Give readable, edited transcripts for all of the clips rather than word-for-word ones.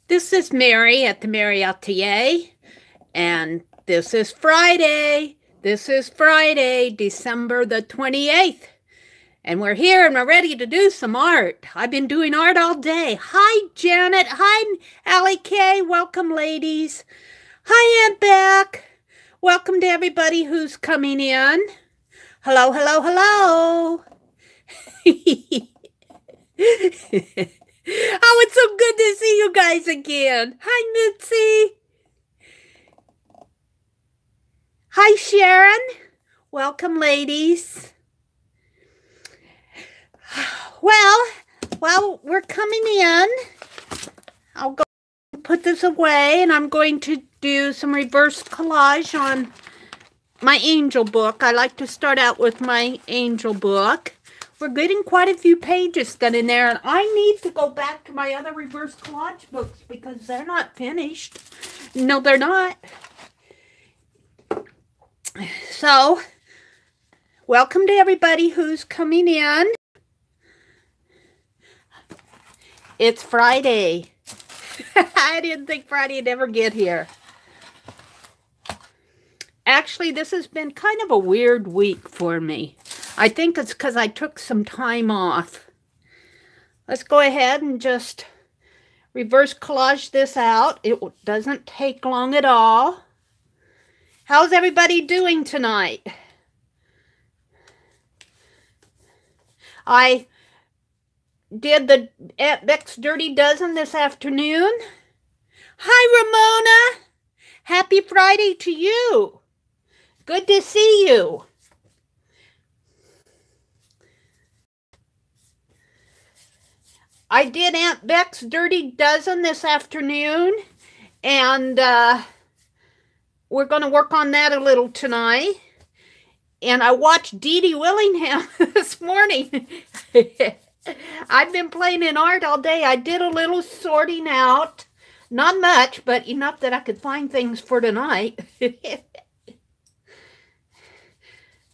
This is Meri at the.meri.atelier, and this is Friday. December the 28th. And we're here and we're ready to do some art. I've been doing art all day. Hi, Janet. Hi, Allie K. Welcome, ladies. Hi, Aunt Beck. Welcome to everybody who's coming in. Hello, hello, hello. Oh, it's so good to see you guys again. Hi, Mitzi. Hi, Sharon. Welcome, ladies. Well, while we're coming in, I'll go put this away, and I'm going to do some reverse collage on my angel book. I like to start out with my angel book. We're getting quite a few pages done in there, and I need to go back to my other reverse collage books because they're not finished. No, they're not. So, welcome to everybody who's coming in. It's Friday. I didn't think Friday'd ever get here. Actually, this has been kind of a weird week for me. I think it's because I took some time off. Let's go ahead and just reverse collage this out. It doesn't take long at all. How's everybody doing tonight? I did the Aunt Beck's Dirty Dozen this afternoon. Hi, Ramona. Happy Friday to you. Good to see you. I did Aunt Beck's Dirty Dozen this afternoon, and we're going to work on that a little tonight. And I watched Dee Dee Willingham this morning. I've been playing in art all day. I did a little sorting out. Not much, but enough that I could find things for tonight.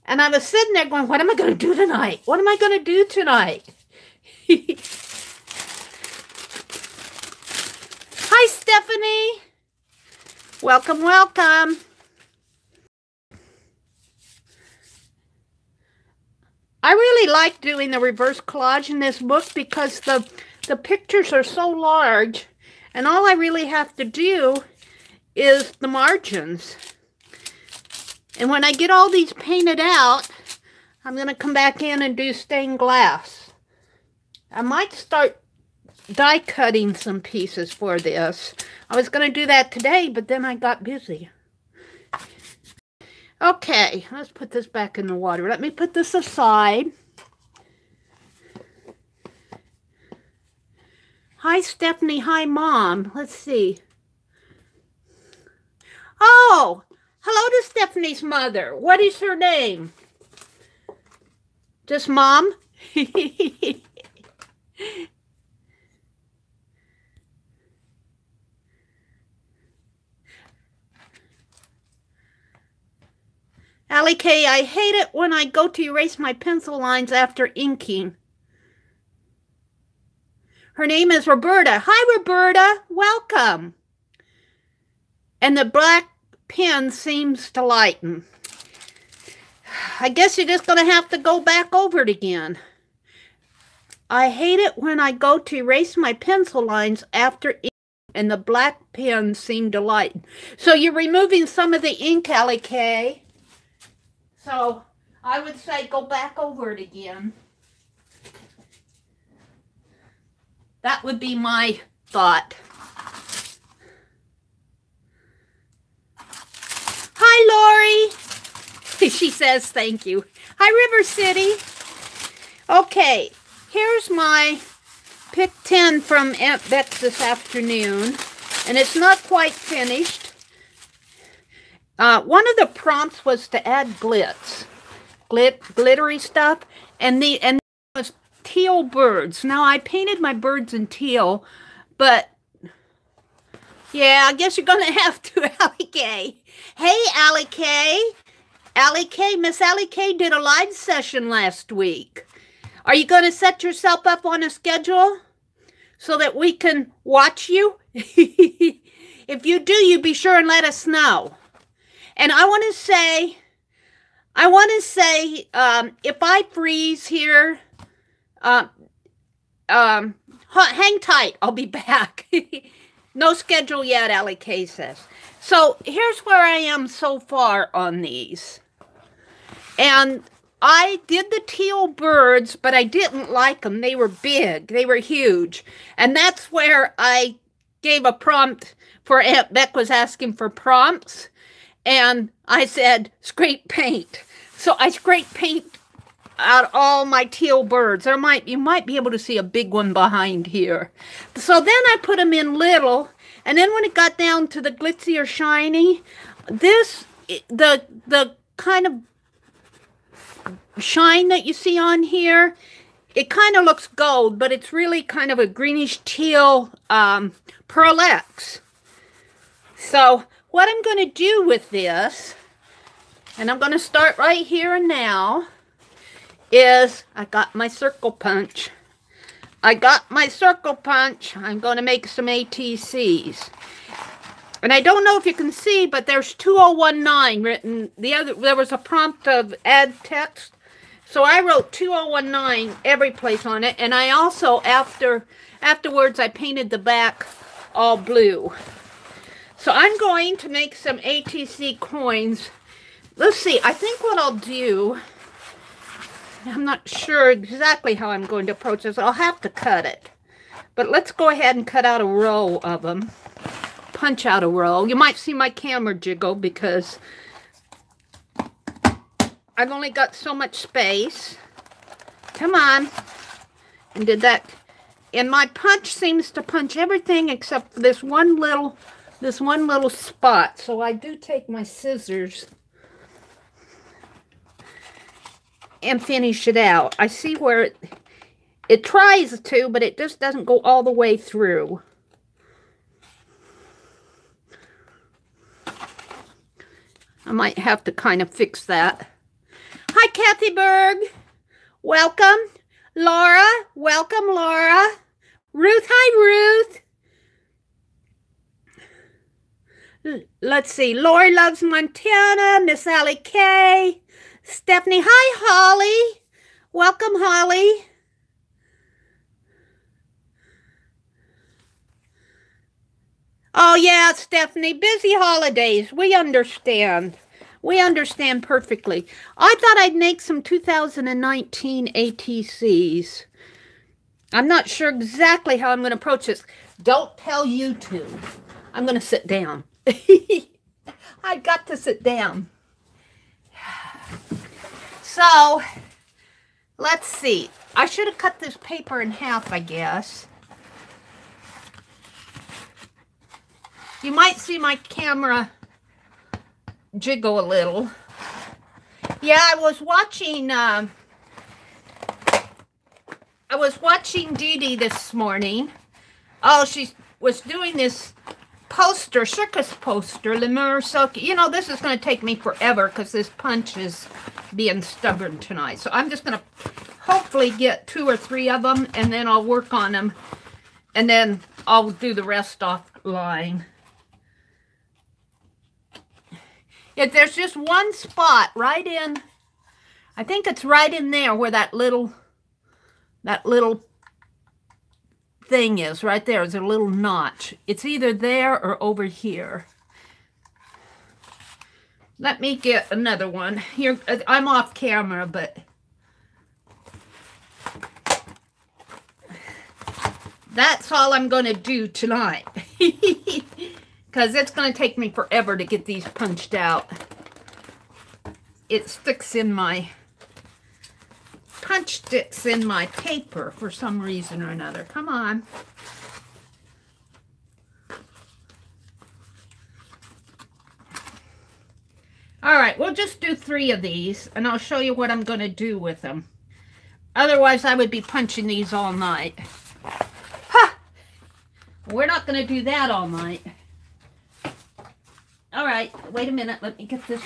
And I was sitting there going, what am I going to do tonight? What am I going to do tonight? Hi, Stephanie. Welcome, welcome. I really like doing the reverse collage in this book because the pictures are so large, and all I really have to do is the margins. And when I get all these painted out, I'm going to come back in and do stained glass. I might start die cutting some pieces for this. I was going to do that today, but then I got busy. Okay, let's put this back in the water. Let me put this aside. Hi, Stephanie. Hi, Mom. Let's see. Oh, hello to Stephanie's mother. What is her name? Just Mom? Allie K, I hate it when I go to erase my pencil lines after inking. Her name is Roberta. Hi, Roberta. Welcome. And the black pen seems to lighten. I guess you're just going to have to go back over it again. I hate it when I go to erase my pencil lines after inking and the black pen seem to lighten. So you're removing some of the ink, Allie K. So I would say go back over it again. That would be my thought. Hi, Lori. She says thank you. Hi, River City. Okay, here's my pick 10 from Aunt Beck's this afternoon. And it's not quite finished. One of the prompts was to add glittery stuff, and it was teal birds. Now, I painted my birds in teal, but yeah, I guess you're going to have to, Allie K. Hey, Allie K. Allie K. Miss Allie K did a live session last week. Are you going to set yourself up on a schedule so that we can watch you? If you do, you be sure and let us know. And I want to say, if I freeze here, hang tight. I'll be back. No schedule yet, Allie K says. So here's where I am so far on these. And I did the teal birds, but I didn't like them. They were big. They were huge. And that's where I gave a prompt for Aunt Beck was asking for prompts. And I said, scrape paint. So I scrape paint out all my teal birds. You might be able to see a big one behind here. So then I put them in little. And then when it got down to the glitzy or shiny, the kind of shine that you see on here, it kind of looks gold, but it's really kind of a greenish teal pearlettes. So what I'm going to do with this, and I'm going to start right here and now, is I got my circle punch. I'm going to make some ATCs. And I don't know if you can see, but there's 2019 written. There was a prompt of add text. So I wrote 2019 every place on it. And I also, afterwards, I painted the back all blue. So I'm going to make some ATC coins. Let's see, I think what I'll do, I'm not sure exactly how I'm going to approach this. I'll have to cut it. But let's go ahead and cut out a row of them. Punch out a row. You might see my camera jiggle because I've only got so much space. Come on. And did that. And my punch seems to punch everything except for this one little spot. So I do take my scissors and finish it out. I see where it tries to, but it just doesn't go all the way through. I might have to kind of fix that. Hi, Kathy Berg. Welcome. Laura. Welcome, Laura. Ruth. Hi, Ruth. Let's see. Lori loves Montana. Miss Allie K. Stephanie. Hi, Holly. Welcome, Holly. Oh, yeah, Stephanie. Busy holidays. We understand. We understand perfectly. I thought I'd make some 2019 ATCs. I'm not sure exactly how I'm going to approach this. Don't tell YouTube. I'm going to sit down. I got to sit down. So, let's see. I should have cut this paper in half, I guess. You might see my camera jiggle a little. Yeah, I was watching Dee Dee this morning. Oh, she was doing this poster, circus poster, Lemur Silky. You know, this is going to take me forever because this punch is being stubborn tonight. So I'm just going to hopefully get 2 or 3 of them, and then I'll work on them, and then I'll do the rest offline. If there's just one spot right in, I think it's right in there where that little thing is, right there. There's a little notch. It's either there or over here. Let me get another one. Here, I'm off camera, but that's all I'm going to do tonight. Because it's going to take me forever to get these punched out. It sticks in my... punch sticks in my paper for some reason or another. Come on. Alright, we'll just do 3 of these, and I'll show you what I'm going to do with them. Otherwise, I would be punching these all night. Ha! We're not going to do that all night. Alright, wait a minute. Let me get this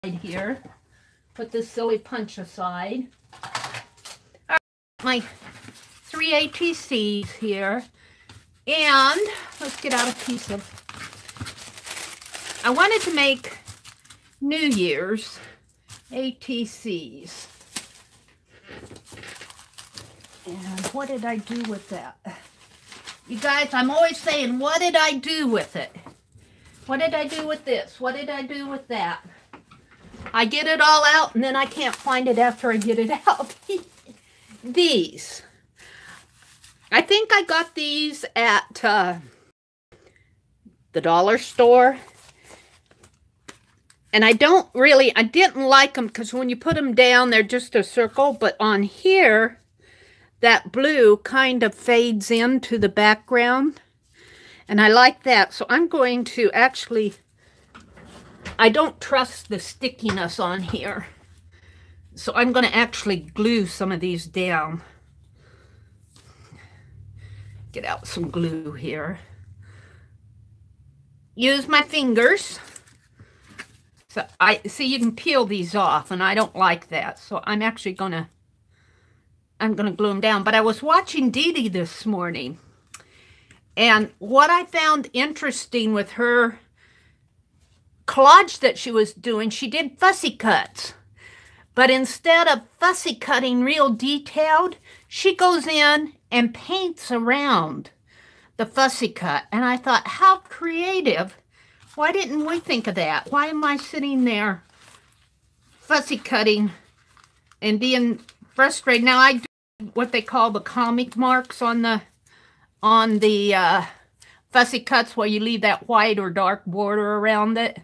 side here. Put this silly punch aside. Alright, my 3 ATCs here. And let's get out a piece of, I wanted to make New Year's ATCs. And what did I do with that? You guys, I'm always saying, what did I do with it? What did I do with this? What did I do with that? I get it all out and then I can't find it after I get it out. These. I think I got these at the dollar store. And I didn't like them because when you put them down, they're just a circle. But on here, that blue kind of fades into the background. And I like that. So I'm going to actually, I don't trust the stickiness on here. So I'm going to actually glue some of these down. Get out some glue here. Use my fingers. So I see you can peel these off, and I don't like that. So I'm actually gonna glue them down. But I was watching Dee this morning, and what I found interesting with her collage that she was doing, she did fussy cuts. But instead of fussy cutting real detailed, she goes in and paints around the fussy cut. And I thought, how creative. Why didn't we think of that? Why am I sitting there fussy cutting and being frustrated? Now I do what they call the comic marks on the fussy cuts, where you leave that white or dark border around it.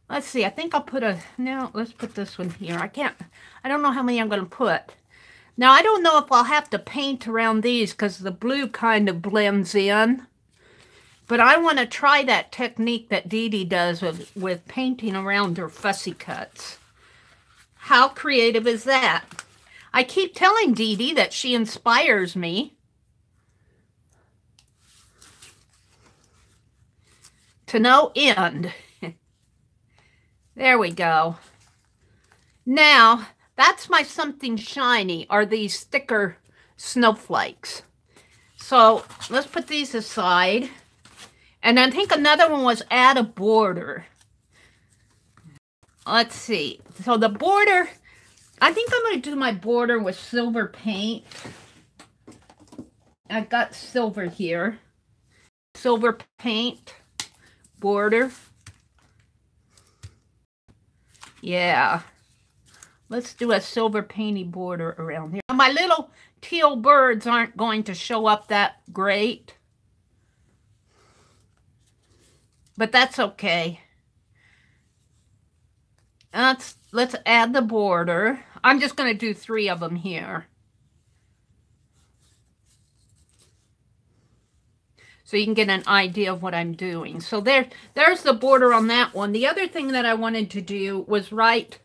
Let's see, I think I'll put let's put this one here. I don't know how many I'm going to put. Now I don't know if I'll have to paint around these because the blue kind of blends in. But I want to try that technique that Dee does with painting around her fussy cuts. How creative is that? I keep telling Dee that she inspires me to no end. There we go. Now, that's my something shiny, are these thicker snowflakes. So let's put these aside. And I think another one was add a border. Let's see. So the border, I think I'm going to do my border with silver paint. I've got silver here. Silver paint border. Yeah. Let's do a silver painty border around here. My little teal birds aren't going to show up that great. But that's okay. Let's add the border. I'm just going to do 3 of them here. So you can get an idea of what I'm doing. So there's the border on that one. The other thing that I wanted to do was write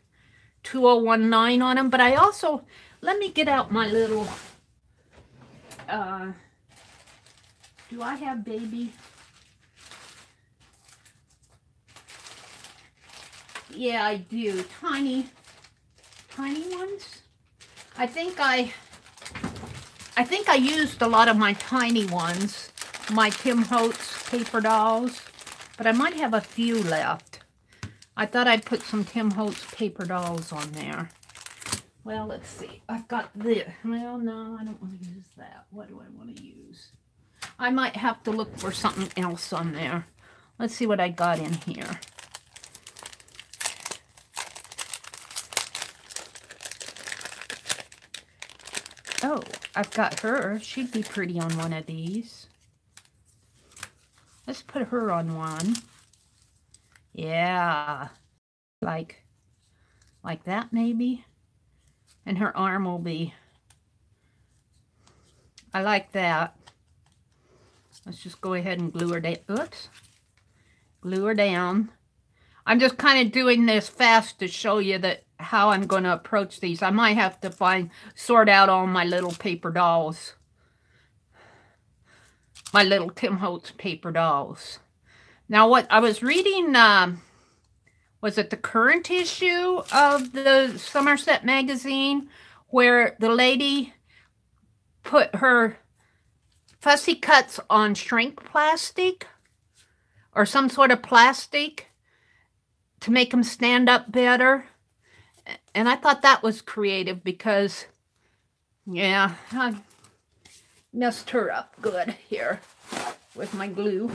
2019 on them. But I also, let me get out my little, do I have baby? Yeah, I do. Tiny ones. I think I used a lot of my tiny ones, my Tim Holtz paper dolls, but I might have a few left. I thought I'd put some Tim Holtz paper dolls on there. Well, let's see. I've got this. Well, no, I don't want to use that. What do I want to use? I might have to look for something else on there. Let's see what I got in here. Oh, I've got her. She'd be pretty on one of these. Let's put her on one. Yeah. Like that maybe. And her arm will be... I like that. Let's just go ahead and glue her down. Oops. Glue her down. I'm just kind of doing this fast to show you that how I'm going to approach these. I might have to sort out all my little paper dolls. My little Tim Holtz paper dolls. Now what I was reading, was it the current issue of the Somerset magazine, where the lady put her fussy cuts on shrink plastic or some sort of plastic to make them stand up better. And I thought that was creative because, yeah, I messed her up good here with my glue.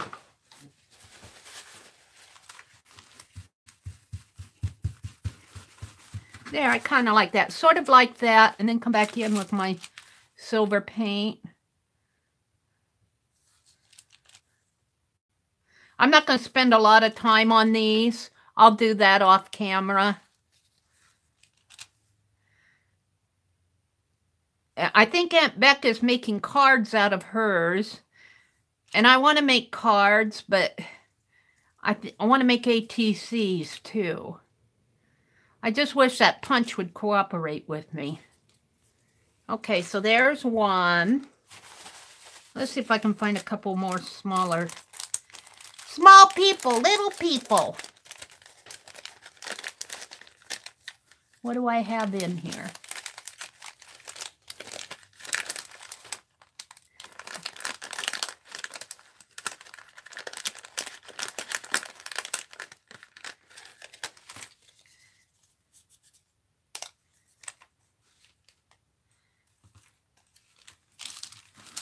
There, I kind of like that. Sort of like that. And then come back in with my silver paint. I'm not going to spend a lot of time on these. I'll do that off camera. I think Aunt Beck is making cards out of hers. And I want to make cards, but I want to make ATCs too. I just wish that punch would cooperate with me. Okay, so there's one. Let's see if I can find a couple more smaller. Small people, little people. What do I have in here?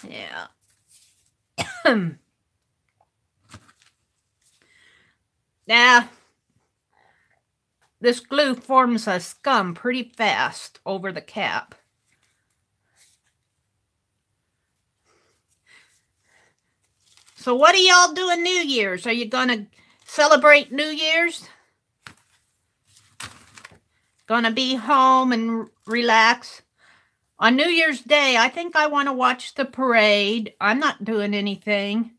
Yeah. Now, this glue forms a scum pretty fast over the cap. So what are y'all doing New Year's? Are you going to celebrate New Year's? Going to be home and relax? On New Year's Day, I think I want to watch the parade. I'm not doing anything.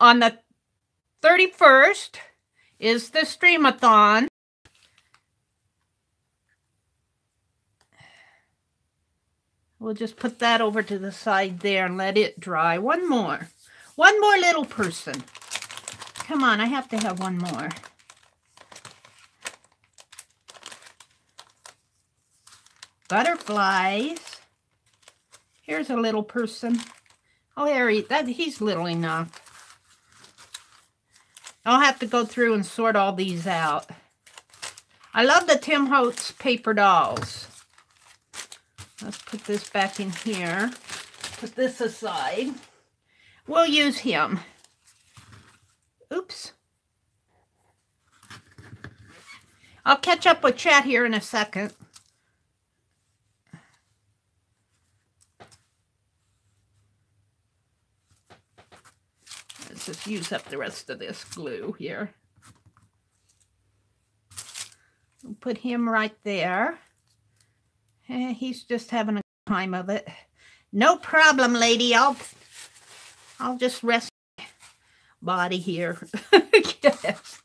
On the 31st is the Stream-a-thon. We'll just put that over to the side there and let it dry. One more. One more little person. Come on, I have to have one more. Butterflies. Here's a little person. Oh, Harry, he's little enough. I'll have to go through and sort all these out. I love the Tim Holtz paper dolls. Let's put this back in here. Put this aside. We'll use him. Oops. I'll catch up with chat here in a second. Let's just use up the rest of this glue here. We'll put him right there. He's just having a time of it. No problem, lady. I'll just rest my body here. Yes.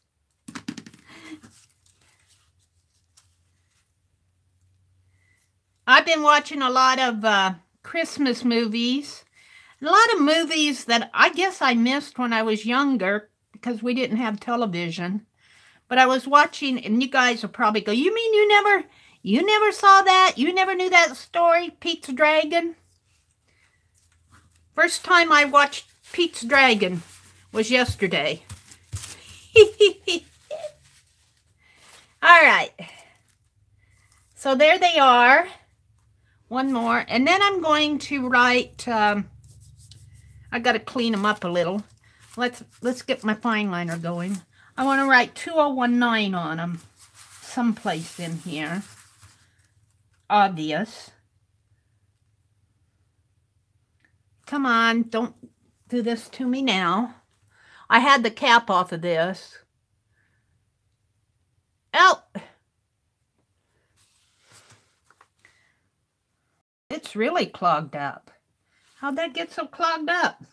I've been watching a lot of Christmas movies. A lot of movies that I guess I missed when I was younger because we didn't have television. But I was watching, and you guys will probably go, you mean you never saw that? You never knew that story, Pete's Dragon? First time I watched Pete's Dragon was yesterday. All right. So there they are. One more. And then I'm going to write, I got to clean them up a little. Let's get my fine liner going. I want to write 2019 on them. Someplace in here. Obvious. Come on, don't do this to me now. I had the cap off of this. Oh! It's really clogged up. How'd that get so clogged up?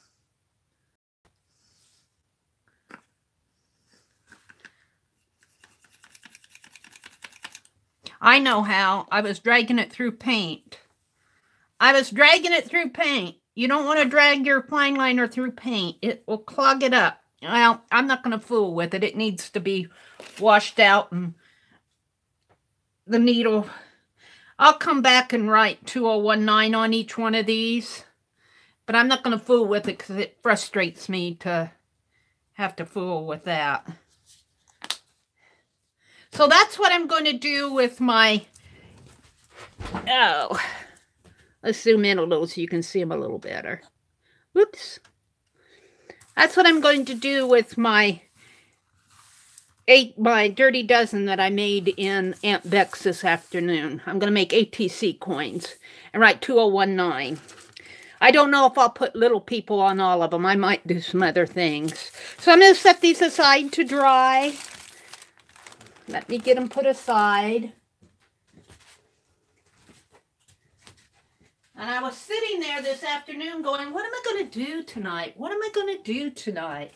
I know how. I was dragging it through paint. I was dragging it through paint. You don't want to drag your fine liner through paint. It will clog it up. Well, I'm not going to fool with it. It needs to be washed out and the needle. I'll come back and write 2019 on each one of these But I'm not going to fool with it because it frustrates me to have to fool with that. So that's what I'm going to do with my... Oh, let's zoom in a little so you can see them a little better. Whoops. That's what I'm going to do with my Dirty Dozen that I made in Aunt Beck's this afternoon. I'm going to make ATC coins and write 2019. I don't know if I'll put little people on all of them. I might do some other things. So I'm going to set these aside to dry. Let me get them put aside. And I was sitting there this afternoon going, what am I going to do tonight? What am I going to do tonight?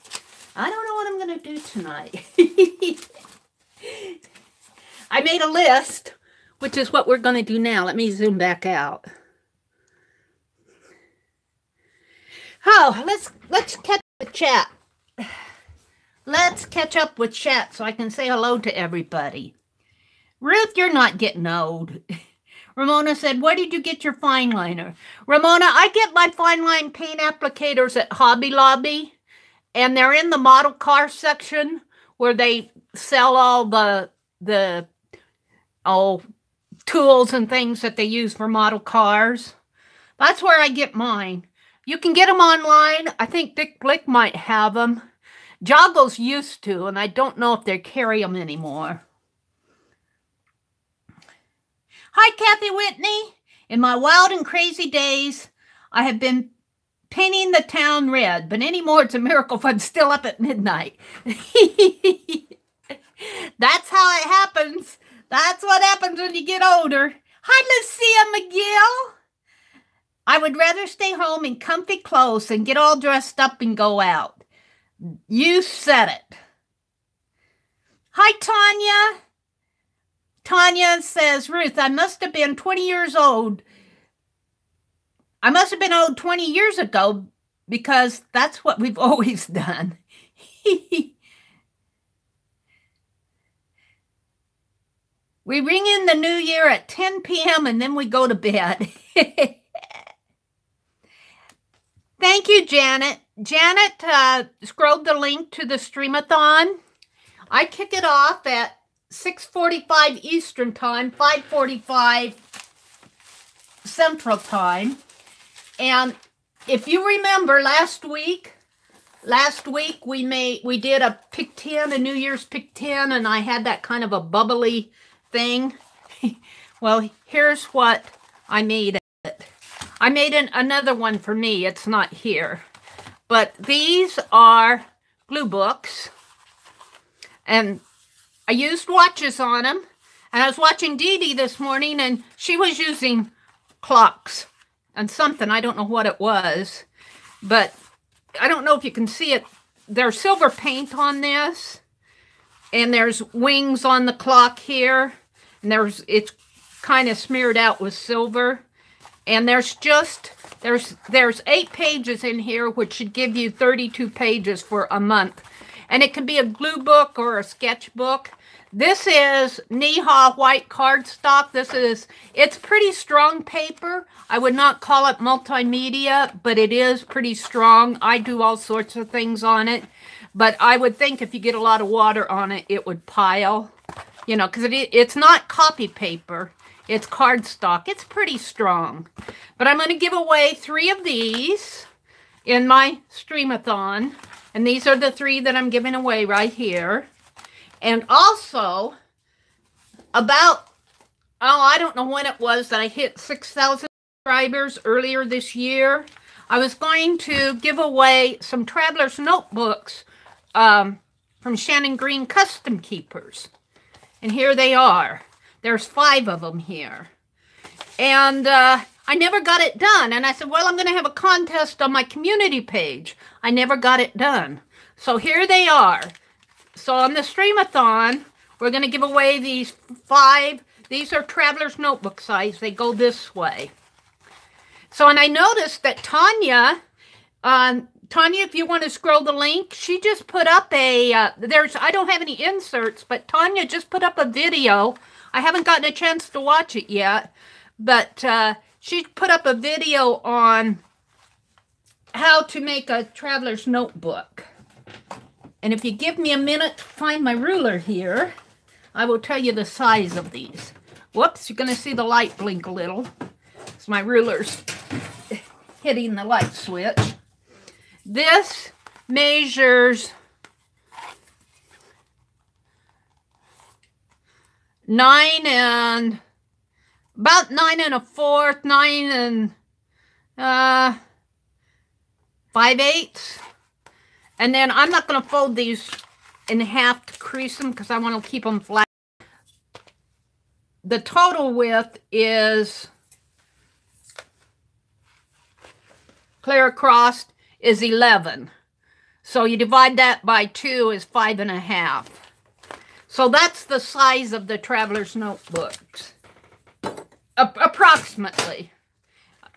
I don't know what I'm going to do tonight. I made a list, which is what we're going to do now. Let me zoom back out. Oh, let's catch up with chat. Let's catch up with chat so I can say hello to everybody. Ruth, you're not getting old. Ramona said, where did you get your fine liner? Ramona, I get my fine line paint applicators at Hobby Lobby. And they're in the model car section where they sell all the tools and things that they use for model cars. That's where I get mine. You can get them online. I think Dick Blick might have them. Joggles used to, and I don't know if they carry them anymore. Hi, Kathy Whitney. In my wild and crazy days, I have been painting the town red, but anymore it's a miracle if I'm still up at midnight. That's how it happens. That's what happens when you get older. Hi, Lucia McGill. I would rather stay home in comfy clothes and get all dressed up and go out. You said it. Hi, Tanya. Tanya says, Ruth, I must have been 20 years old. I must have been old 20 years ago because that's what we've always done. We ring in the new year at 10 p.m. and then we go to bed. Thank you, Janet. Janet scrolled the link to the Stream-a-thon. I kick it off at 6:45 Eastern Time, 5:45 Central Time. And if you remember last week we did a pick 10, a New Year's pick 10, and I had that kind of a bubbly thing. Well, here's what I made it. I made another one for me. It's not here. But these are glue books. And I used watches on them. And I was watching Dee Dee this morning, and she was using clocks and something. I don't know what it was. But I don't know if you can see it. There's silver paint on this. And there's wings on the clock here. And it's kind of smeared out with silver. And there's 8 pages in here, which should give you 32 pages for a month. And it can be a glue book or a sketchbook. This is knee-high white cardstock. It's pretty strong paper. I would not call it multimedia, but it is pretty strong. I do all sorts of things on it. But I would think if you get a lot of water on it, it would pile. You know, because it's not copy paper. It's cardstock. It's pretty strong. But I'm going to give away 3 of these in my Stream-a-thon. And these are the 3 that I'm giving away right here. And also, I don't know when it was that I hit 6,000 subscribers earlier this year. I was going to give away some Traveler's Notebooks from Shannon Green Custom Keepers. And here they are. There's 5 of them here. And I never got it done. And I said, well, I'm going to have a contest on my community page. I never got it done. So here they are. So on the Stream-a-thon, we're going to give away these 5. These are Traveler's Notebook size. They go this way. So, and I noticed that Tanya, if you want to scroll the link, she just put up I don't have any inserts, but Tanya just put up a video. I haven't gotten a chance to watch it yet, but she put up a video on how to make a traveler's notebook. And if you give me a minute to find my ruler here, I will tell you the size of these. Whoops, you're going to see the light blink a little. It's my ruler's hitting the light switch. This measures 9 about 9 1/4, 9 5/8. And then I'm not going to fold these in half to crease them because I want to keep them flat. The total width is clear across is 11. So you divide that by 2 is 5 1/2. So that's the size of the traveler's notebooks. Approximately.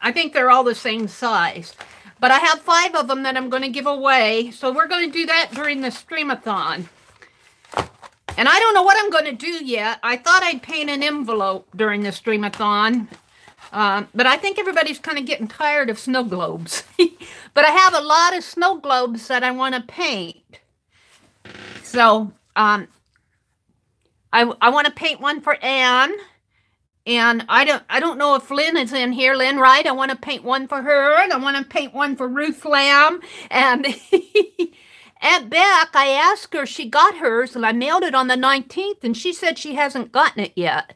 I think they're all the same size. But I have 5 of them that I'm going to give away. So we're going to do that during the Stream-a-thon. And I don't know what I'm going to do yet. I thought I'd paint an envelope during the Stream-a-thon. But I think everybody's kind of getting tired of snow globes. But I have a lot of snow globes that I want to paint. So I want to paint one for Anne. And I don't know if Lynn is in here. Lynn, right? I want to paint one for her. And I want to paint one for Ruth Lamb. And Aunt Beck, I asked her, she got hers, and I mailed it on the 19th, and she said she hasn't gotten it yet.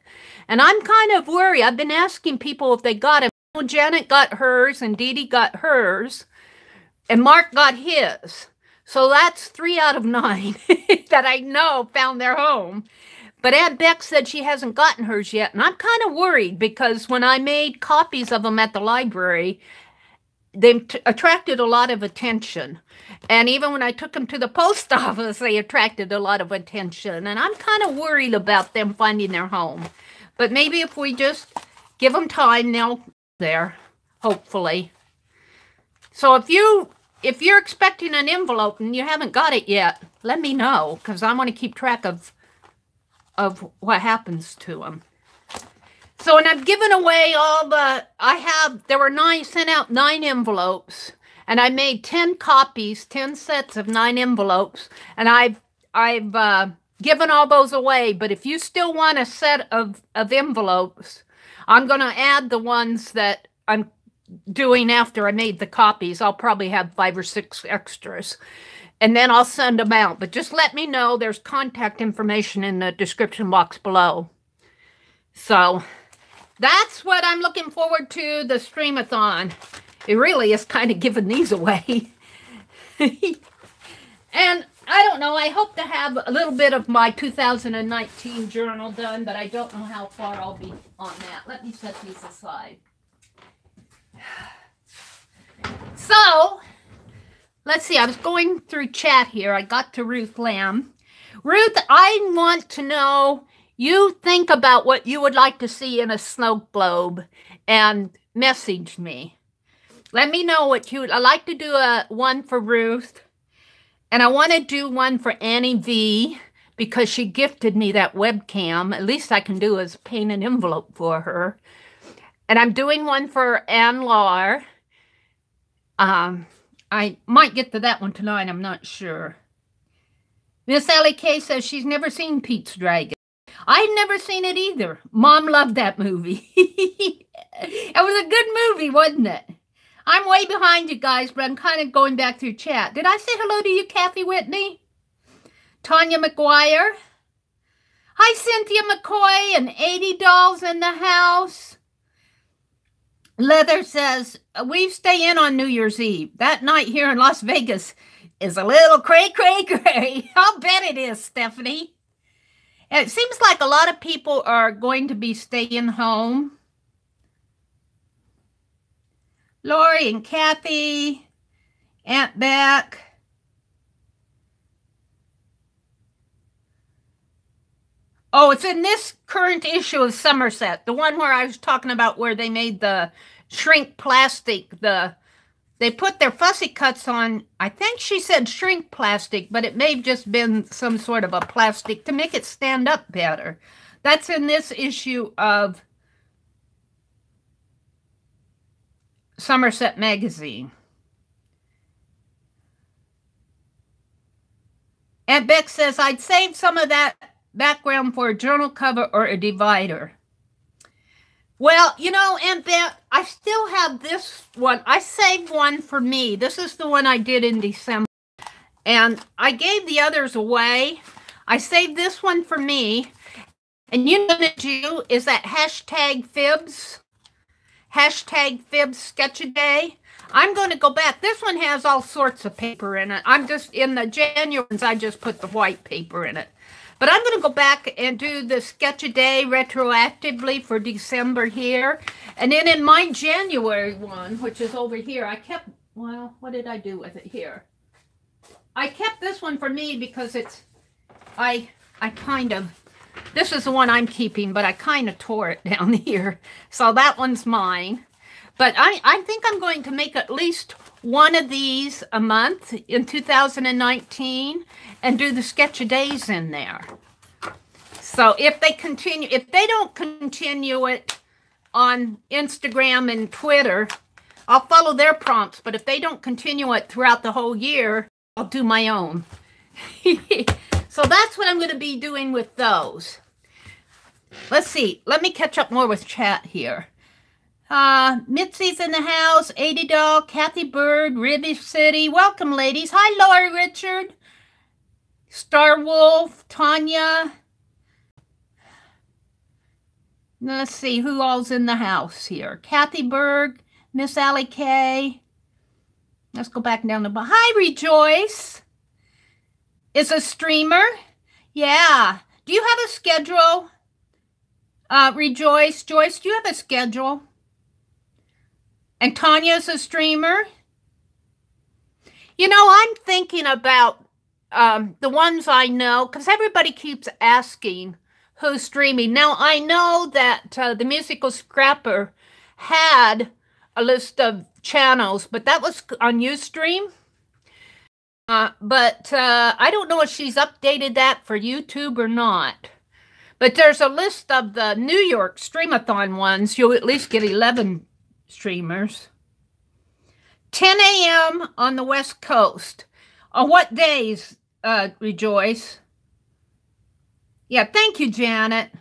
And I'm kind of worried. I've been asking people if they got it. Janet got hers, and Dee Dee got hers, and Mark got his. So that's 3 out of 9 that I know found their home. But Aunt Beck said she hasn't gotten hers yet, and I'm kind of worried because when I made copies of them at the library, they attracted a lot of attention. And even when I took them to the post office, they attracted a lot of attention. And I'm kind of worried about them finding their home. But maybe if we just give them time, they'll be there, hopefully. So if you're expecting an envelope and you haven't got it yet, let me know, because I want to keep track of what happens to them. So, and I've given away all the, there were 9, sent out 9 envelopes, and I made 10 copies, 10 sets of 9 envelopes, and I've given all those away. But if you still want a set of envelopes, I'm going to add the ones that I'm doing after I made the copies. I'll probably have 5 or 6 extras. And then I'll send them out. But just let me know. There's contact information in the description box below. So that's what I'm looking forward to, the Stream-a-thon. It really is kind of giving these away. And I don't know. I hope to have a little bit of my 2019 journal done, but I don't know how far I'll be on that. Let me set these aside. So let's see, I was going through chat here. I got to Ruth Lamb. Ruth, I want to know, you think about what you would like to see in a snow globe and message me. Let me know what you would. I like to do one for Ruth. And I want to do one for Annie V, because she gifted me that webcam. At least I can do is paint an envelope for her. And I'm doing one for Ann Lahr. I might get to that one tonight. I'm not sure. Miss Ellie K says she's never seen Pete's Dragon. I'd never seen it either. Mom loved that movie. It was a good movie, wasn't it? I'm way behind you guys, but I'm kind of going back through chat. Did I say hello to you, Kathy Whitney? Tanya McGuire. Hi, Cynthia McCoy and 80 dolls in the house. Leather says, we stay in on New Year's Eve. That night here in Las Vegas is a little cray. I'll bet it is, Stephanie. And it seems like a lot of people are going to be staying home. Lori and Kathy, Aunt Beck. Oh, it's in this current issue of Somerset, the one where I was talking about where they made the shrink plastic. They put their fussy cuts on, I think she said shrink plastic, but it may have just been some sort of a plastic to make it stand up better. That's in this issue of Somerset magazine. Aunt Beck says, I'd save some of that background for a journal cover or a divider. Well, you know, Aunt Beck, I still have this one. I saved one for me. This is the one I did in December. And I gave the others away. I saved this one for me. And you know what to do is that hashtag fibs sketch-a-day. I'm going to go back. This one has all sorts of paper in it. I'm just, in the January ones, I just put the white paper in it. But I'm going to go back and do the sketch-a-day retroactively for December here. And then in my January one, which is over here, I kept, well, what did I do with it here? I kept this one for me because it's, I kind of, this is the one I'm keeping, but I kind of tore it down here. So that one's mine. But I think I'm going to make at least one of these a month in 2019 and do the sketch-a-days in there. So if they continue, if they don't continue it on Instagram and Twitter, I'll follow their prompts. But if they don't continue it throughout the whole year, I'll do my own. So that's what I'm going to be doing with those. Let's see. Let me catch up more with chat here. Mitzi's in the house. 80 Doll, Kathy Bird, Ribby City. Welcome, ladies. Hi, Lori Richard. Star Wolf, Tanya. Let's see who all's in the house here. Kathy Berg, Miss Allie K. Let's go back down the bottom. Hi, Rejoice. Is a streamer? Yeah. Do you have a schedule? Rejoice. Joyce, do you have a schedule? And Tanya's a streamer? You know, I'm thinking about the ones I know, because everybody keeps asking who's streaming. Now, I know that the Musical Scrapper had a list of channels, but that was on Ustream. But I don't know if she's updated that for YouTube or not. But there's a list of the New York Stream-a-thon ones. You'll at least get 11 streamers. 10 a.m. on the West Coast. On what days, Rejoice? Yeah, thank you, Janet.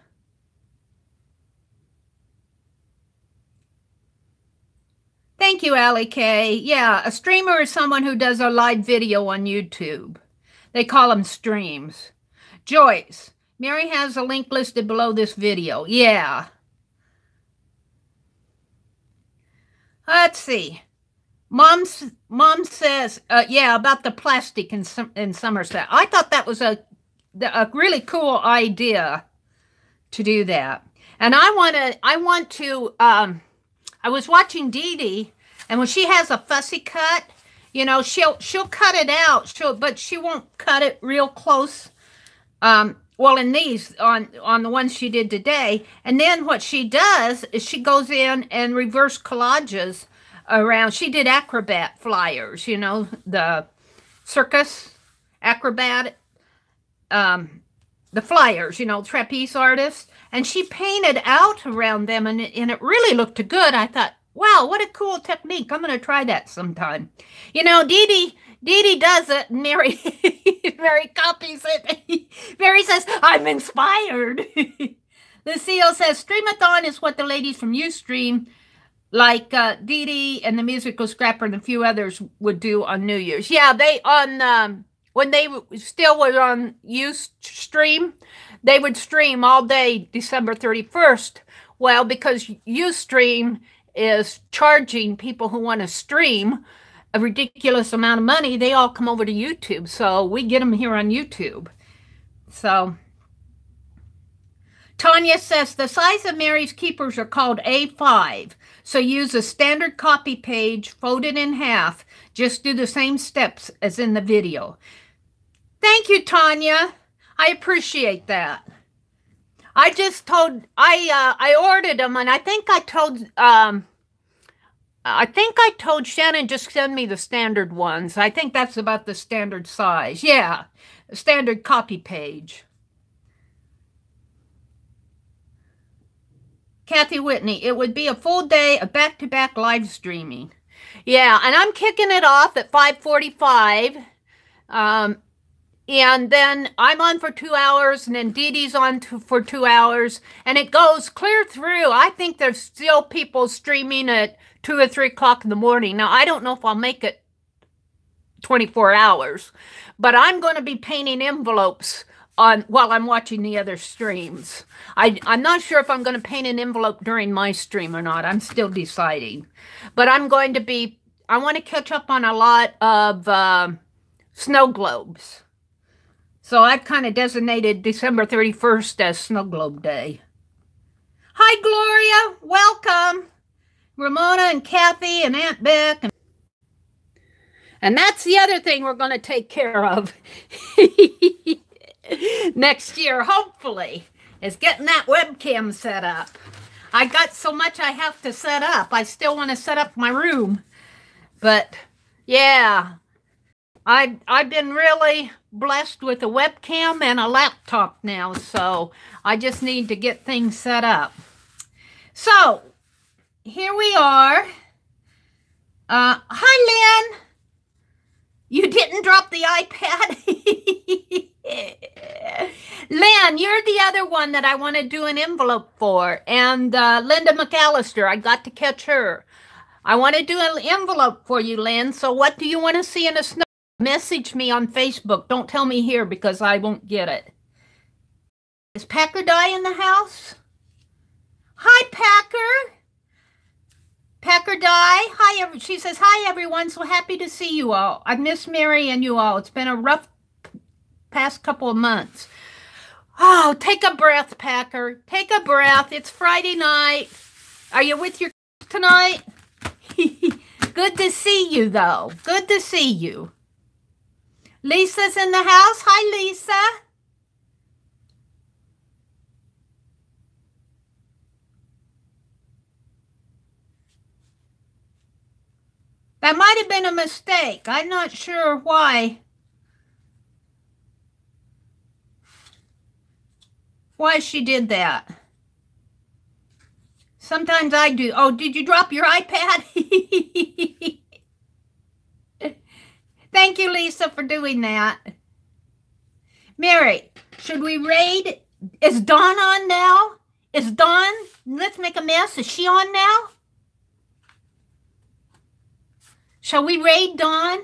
Thank you, Allie K. Yeah, a streamer is someone who does a live video on YouTube. They call them streams. Joyce, Meri has a link listed below this video. Yeah. Let's see. Mom says, yeah, about the plastic in Somerset. I thought that was a really cool idea to do that. And I was watching Dee Dee, and when she has a fussy cut, you know, she'll cut it out, but she won't cut it real close. Well, in these, on the ones she did today, and then what she does is she goes in and reverse collages around. She did acrobat flyers, you know, the circus acrobat, the flyers, you know, trapeze artists, and she painted out around them, and it really looked good. I thought, wow, what a cool technique. I'm going to try that sometime. You know, Dee Dee does it, and Meri copies it. Meri says, I'm inspired. Lucille says, Stream-a-thon is what the ladies from Ustream, like Dee Dee and the Musical Scrapper and a few others, would do on New Year's. Yeah, they, when they still were on Ustream, they would stream all day December 31st. Well, because Ustream is charging people who want to stream a ridiculous amount of money, they all come over to YouTube. So we get them here on YouTube. So Tanya says the size of Meri's keepers are called A5. So use a standard copy page, fold it in half. Just do the same steps as in the video. Thank you, Tanya. I appreciate that. I just told, I ordered them, and I think I told Shannon just send me the standard ones. I think that's about the standard size. Yeah, standard copy page. Kathy Whitney, it would be a full day of back-to-back live streaming. Yeah, and I'm kicking it off at 5:45. And then I'm on for 2 hours, and then Dee Dee's on for 2 hours, and it goes clear through. I think there's still people streaming at 2 or 3 o'clock in the morning. Now, I don't know if I'll make it 24 hours, but I'm going to be painting envelopes on while I'm watching the other streams. I'm not sure if I'm going to paint an envelope during my stream or not. I'm still deciding. But I'm going to be, I want to catch up on a lot of snow globes. So I've kind of designated December 31st as Snow Globe Day. Hi, Gloria. Welcome. Ramona and Kathy and Aunt Beck. And that's the other thing we're going to take care of next year, hopefully, is getting that webcam set up. I got so much I have to set up. I still want to set up my room. But, yeah, I've been really blessed with a webcam and a laptop now, so I just need to get things set up. So, here we are. Hi, Lynn. You didn't drop the iPad? Lynn, you're the other one that I want to do an envelope for. And Linda McAllister, I got to catch her. I want to do an envelope for you, Lynn. So what do you want to see in a snow? Message me on Facebook. Don't tell me here because I won't get it. Is Packer Dye in the house? Hi, Packer. Packer Dye. Hi, she says, hi, everyone. So happy to see you all. I've missed Meri and you all. It's been a rough past couple of months. Oh, take a breath, Packer. Take a breath. It's Friday night. Are you with your tonight? Good to see you, though. Good to see you. Lisa's in the house. Hi, Lisa. That might have been a mistake. I'm not sure why she did that. Sometimes I do. Oh, did you drop your iPad? Thank you, Lisa, for doing that. Meri, should we raid? Is Dawn on now? Is Dawn? Let's Make a Mess. Is she on now? Shall we raid Dawn?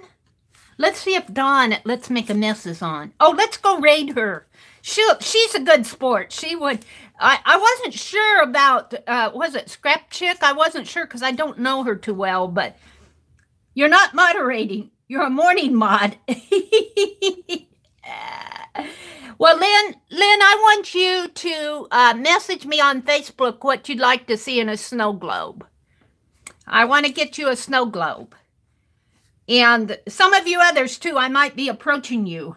Let's see if Dawn at Let's Make a Mess is on. Oh, let's go raid her. She's a good sport. She would. I wasn't sure about, was it Scrap Chick? I wasn't sure because I don't know her too well, but you're not moderating. You're a morning mod. Well, Lynn, I want you to message me on Facebook what you'd like to see in a snow globe. I want to get you a snow globe. And some of you others, too, I might be approaching you.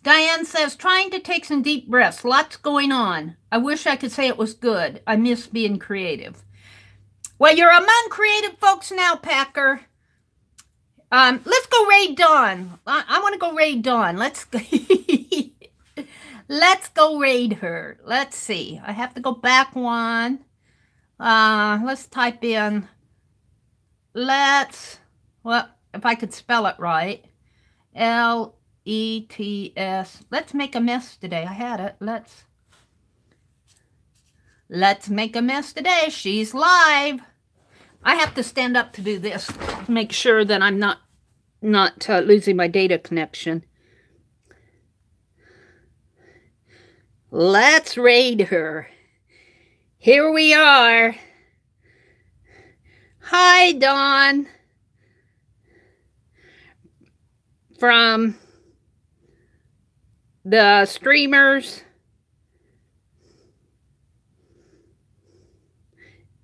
Diane says, trying to take some deep breaths. Lots going on. I wish I could say it was good. I miss being creative. Well, you're among creative folks now, Packer. Let's go raid Dawn. I want to go raid Dawn. Let's go raid her. Let's see. I have to go back one. Let's type in. Well, if I could spell it right. L-E-T-S. Let's Make a Mess today. I had it. Let's Make a Mess today. She's live. I have to stand up to do this to make sure that I'm not losing my data connection. Let's raid her. Here we are. Hi, Dawn. From the streamers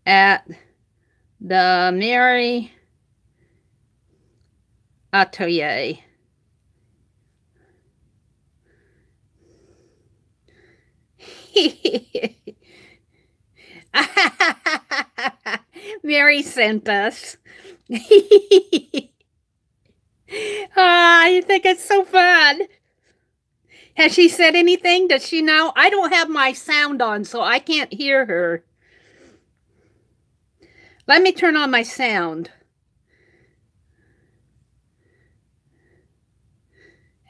at the.meri.atelier. Meri sent us. I think it's so fun. Has she said anything? Does she know? I don't have my sound on, so I can't hear her. Let me turn on my sound.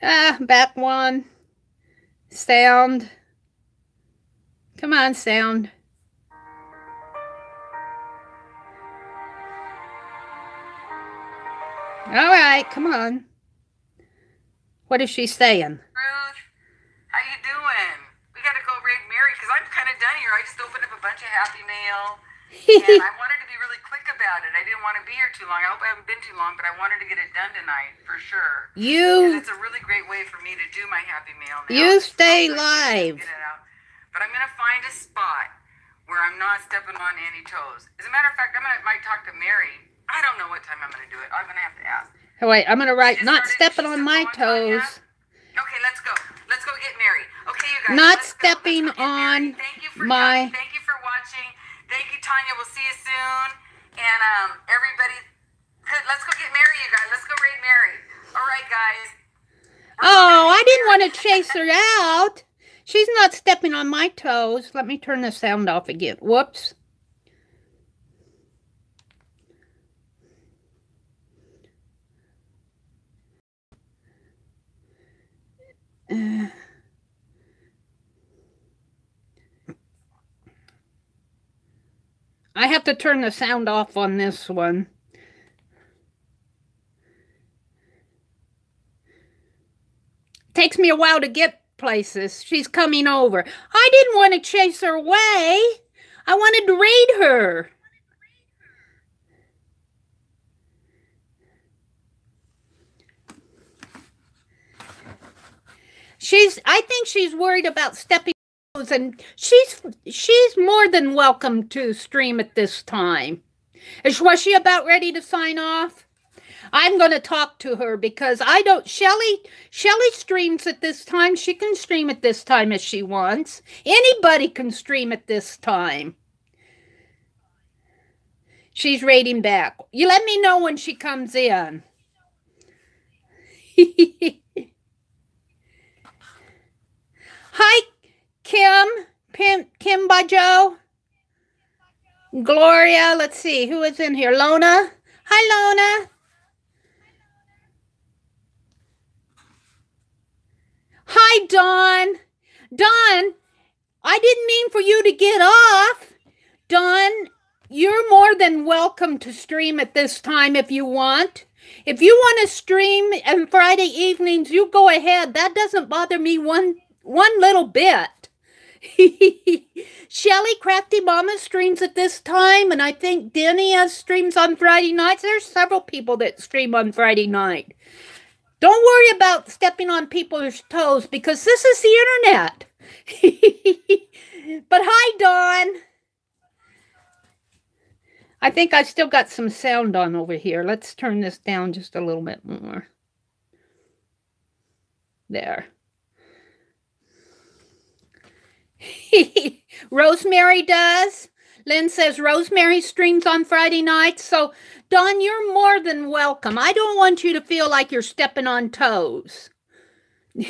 Back one. Sound. Come on, sound. All right, come on. What is she saying? Ruth, how you doing? We got to go raid Meri because I'm kind of done here. I just opened up a bunch of Happy Mail, and I wanted to be really quick about it. I didn't want to be here too long. I hope I haven't been too long, but I wanted to get it done tonight for sure. Because it's a really great way for me to do my Happy Mail now. You stay live. Get it out. But I'm going to find a spot where I'm not stepping on any toes. As a matter of fact, might talk to Meri. I don't know what time I'm going to do it. I'm going to have to ask. Oh, wait, I'm going to write, not stepping on my toes. Okay, let's go. Let's go get Meri. Okay, you guys. Not stepping on my... Thank you for watching. Thank you, Tanya. We'll see you soon. And everybody, let's go get Meri, you guys. Let's go raid Meri. All right, guys. Oh, I didn't want to chase her out. She's not stepping on my toes. Let me turn the sound off again. Whoops. I have to turn the sound off on this one. Takes me a while to get places. She's coming over. I didn't want to chase her away. I wanted to raid her. I think she's worried about stepping on toes, and she's more than welcome to stream at this time. Was she about ready to sign off? I'm going to talk to her because I don't... Shelly streams at this time. She can stream at this time if she wants. Anybody can stream at this time. She's raiding back. You let me know when she comes in. Hi, Kim Bajo. Gloria, let's see, who is in here? Lona. Hi, Lona. Hi, Dawn. Dawn, I didn't mean for you to get off. Dawn, you're more than welcome to stream at this time if you want. If you want to stream on Friday evenings, you go ahead. That doesn't bother me one little bit. Shelly Crafty Mama streams at this time, and I think Denny has streams on Friday nights. There's several people that stream on Friday night. Don't worry about stepping on people's toes because this is the internet. But hi, Dawn. I think I still got some sound on over here. Let's turn this down just a little bit more. There. Rosemary does. Lynn says Rosemary streams on Friday nights. So, Dawn, you're more than welcome. I don't want you to feel like you're stepping on toes. In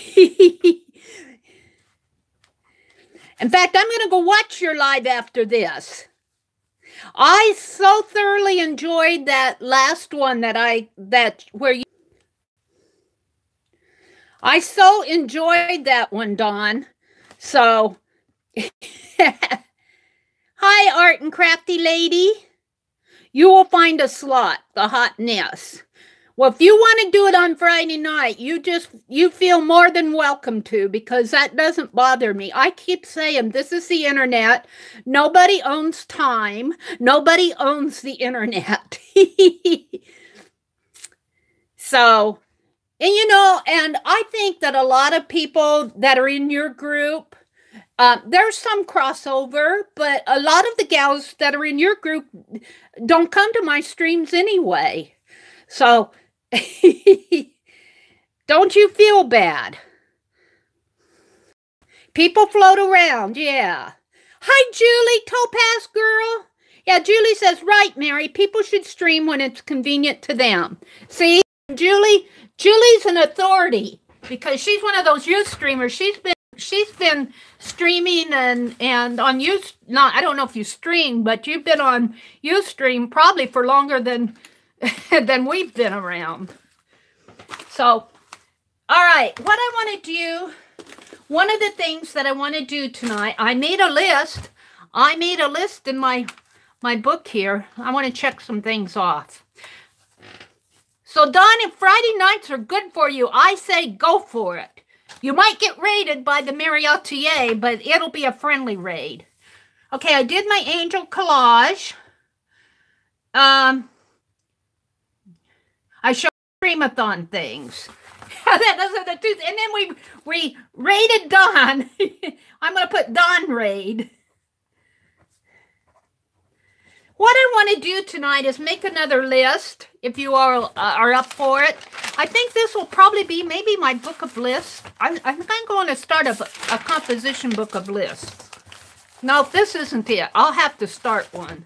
fact, I'm going to go watch your live after this. I so thoroughly enjoyed that last one I so enjoyed that one, Dawn. So, hi, Art and Crafty Lady. You will find a slot, the hotness. Well, if you want to do it on Friday night, you feel more than welcome to, because that doesn't bother me. I keep saying this is the internet. Nobody owns time. Nobody owns the internet. So, and you know, and I think that a lot of people that are in your group, there's some crossover, but a lot of the gals that are in your group don't come to my streams anyway. So, don't you feel bad. People float around, yeah. Hi, Julie, Topaz girl. Yeah, Julie says, right, Meri, people should stream when it's convenient to them. See, Julie's an authority because she's one of those youth streamers. She's been streaming and on youth, I don't know if you stream, but you've been on Ustream probably for longer than we've been around. So All right, what I want to do, one of the things that I want to do tonight, I made a list. I made a list in my book here. I want to check some things off. So, Don, if Friday nights are good for you, I say go for it. You might get raided by the TheMeriAtelier, but it'll be a friendly raid. Okay, I did my angel collage. I showed Stream-a-thon things. Those are the two. And then we raided Don. I'm going to put Don raid. What I want to do tonight is make another list, if you are up for it. I think this will probably be maybe my book of lists. I think I'm going to start a composition book of lists. No, if this isn't it, I'll have to start one.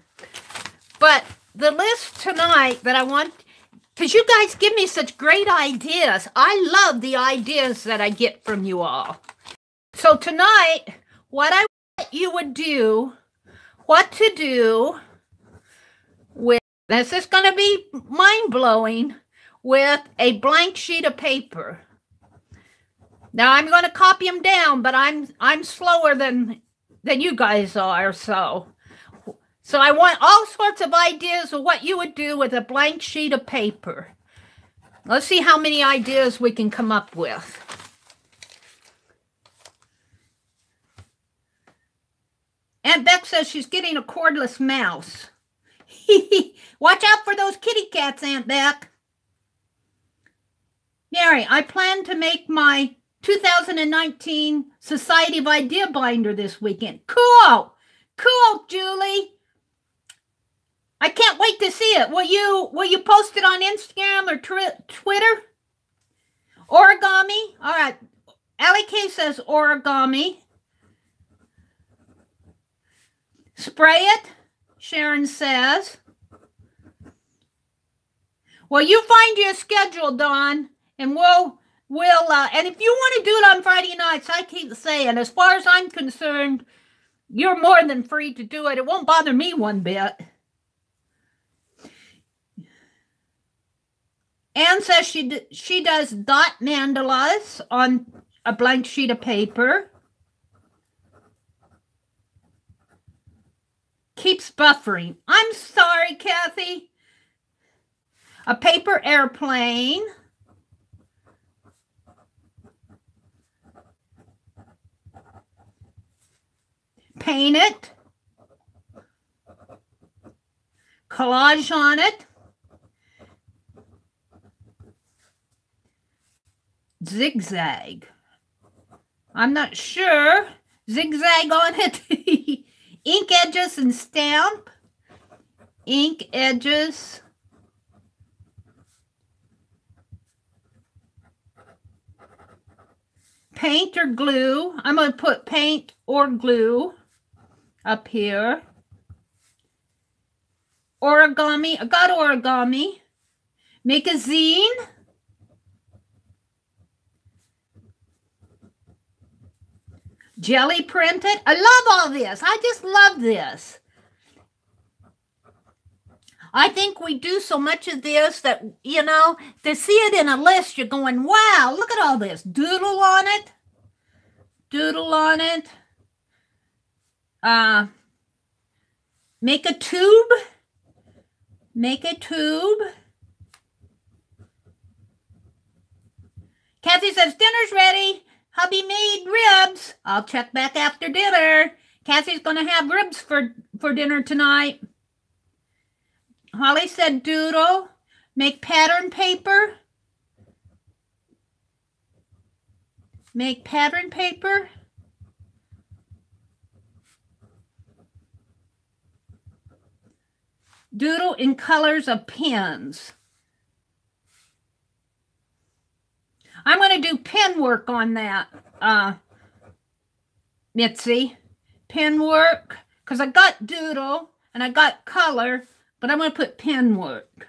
But the list tonight that I want, because you guys give me such great ideas. I love the ideas that I get from you all. So tonight, what I want you would do, what to do with, this is going to be mind-blowing, with a blank sheet of paper. Now, I'm going to copy them down, but I'm slower than you guys are, so I want all sorts of ideas of what you would do with a blank sheet of paper. Let's see how many ideas we can come up with. Aunt Beck says she's getting a cordless mouse. Watch out for those kitty cats, Aunt Beck. Mary, I plan to make my 2019 Society of Idea binder this weekend. Cool! Cool, Julie. I can't wait to see it. Will you post it on Instagram or Twitter? Origami? All right. Allie K says origami. Spray it, Sharon says. Well, you find your schedule, Dawn, and we'll and if you want to do it on Friday nights, I keep saying, as far as I'm concerned, you're more than free to do it. It won't bother me one bit. Anne says she does dot mandalas on a blank sheet of paper. Keeps buffering. I'm sorry, Kathy. A paper airplane. Paint it. Collage on it. Zigzag. I'm not sure. Zigzag on it. Ink edges and stamp. Ink edges. Paint or glue. I'm going to put paint or glue up here. Origami. I got origami. Make a zine. Jelly printed. I love all this. I just love this. I think we do so much of this that, you know, to see it in a list, you're going, wow, look at all this. Doodle on it. Doodle on it. Make a tube. Make a tube. Kathy says, dinner's ready. Hubby made ribs. I'll check back after dinner. Kathy's going to have ribs for dinner tonight. Holly said doodle. Make pattern paper. Make pattern paper. Doodle in colors of pens. I'm going to do pen work on that, Mitzi. Pen work, because I got doodle and I got color, but I'm going to put pen work.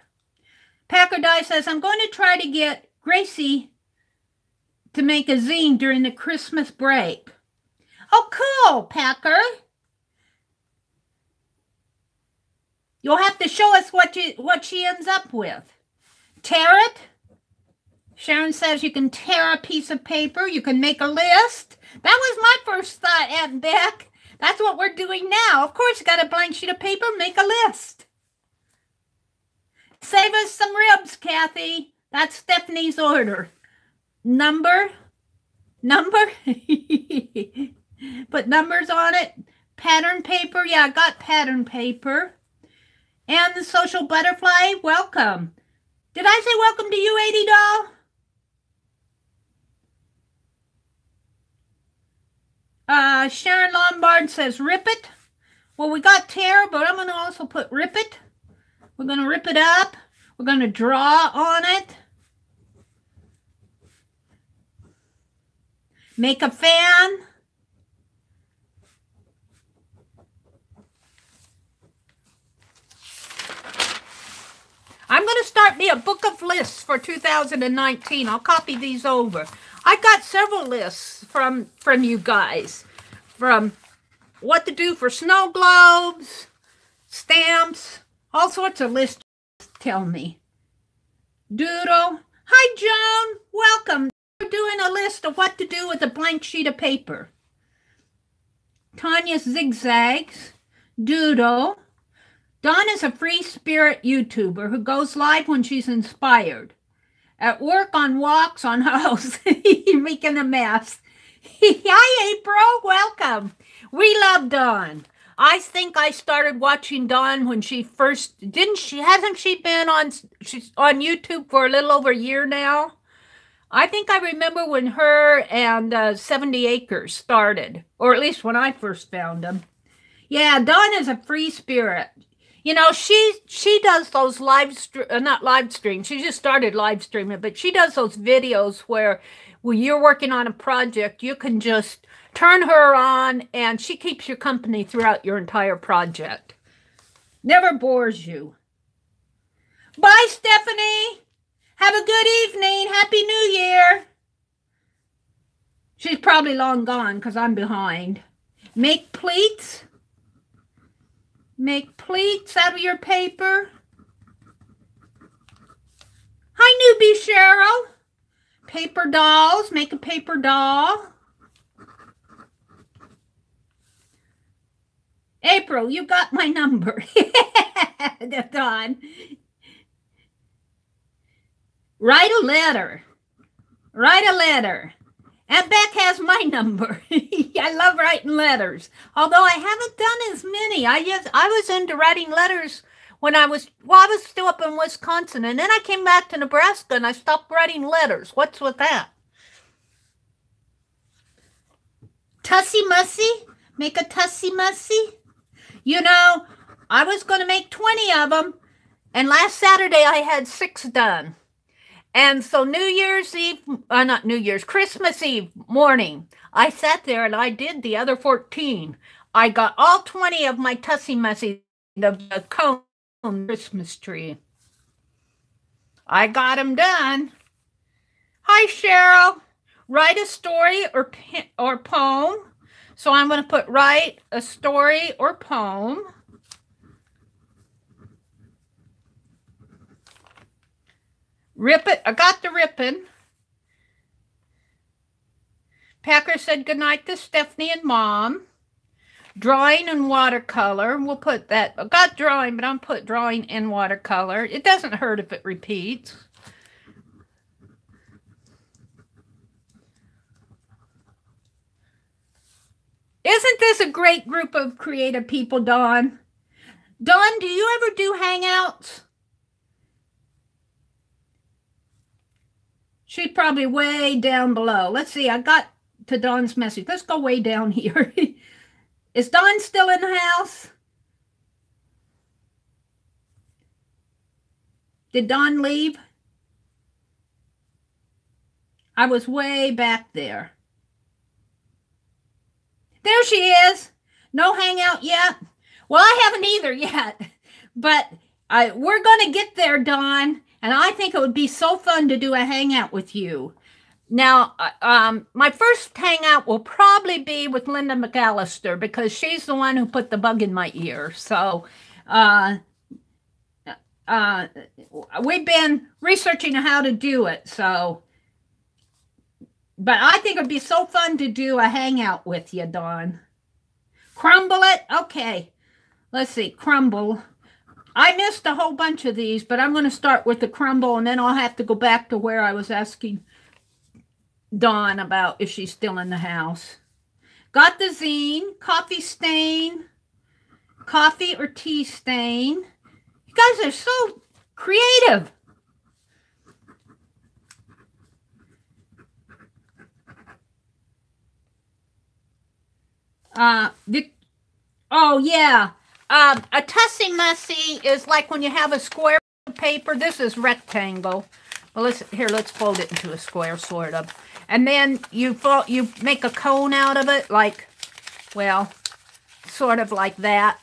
Packer Die says, I'm going to try to get Gracie to make a zine during the Christmas break. Oh, cool, Packer. You'll have to show us what she ends up with. Tarot. Sharon says you can tear a piece of paper. You can make a list. That was my first thought, Aunt Beck. That's what we're doing now. Of course, you got a blank sheet of paper. Make a list. Save us some ribs, Kathy. That's Stephanie's order. Number. Put numbers on it. Pattern paper. Yeah, I got pattern paper. And the social butterfly. Welcome. Did I say welcome to you, 80 doll? Sharon Lombard says rip it. Well, we got tear, but I'm going to also put rip it. We're going to rip it up. We're going to draw on it. Make a fan. I'm going to start me a book of lists for 2019. I'll copy these over. I got several lists from you guys. From what to do for snow globes, stamps, all sorts of lists. Tell me. Doodle. Hi, Joan. Welcome. We're doing a list of what to do with a blank sheet of paper. Tanya zigzags. Doodle. Dawn is a free spirit YouTuber who goes live when she's inspired. At work, on walks, on house. You're making a mess. Hi, April. Welcome. We love Dawn. I think I started watching Dawn when she first... Hasn't she been she's on YouTube for a little over a year now? I think I remember when her and 70 Acres started. Or at least when I first found them. Yeah, Dawn is a free spirit. You know, she does those not live streams. She just started live streaming, but she does those videos where when you're working on a project, you can just turn her on and she keeps you company throughout your entire project. Never bores you. Bye, Stephanie. Have a good evening. Happy New Year. She's probably long gone because I'm behind. Make pleats. Make pleats out of your paper. Hi, newbie Cheryl. Paper dolls. Make a paper doll. April, you got my number. Dawn. Write a letter. Write a letter. And Beck has my number. I love writing letters. Although I haven't done as many. I was into writing letters when I was still up in Wisconsin. And then I came back to Nebraska and I stopped writing letters. What's with that? Tussy Mussy? Make a Tussy Mussy? You know, I was going to make 20 of them. And last Saturday I had 6 done. And so Christmas Eve morning, I sat there and I did the other 14. I got all 20 of my Tussy Mussy, the cone Christmas tree. I got them done. Hi, Cheryl. Write a story or poem. So I'm going to put write a story or poem. Rip it. I got the ripping. Packer said goodnight to Stephanie and Mom. Drawing and watercolor. We'll put that. I got drawing, but I'm put drawing in watercolor. It doesn't hurt if it repeats. Isn't this a great group of creative people, Dawn? Dawn, do you ever do Hangouts? She's probably way down below. Let's see. I got to Dawn's message. Let's go way down here. Is Dawn still in the house? Did Dawn leave? I was way back there. There she is. No Hangout yet. Well, I haven't either yet. But we're going to get there, Dawn. And I think it would be so fun to do a Hangout with you. Now, my first Hangout will probably be with Linda McAllister because she's the one who put the bug in my ear. So, we've been researching how to do it. So, But I think it'd be so fun to do a hangout with you, Dawn. Crumble it? Okay. Let's see. Crumble. I missed a whole bunch of these, but I'm going to start with the crumble, and then I'll have to go back to where I was asking Dawn about if she's still in the house. Got the zine, coffee stain, coffee or tea stain. You guys are so creative. Oh yeah, a tussy-mussy is like when you have a square paper. This is rectangle. Well, let's fold it into a square, sort of. And then you make a cone out of it, like, well, sort of like that.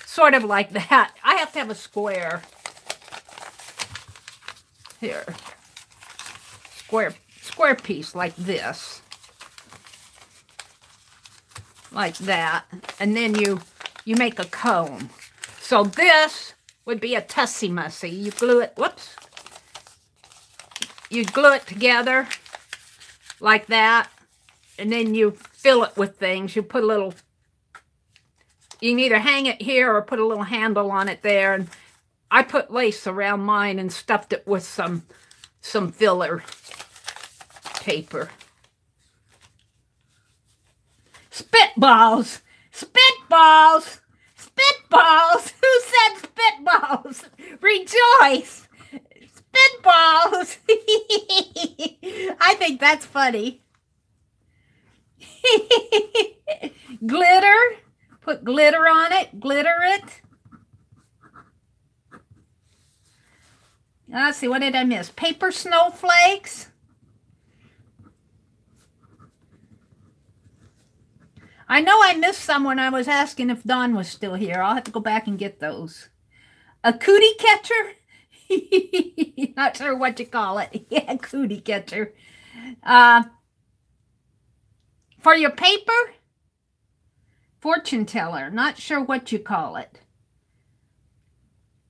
Sort of like that. I have to have a square. Here. Square piece like this. Like that. And then you make a cone. So this would be a tussy-mussy. You glue it, whoops. You glue it together like that. And then you fill it with things. You put a little, you can either hang it here or put a little handle on it there. And I put lace around mine and stuffed it with some filler paper. Spitballs! Spitballs! Spitballs! Who said spitballs? Rejoice! Spitballs! I think that's funny. Glitter. Put glitter on it. Glitter it. Let's see, what did I miss? Paper snowflakes. I know I missed some when I was asking if Dawn was still here. I'll have to go back and get those. A cootie catcher? Not sure what you call it. Yeah, cootie catcher. For your paper? Fortune teller. Not sure what you call it.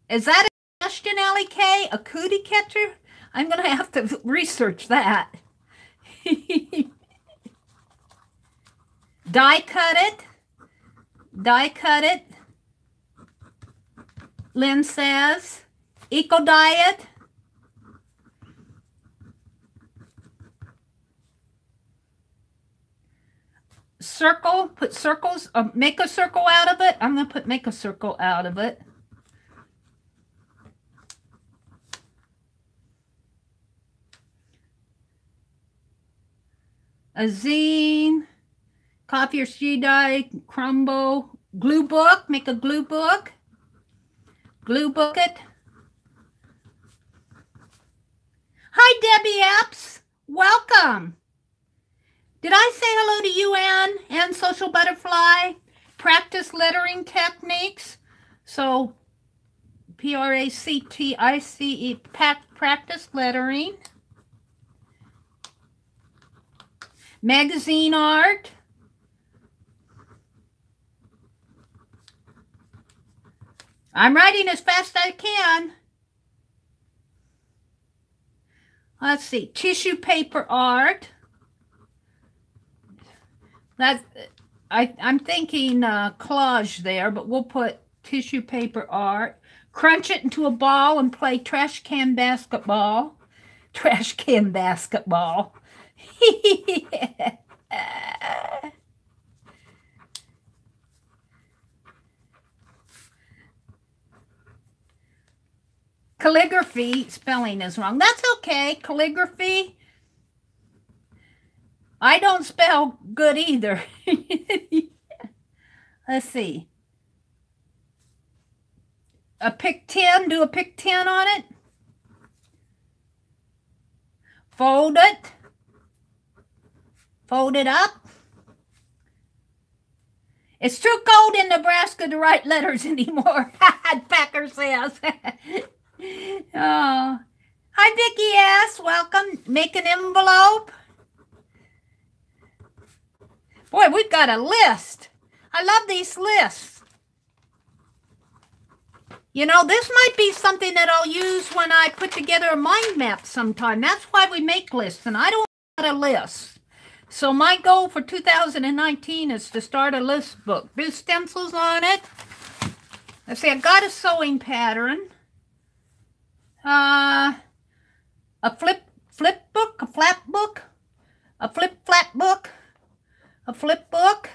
Is that a question, Allie K? A cootie catcher? I'm going to have to research that. Die cut it. Die cut it. Lynn says. Eco diet. Circle. Put circles. Make a circle out of it. I'm going to make a circle out of it. A zine. Coffee or she dye, crumble, glue book, make a glue book. Glue book it. Hi, Debbie Epps. Welcome. Did I say hello to you, Ann? Ann Social Butterfly. Practice lettering techniques. So, P-R-A-C-T-I-C-E, practice lettering. Magazine art. I'm writing as fast as I can. Let's see. Tissue paper art. I'm thinking collage there, but we'll put tissue paper art. Crunch it into a ball and play trash can basketball. Trash can basketball. Calligraphy, spelling is wrong. That's okay. Calligraphy. I don't spell good either. Let's see. A pick 10. Do a pick 10 on it. Fold it. Fold it up. It's too cold in Nebraska to write letters anymore. Packer says. Oh, hi Vicki S. Welcome. Make an envelope. Boy, we've got a list. I love these lists. You know, this might be something that I'll use when I put together a mind map sometime. That's why we make lists, and I don't want a list. So my goal for 2019 is to start a list book. Do stencils on it. Let's see, I got a sewing pattern. A flip book, a flap book, a flip flap book, a flip book.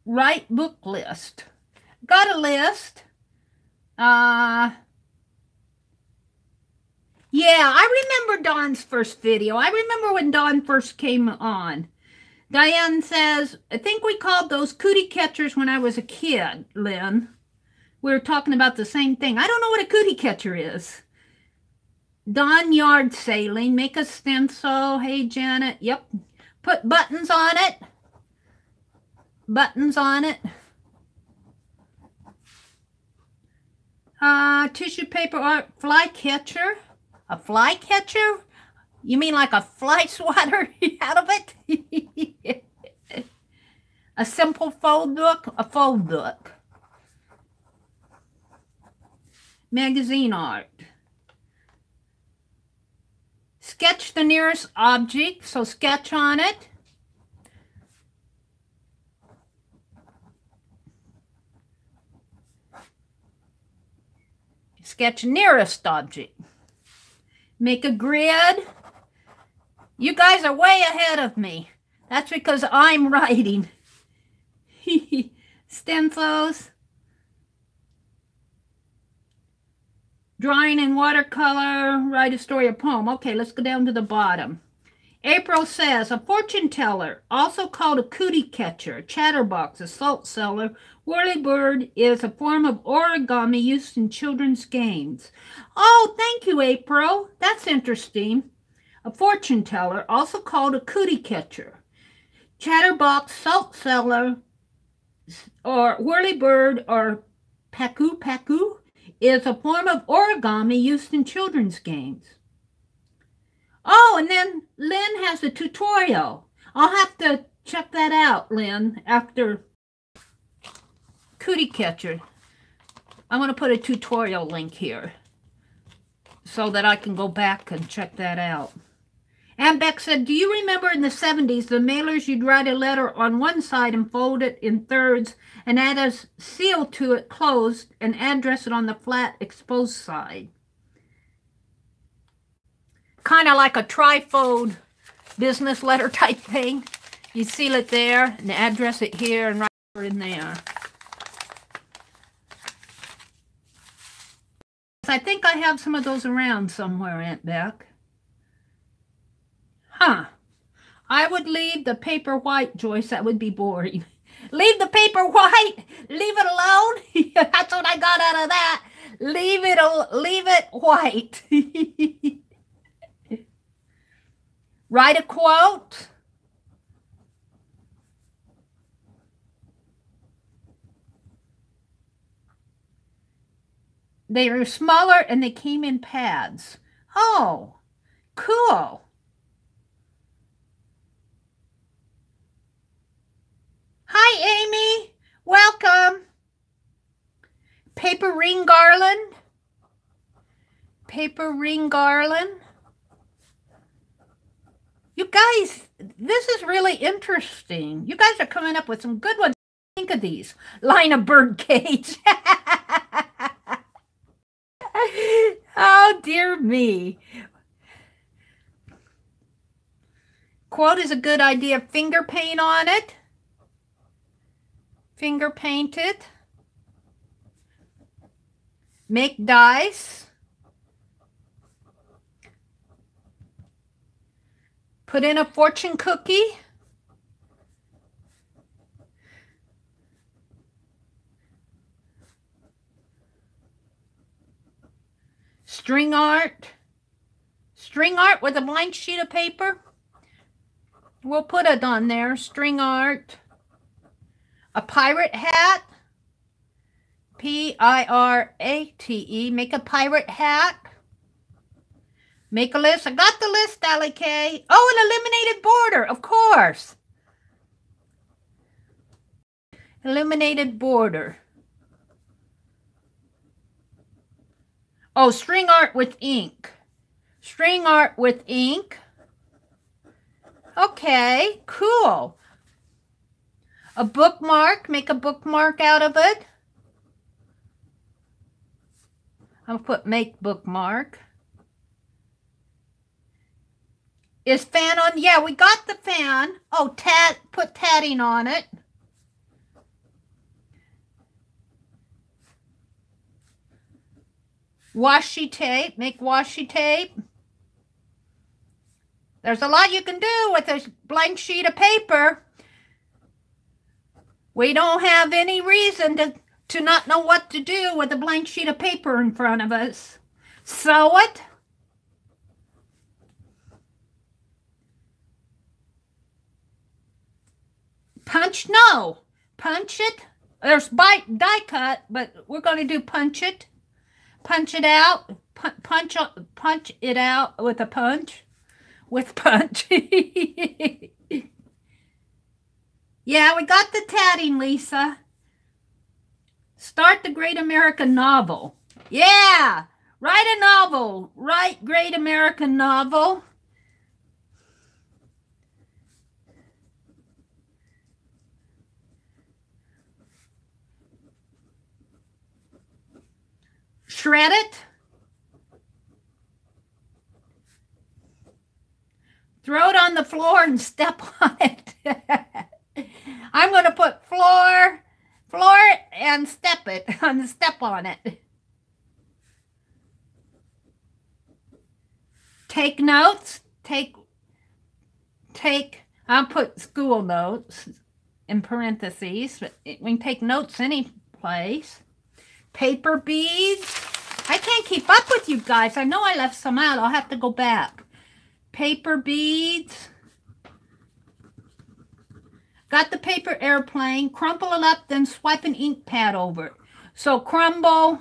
Write book list. Got a list. Yeah, I remember Dawn's first video. I remember when Dawn first came on. Diane says, I think we called those cootie catchers when I was a kid, Lynn. We were talking about the same thing. I don't know what a cootie catcher is. Dawn yard sailing. Make a stencil. Hey, Janet. Yep. Put buttons on it. Buttons on it. Tissue paper art. Fly catcher. A fly catcher? You mean like a fly swatter out of it? A simple fold book? A fold book. Magazine art. Sketch the nearest object, so sketch on it. Sketch nearest object. Make a grid. You guys are way ahead of me. That's because I'm writing. Stencils. Drawing in watercolor. Write a story or poem. Okay, let's go down to the bottom. April says, a fortune teller, also called a cootie catcher, chatterbox, a salt cellar, whirlybird is a form of origami used in children's games. Oh, thank you, April. That's interesting. A fortune teller, also called a cootie catcher, chatterbox, salt cellar, or whirlybird, or paku, is a form of origami used in children's games. Oh, and then Lynn has a tutorial. I'll have to check that out, Lynn, after cootie catcher. I'm going to put a tutorial link here so that I can go back and check that out. And Beck said, do you remember in the 70s, the mailers, you'd write a letter on one side and fold it in thirds and add a seal to it closed and address it on the flat exposed side? Kind of like a trifold business letter type thing. You seal it there and address it here and write it in there. I think I have some of those around somewhere, Aunt Beck. Huh. I would leave the paper white, Joyce. That would be boring. Leave the paper white. Leave it alone. That's what I got out of that. Leave it white. Write a quote. They were smaller and they came in pads. Oh, cool. Hi, Amy. Welcome. Paper ring garland. Paper ring garland. You guys, this is really interesting. You guys are coming up with some good ones. Think of these. Line a bird cage. Oh, dear me. Quote is a good idea. Finger paint on it. Finger paint it. Make dice. Put in a fortune cookie. String art. String art with a blank sheet of paper. We'll put it on there. String art. A pirate hat. P-I-R-A-T-E. Make a pirate hat. Make a list. I got the list, Allie K. Oh, an illuminated border, of course. Illuminated border. Oh, string art with ink. String art with ink. Okay, cool. A bookmark. Make a bookmark out of it. I'll put make bookmark. Is fan on? Yeah, we got the fan. Oh, put tatting on it. Washi tape. Make washi tape. There's a lot you can do with a blank sheet of paper. We don't have any reason to not know what to do with a blank sheet of paper in front of us. Sew it. Punch, no. Punch it. There's die cut, but we're going to do punch it. Punch it out. Punch it out with a punch. With punch. Yeah, we got the tatting, Lisa. Start the Great American Novel. Yeah, write a novel. Write Great American Novel. Shred it. Throw it on the floor and step on it. I'm going to put floor and step on it. Take notes. I'll put school notes in parentheses, but we can take notes any place. Paper beads. I can't keep up with you guys. I know I left some out. I'll have to go back. Paper beads. Got the paper airplane. Crumple it up, then swipe an ink pad over it. So crumple,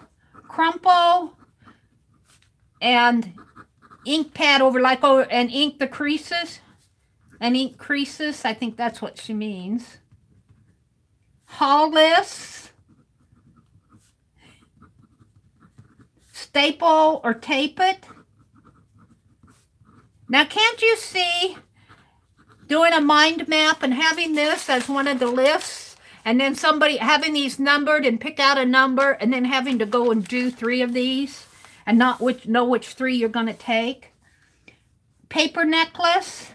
and ink pad over, like over, and ink the creases. And ink creases. I think that's what she means. Haul lists. Staple or tape it. Now, can't you see doing a mind map and having this as one of the lists, and then somebody having these numbered and pick out a number, and then having to go and do 3 of these and not know which 3 you're going to take? Paper necklace.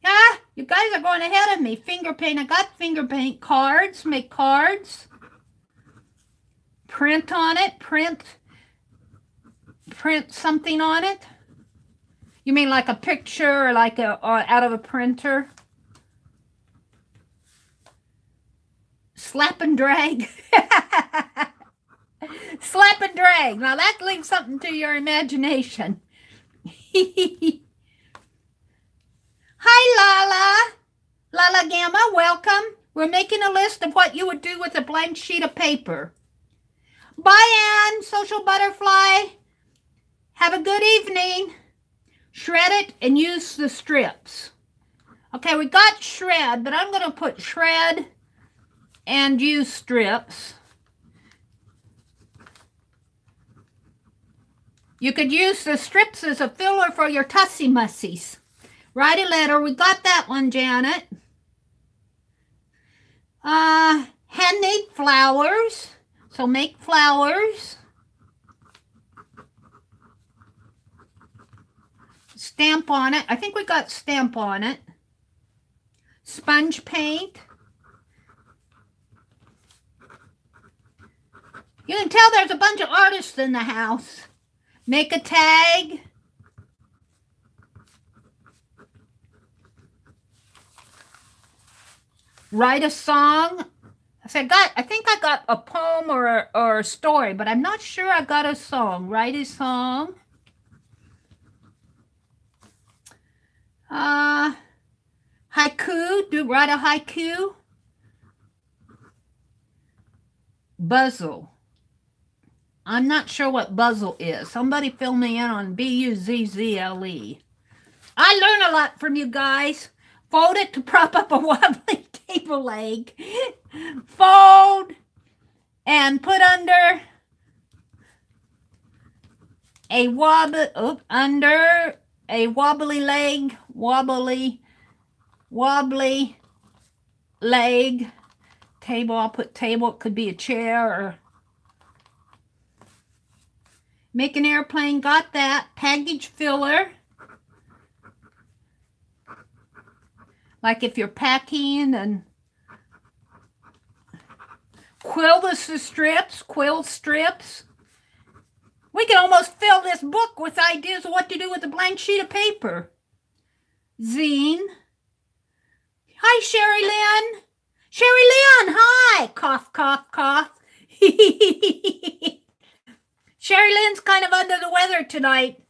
Ah, you guys are going ahead of me. Finger paint. I got finger paint. Cards. Make cards. Print on it. Print something on it. You mean like a picture or like out of a printer? Slap and drag. Slap and drag. Now that leaves something to your imagination. Hi, Lala. Lala Gamma, welcome. We're making a list of what you would do with a blank sheet of paper. Bye, Ann, Social Butterfly. Have a good evening. Shred it and use the strips. Okay, we got shred, but I'm going to put shred and use strips. You could use the strips as a filler for your Tussie Mussies. Write a letter. We got that one, Janet. Handmade flowers. So make flowers. Stamp on it. I think we got stamp on it. Sponge paint. You can tell there's a bunch of artists in the house. Make a tag. Write a song. I think I got a poem or a story, but I'm not sure I got a song. Write a song. Haiku. Write a haiku. Buzzle. I'm not sure what buzzle is. Somebody fill me in on B-U-Z-Z-L-E. I learn a lot from you guys. Fold it to prop up a wobbly table leg. Fold and put under a wobbly leg, wobbly leg. Table, I'll put table, it could be a chair or make an airplane, got that. Package filler. Like if you're packing, and quill the strips, quill strips. We can almost fill this book with ideas of what to do with a blank sheet of paper. Zine. Hi, Sherry Lynn. Sherry Lynn, hi. Cough, cough, cough. Sherry Lynn's kind of under the weather tonight.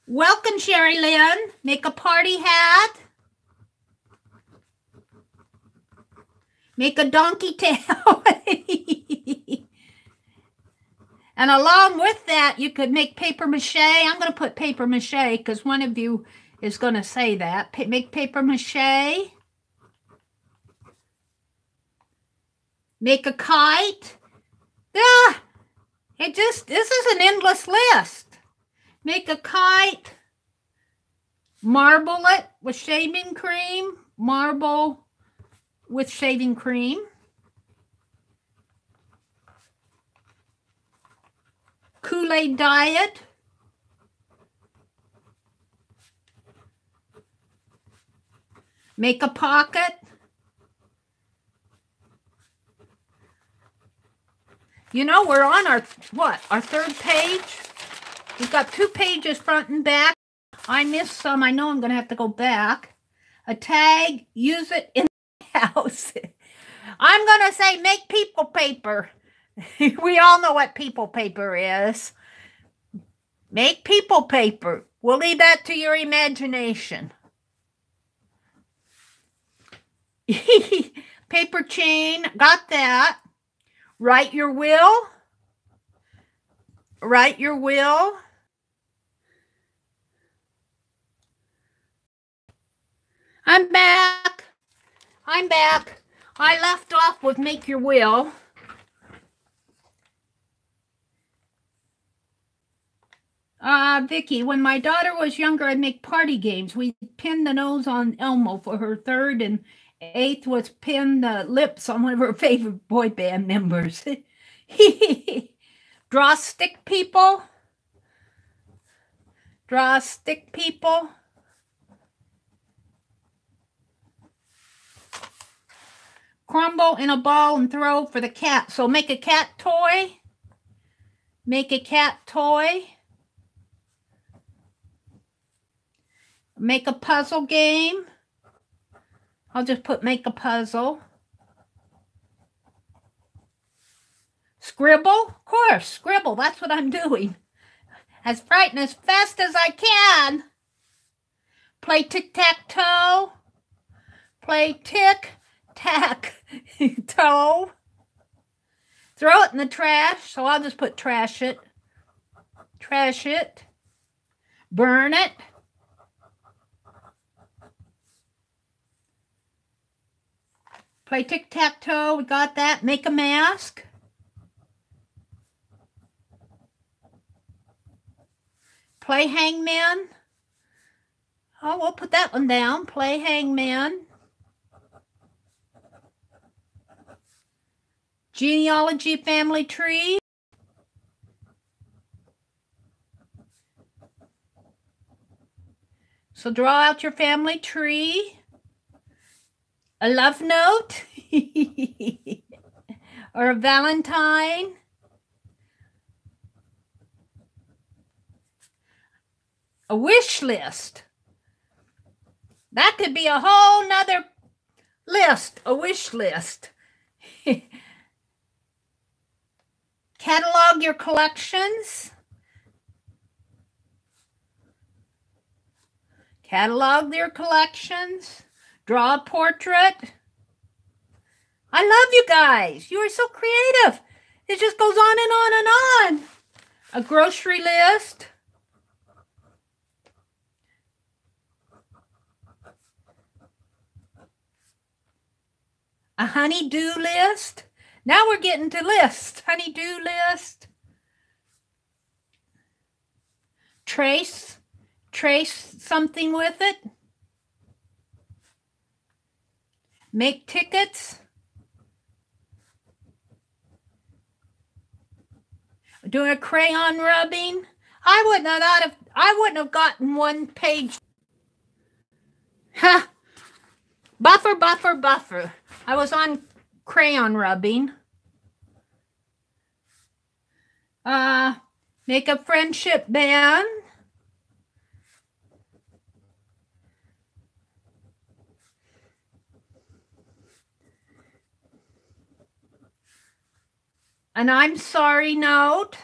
Welcome, Sherry Lynn. Make a party hat. Make a donkey tail. And along with that, you could make paper mache. I'm going to put paper mache because one of you is going to say that. Make paper mache. Make a kite. Ah, this is an endless list. Make a kite. Marble it with shaving cream. Marble with shaving cream. Kool-Aid diet. Make a pocket. You know, we're on our third page. We've got 2 pages front and back. I missed some. I know I'm going to have to go back. A tag, use it in the house. I'm going to say make people paper. We all know what people paper is. Make people paper. We'll leave that to your imagination. Paper chain, got that. Write your will. Write your will. I'm back. I'm back. I left off with make your will. Vicky, when my daughter was younger, I'd make party games. We pinned the nose on Elmo for her 3rd, and 8th was pin the lips on one of her favorite boy band members. Draw stick people. Draw stick people. Crumble in a ball and throw for the cat. So make a cat toy. Make a cat toy. Make a puzzle game. I'll just put make a puzzle. Scribble? Of course, scribble. That's what I'm doing. As bright and as fast as I can. Play tic-tac-toe. Play tic-tac-toe. Throw it in the trash. So I'll just put trash it. Trash it. Burn it. Play tic-tac-toe, we got that. Make a mask. Play hangman. Oh, we'll put that one down. Play hangman. Genealogy family tree. So draw out your family tree. A love note or a Valentine. A wish list. That could be a whole nother list, a wish list. Catalog your collections. Catalog your collections. Draw a portrait. I love you guys. You are so creative. It just goes on and on and on. A grocery list. A honey-do list. Now we're getting to lists. Honey-do list. Trace something with it. Make tickets. Doing a crayon rubbing. I wouldn't have gotten one page. Ha! Buffer. I was on crayon rubbing. Make a friendship band. An I'm sorry note.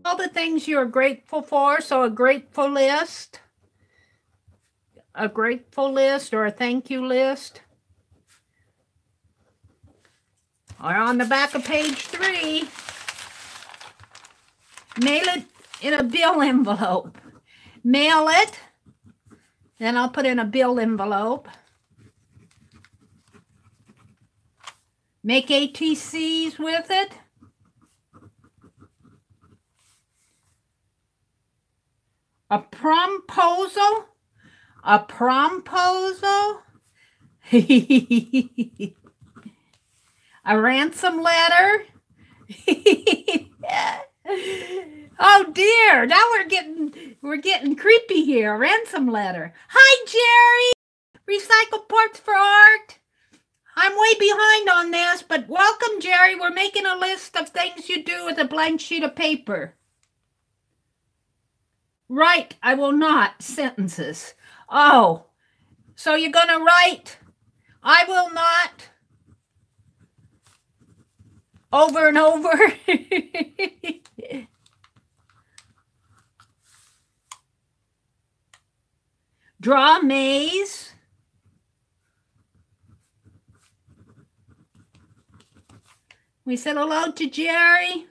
All the things you're grateful for, so a grateful list. A grateful list or a thank you list. Or on the back of page 3, mail it in a bill envelope. Mail it. Then I'll put in a bill envelope. Make ATCs with it. A promposal. A promposal. A ransom letter. Oh dear, now we're getting creepy here. A ransom letter. Hi Jeri, Recycle Parts for Art. I'm way behind on this, but welcome Jeri. We're making a list of things you do with a blank sheet of paper. Write, I will not, sentences. Oh, so you're gonna write, I will not, over and over. Draw a maze. We said hello to Jeri.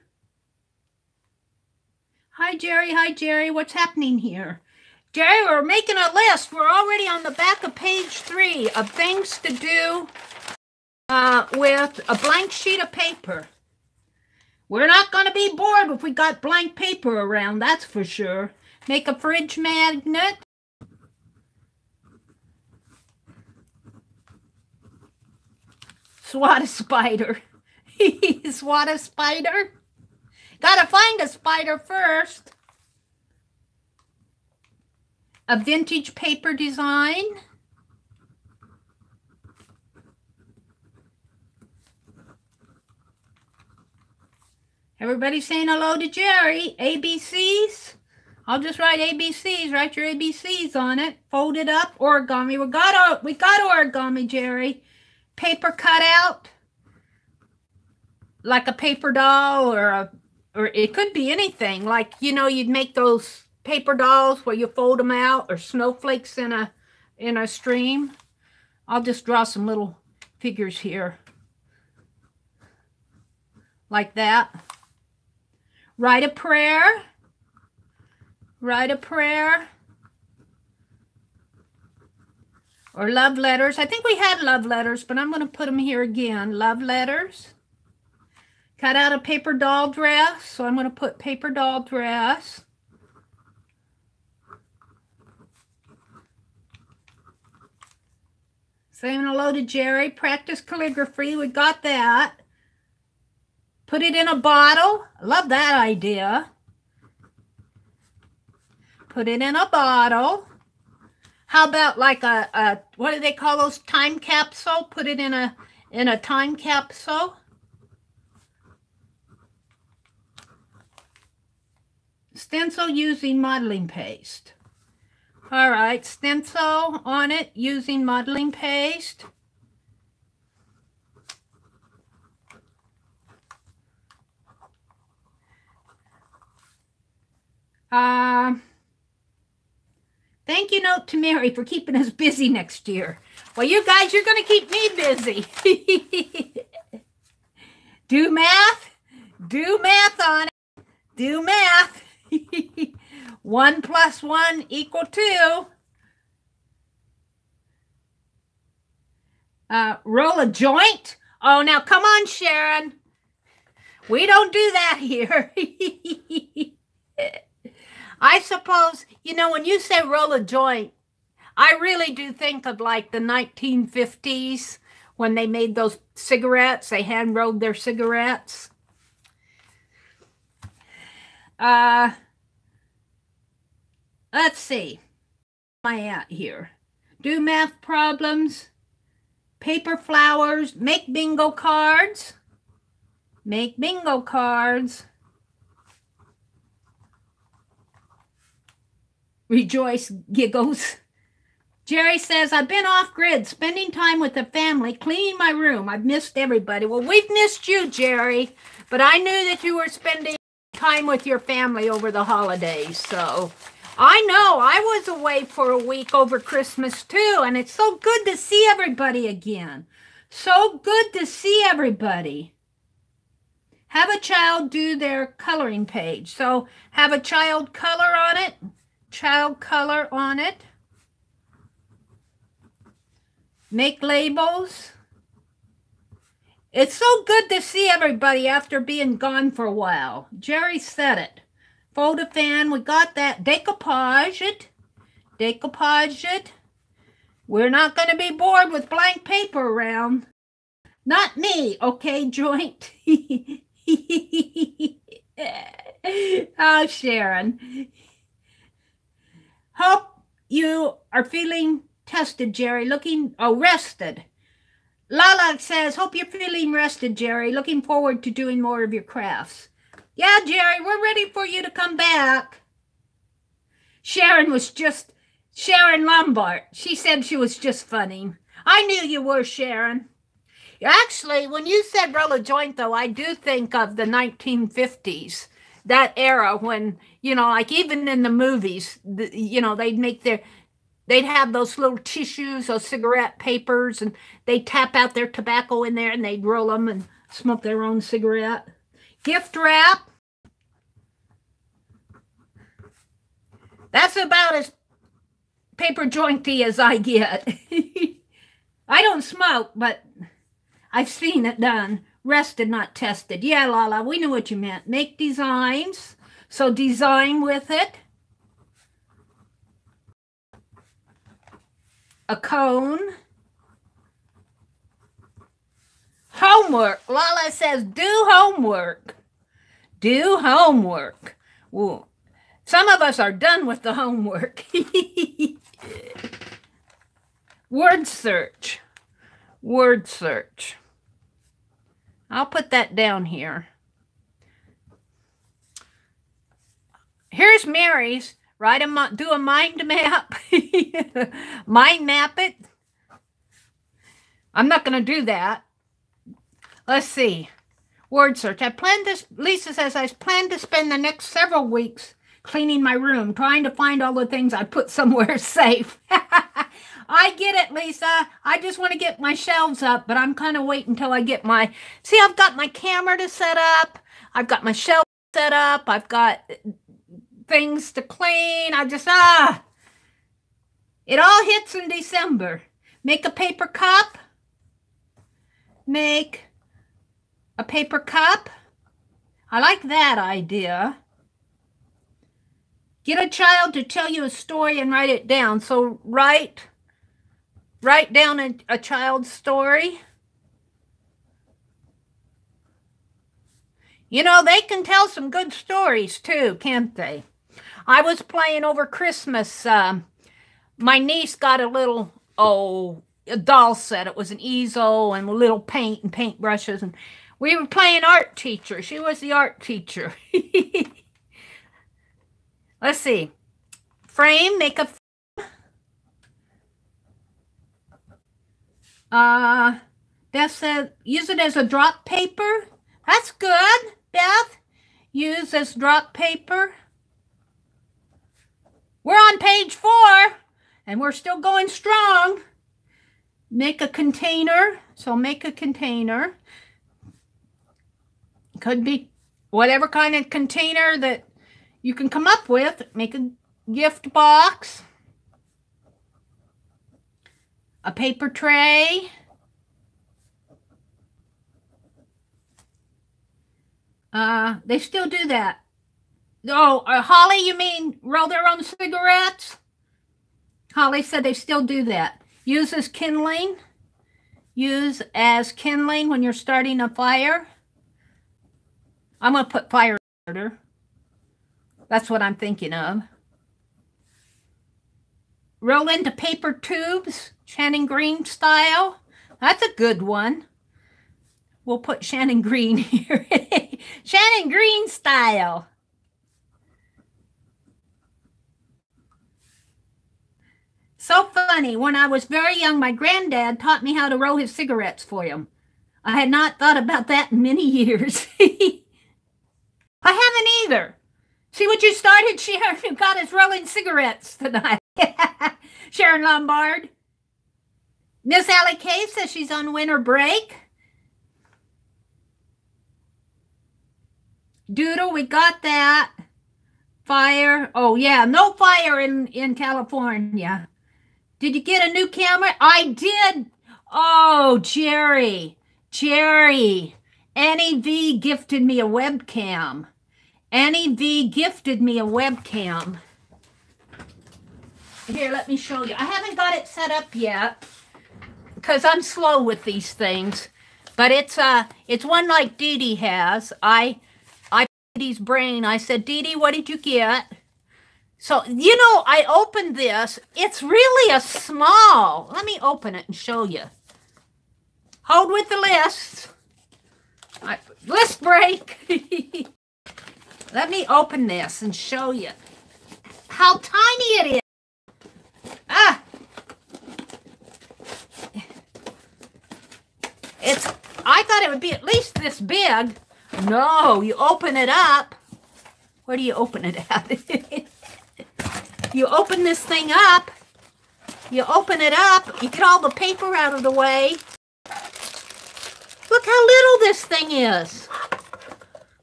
Hi, Jeri. What's happening here? Jeri, we're making a list. We're already on the back of page 3 of things to do with a blank sheet of paper. We're not going to be bored if we got blank paper around, that's for sure. Make a fridge magnet. Swat a spider. Swat a spider. Gotta find a spider first. A vintage paper design. Everybody saying hello to Jeri. ABCs. I'll just write ABCs. Write your ABCs on it. Fold it up. Origami. We got origami, Jeri. Paper cutout. Like a paper doll or it could be anything. Like, you know, you'd make those paper dolls where you fold them out, or snowflakes in a stream. I'll just draw some little figures here. Like that. Write a prayer. Write a prayer. Or love letters. I think we had love letters, but I'm going to put them here again. Love letters. Cut out a paper doll dress, so I'm going to put paper doll dress. Saying hello to Jeri. Practice calligraphy. We got that. Put it in a bottle. I love that idea. Put it in a bottle. How about like a what do they call those? Time capsule? Put it in a time capsule. Stencil using modeling paste. All right, stencil on it using modeling paste. Thank you note to Meri for keeping us busy next year. Well, you guys, you're going to keep me busy. Do math. Do math on it. Do math. 1 + 1 = 2. Roll a joint. Oh, now come on, Sharon. We don't do that here. I suppose, you know, when you say roll a joint, I really do think of like the 1950s when they made those cigarettes. They hand rolled their cigarettes. Let's see. Where am I at here? Do math problems. Paper flowers. Make bingo cards. Make bingo cards. Rejoice giggles. Jeri says, I've been off grid, spending time with the family, cleaning my room. I've missed everybody. Well, we've missed you, Jeri, but I knew that you were spending time with your family over the holidays. So I know I was away for a week over Christmas too, and it's so good to see everybody again. So good to see everybody. Have a child do their coloring page. So have a child color on it. Child color on it. Make labels. It's so good to see everybody after being gone for a while. Jeri said it. Fold a fan. We got that. Decoupage it. Decoupage it. We're not going to be bored with blank paper around. Not me, okay, joint? Oh, Sharon. Hope you are feeling tested, Jeri. Rested. Lala says, hope you're feeling rested, Jeri. Looking forward to doing more of your crafts. Yeah, Jeri, we're ready for you to come back. Sharon Lombard. She said she was just funny. I knew you were, Sharon. Actually, when you said roll a joint, though, I do think of the 1950s. That era when, you know, like even in the movies, you know, they'd have those little tissues, those cigarette papers, and they'd tap out their tobacco in there and they'd roll them and smoke their own cigarette. Gift wrap. That's about as paper jointy as I get. I don't smoke, but I've seen it done. Rested, not tested. Yeah, Lala, we knew what you meant. Make designs. So design with it. A cone. Homework. Lala says, do homework. Do homework. Ooh. Some of us are done with the homework. Word search. Word search. I'll put that down here. Here's Mary's. Do a mind map. Mind map it. I'm not going to do that. Let's see. Word search. Lisa says, I plan to spend the next several weeks cleaning my room, trying to find all the things I put somewhere safe. I get it, Lisa. I just want to get my shelves up, but I'm kind of waiting until I get my... See, I've got my camera to set up. I've got my shelves set up. I've got things to clean. It all hits in December. Make a paper cup. Make a paper cup. I like that idea. Get a child to tell you a story and write it down. So write down a child's story. You know, they can tell some good stories too, can't they? I was playing over Christmas. My niece got a little, a doll set. It was an easel and a little paint and paintbrushes. And we were playing art teacher. She was the art teacher. Let's see. Frame, make a... Beth said, use it as a drop paper. That's good, Beth. Use as drop paper. We're on page 4, and we're still going strong. Make a container. So make a container. Could be whatever kind of container that you can come up with. Make a gift box, a paper tray, they still do that. Oh, Holly, you mean roll their own cigarettes? Holly said they still do that. Use as kindling. Use as kindling when you're starting a fire. I'm going to put fire starter. That's what I'm thinking of. Roll into paper tubes, Shannon Green style. That's a good one. We'll put Shannon Green here. Shannon Green style. So funny. When I was very young, my granddad taught me how to roll his cigarettes for him. I had not thought about that in many years. I haven't either. See what you started, Sharon? You got us rolling cigarettes tonight. Sharon Lombard. Miss Allie Kay says she's on winter break. Doodle, we got that. Fire. Oh, yeah. No fire in California. Did you get a new camera? I did. Oh, Jeri. Annie V gifted me a webcam. Annie V gifted me a webcam. Here, let me show you. I haven't got it set up yet because I'm slow with these things. But it's one like Dee Dee has. I Dee Dee's brain. I said, Dee Dee, what did you get? So, you know, I opened this. It's really a small. Let me open it and show you. Hold with the list. List break. Let me open this and show you how tiny it is. Ah. I thought it would be at least this big. No, you open it up. Where do you open it at? You open this thing up. You open it up. You get all the paper out of the way. Look how little this thing is.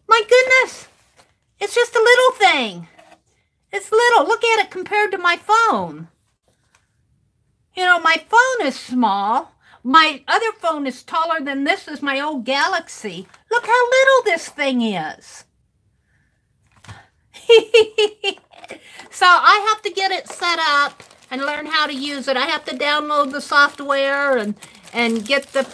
My goodness. It's just a little thing. It's little. Look at it compared to my phone. You know, my phone is small. My other phone is taller than this is my old Galaxy. Look how little this thing is. So I have to get it set up and learn how to use it. I have to download the software and get the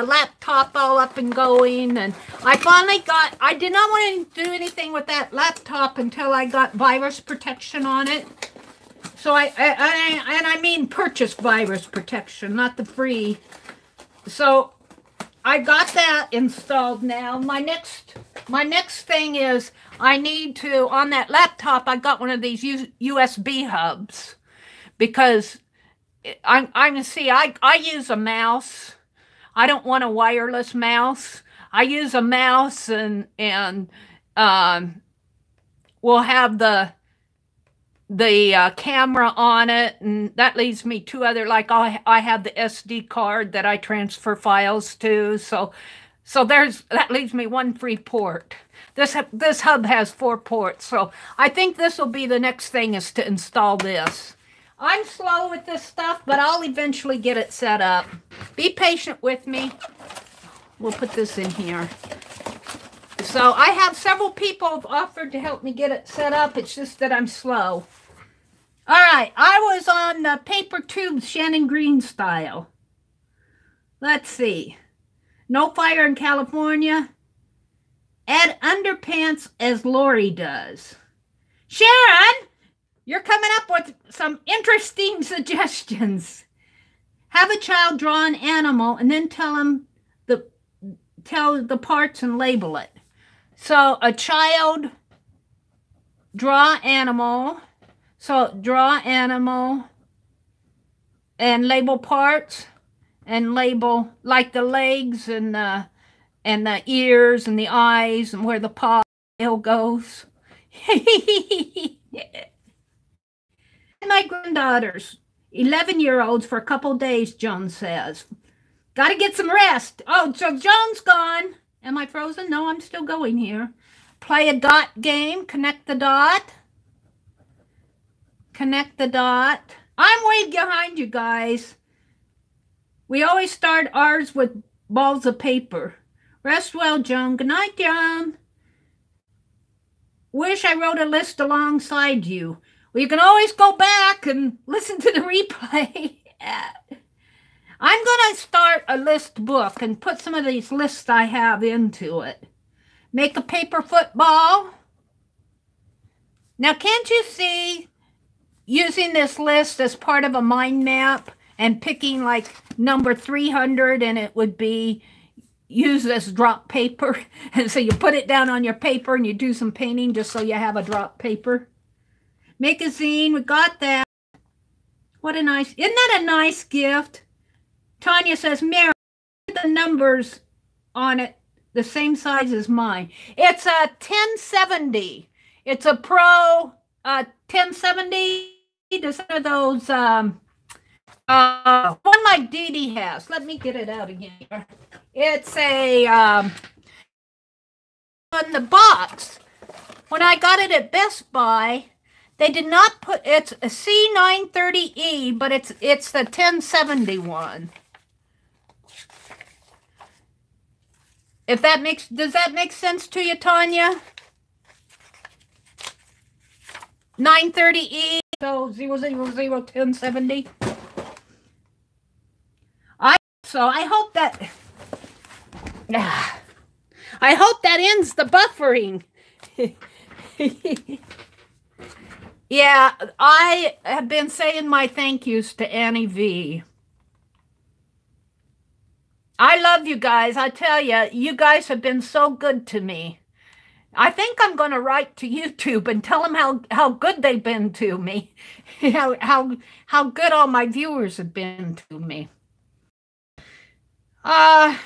laptop all up and going. And I did not want to do anything with that laptop until I got virus protection on it. So I mean purchase virus protection, not the free. So I got that installed now. My next thing is I need to, on that laptop, I got one of these USB hubs because I use a mouse. I don't want a wireless mouse. I use a mouse and we'll have the camera on it, and that leaves me two other, like I have the SD card that I transfer files to. So that leaves me one free port. This hub has 4 ports, so I think this will be the next thing is to install this. I'm slow with this stuff, but I'll eventually get it set up. Be patient with me. We'll put this in here. So I have several people have offered to help me get it set up. It's just that I'm slow. All right, I was on the paper tubes Shannon Green style. Let's see. No fire in California. Add underpants as Lori does. Sharon, you're coming up with some interesting suggestions. Have a child draw an animal and then tell the parts and label it. So a child draw animal. So draw animal and label parts and label like the legs and the ears and the eyes and where the paw goes. My granddaughters, 11-year-olds for a couple days, Joan says. Got to get some rest. Oh, so Joan's gone. Am I frozen? No, I'm still going here. Play a dot game. Connect the dot. Connect the dot. I'm way behind you guys. We always start ours with balls of paper. Rest well, Joan. Good night, Joan. Wish I wrote a list alongside you. Well, you can always go back and listen to the replay. I'm going to start a list book and put some of these lists I have into it. Make a paper football. Now, can't you see using this list as part of a mind map and picking like number 300 and it would be use this drop paper? And so you put it down on your paper and you do some painting just so you have a drop paper. Make a zine. We got that. What a nice, isn't that a nice gift? Tanya says, Meri, the numbers on it the same size as mine. It's a 1070. It's a Pro 1070. Just one of those, one like Dee Dee has. Let me get it out again. It's a, on the box, when I got it at Best Buy, they did not put, it's a C930E, but it's the 1070 one. If that makes, does that make sense to you, Tanya? 930E, so 0001070. So I hope that, I hope that ends the buffering. Yeah, I have been saying my thank yous to Annie V. I love you guys. I tell you, you guys have been so good to me. I think I'm going to write to YouTube and tell them how good they've been to me. how good all my viewers have been to me. Hi,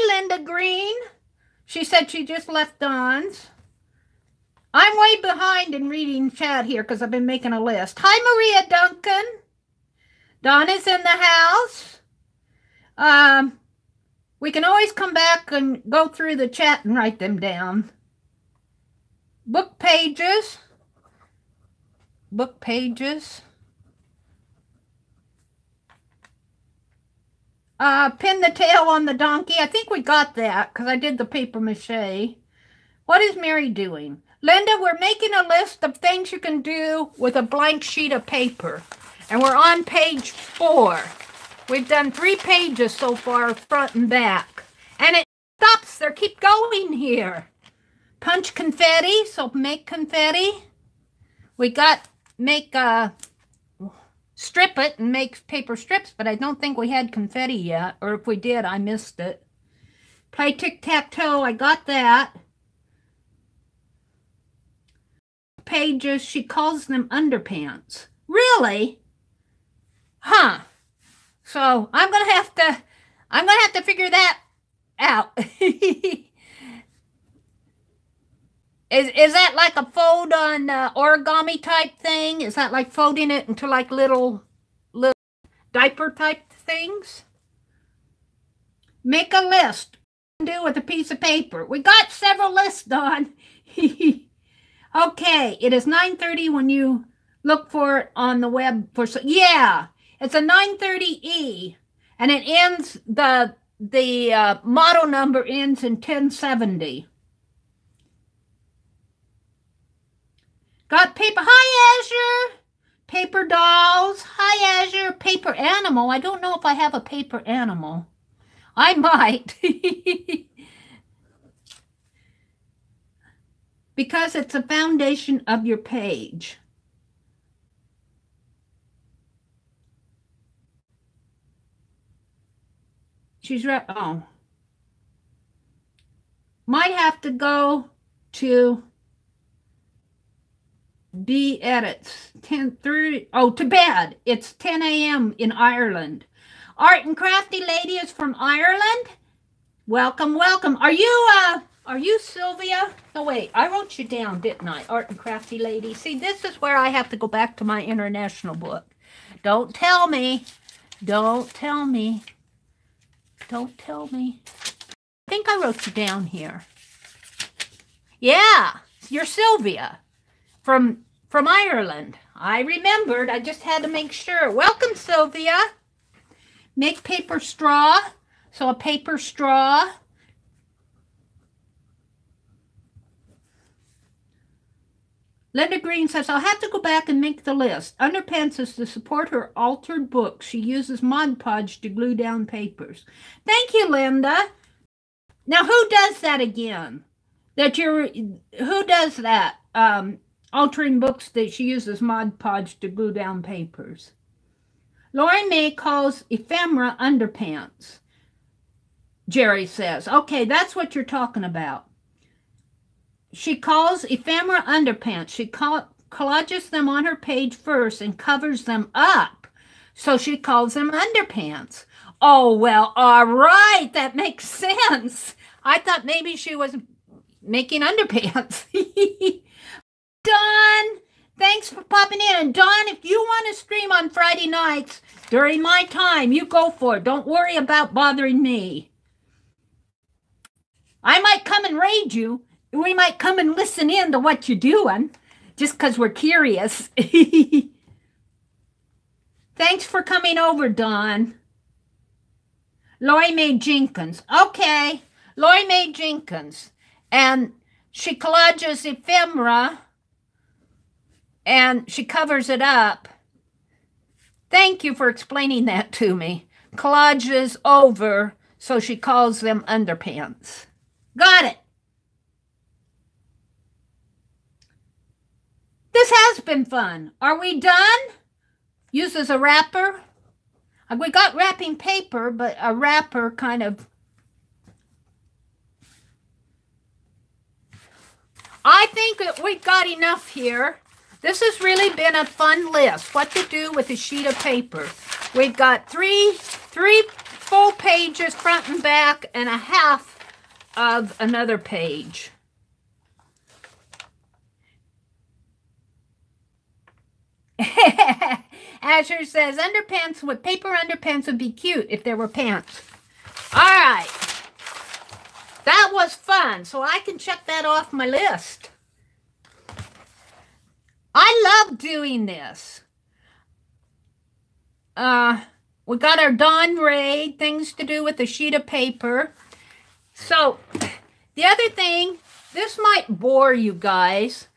Linda Green. She said she just left Don's. I'm way behind in reading chat here because I've been making a list. Hi, Maria Duncan. Don is in the house. We can always come back and go through the chat and write them down. Book pages. Book pages. Pin the tail on the donkey. I think we got that because I did the paper mache. What is Meri doing? Linda, we're making a list of things you can do with a blank sheet of paper. And we're on page 4. We've done 3 pages so far, front and back. And it stops there. Keep going here. Punch confetti. So make confetti. We got, strip it and make paper strips, but I don't think we had confetti yet. Or if we did, I missed it. Play tic-tac-toe. I got that. Pages, she calls them underpants. Really? Huh. So I'm gonna have to figure that out. Is that like a fold on origami type thing? Is that like folding it into like little diaper type things? Make a list. Do with a piece of paper. We got several lists done. Okay, it is 9:30 when you look for it on the web. Yeah, it's a 930E, and it ends, the model number ends in 1070. Got paper. Hi, Azure. Paper dolls. Hi, Azure. Paper animal. I don't know if I have a paper animal. I might. Because it's the foundation of your page. She's right. Oh. Might have to go to B edits. 10:30. Oh, to bed. It's 10 a.m. in Ireland. Art and Crafty Lady is from Ireland. Welcome, welcome. Are you Sylvia? Oh, wait. I wrote you down, didn't I? Art and Crafty Lady. See, this is where I have to go back to my international book. Don't tell me. Don't tell me. Don't tell me. I think think I wrote you down here. Yeah, you're Sylvia from Ireland. I remembered. I just had to make sure. Welcome, Sylvia. Make paper straw. So a paper straw. Linda Green says, I'll have to go back and make the list. Underpants is to support her altered book. She uses Mod Podge to glue down papers. Thank you, Linda. Now, who does that again? Who does that? Altering books that she uses Mod Podge to glue down papers. Lori May calls ephemera underpants. Jeri says, okay, that's what you're talking about. She calls ephemera underpants. She collages them on her page first and covers them up. So she calls them underpants. Oh, well, all right. That makes sense. I thought maybe she was making underpants. Dawn, thanks for popping in. And Dawn, if you want to stream on Friday nights during my time, you go for it. Don't worry about bothering me. I might come and raid you. We might come and listen in to what you're doing, just because we're curious. Thanks for coming over, Dawn. Lori Mae Jenkins. Okay, Lori Mae Jenkins. And she collages ephemera, and she covers it up. Thank you for explaining that to me. Collages over, so she calls them underpants. Got it. This has been fun. Are we done? Uses a wrapper. We got wrapping paper, but a wrapper kind of... I think that we've got enough here. This has really been a fun list. What to do with a sheet of paper. We've got three full pages, front and back, and a half of another page. Asher says, underpants with paper underpants would be cute if there were pants. All right. That was fun, so I can check that off my list. I love doing this. We got our Dawn Raid, things to do with a sheet of paper. So, the other thing, this might bore you guys.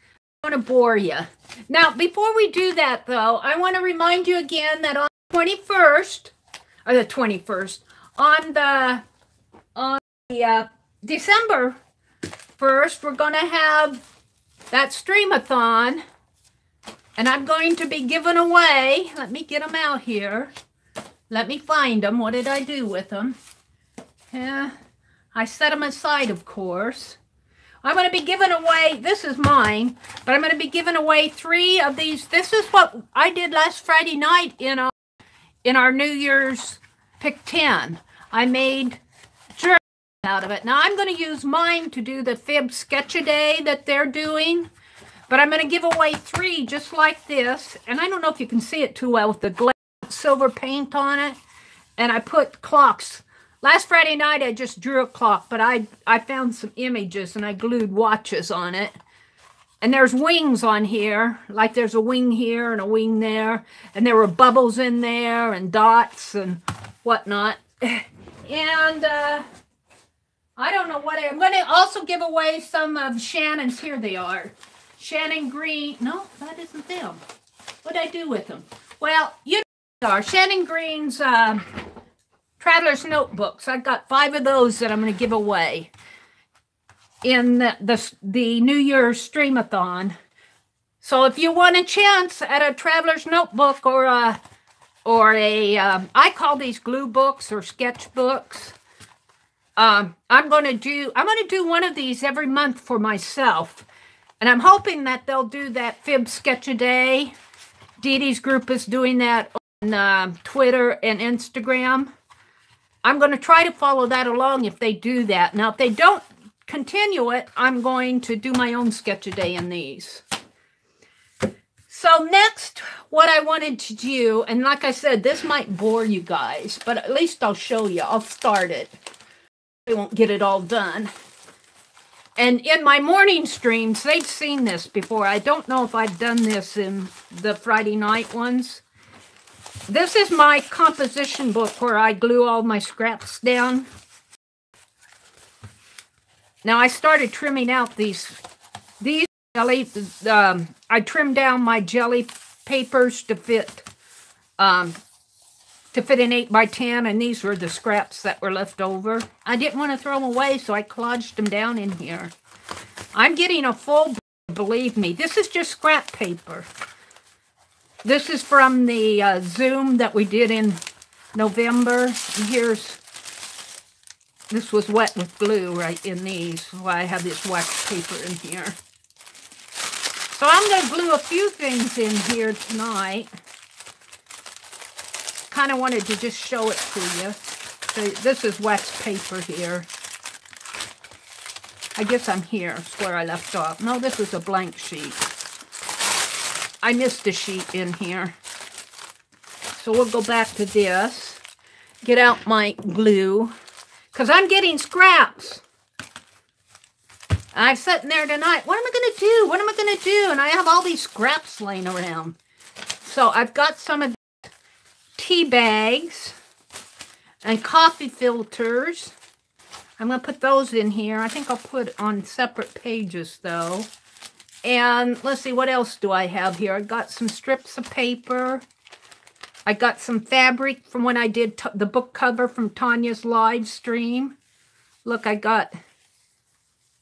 I want to bore you. Now, before we do that, though, I want to remind you again that on the 21st, or the 21st, on the December 1st, we're going to have that Stream-a-thon, and I'm going to be giving away, let me get them out here. Let me find them. What did I do with them? Yeah, I set them aside, of course. I'm going to be giving away, this is mine, but I'm going to be giving away 3 of these. This is what I did last Friday night in our New Year's Pick 10. I made journals out of it. Now, I'm going to use mine to do the Fib Sketch-a-Day that they're doing, but I'm going to give away 3 just like this. And I don't know if you can see it too well with the glass silver paint on it. And I put clocks. Last Friday night, I just drew a clock, but I found some images and I glued watches on it. And there's wings on here, like there's a wing here and a wing there. And there were bubbles in there and dots and whatnot. And I don't know what I'm going to also give away some of Shannon's. Here they are. Shannon Green. No, that isn't them. What did I do with them? Well, you know what they are. Shannon Green's... Traveler's Notebooks. I've got 5 of those that I'm going to give away in the New Year's Stream-a-thon. So if you want a chance at a Traveler's Notebook or a I call these glue books or sketch books. I'm going to do one of these every month for myself, and I'm hoping that they'll do that Fib Sketch-a-Day. Dee Dee's group is doing that on Twitter and Instagram. I'm going to try to follow that along if they do that. Now, if they don't continue it, I'm going to do my own Sketch-a-Day in these. So next, what I wanted to do, and like I said, this might bore you guys, but at least I'll show you. I'll start it. won't get it all done. And in my morning streams, they've seen this before. I don't know if I've done this in the Friday night ones. This is my composition book where I glue all my scraps down. Now I started trimming out these jelly. I trimmed down my jelly papers to fit an 8x10, and these were the scraps that were left over. I didn't want to throw them away, so I collaged them down in here. I'm getting a full, believe me. This is just scrap paper. This is from the Zoom that we did in November. And this was wet with glue right in these. So I have this wax paper in here. So I'm going to glue a few things in here tonight. Kind of wanted to just show it to you. So this is wax paper here. I guess I'm here. It's where I left off. No, this is a blank sheet. I missed a sheet in here. So we'll go back to this. Get out my glue. Because I'm getting scraps. I'm sitting there tonight. What am I going to do? What am I going to do? And I have all these scraps laying around. So I've got some of the tea bags and coffee filters. I'm going to put those in here. I think I'll put on separate pages, though. And let's see, what else do I have here? I got some strips of paper. I got some fabric from when I did the book cover from Tanya's live stream. Look, I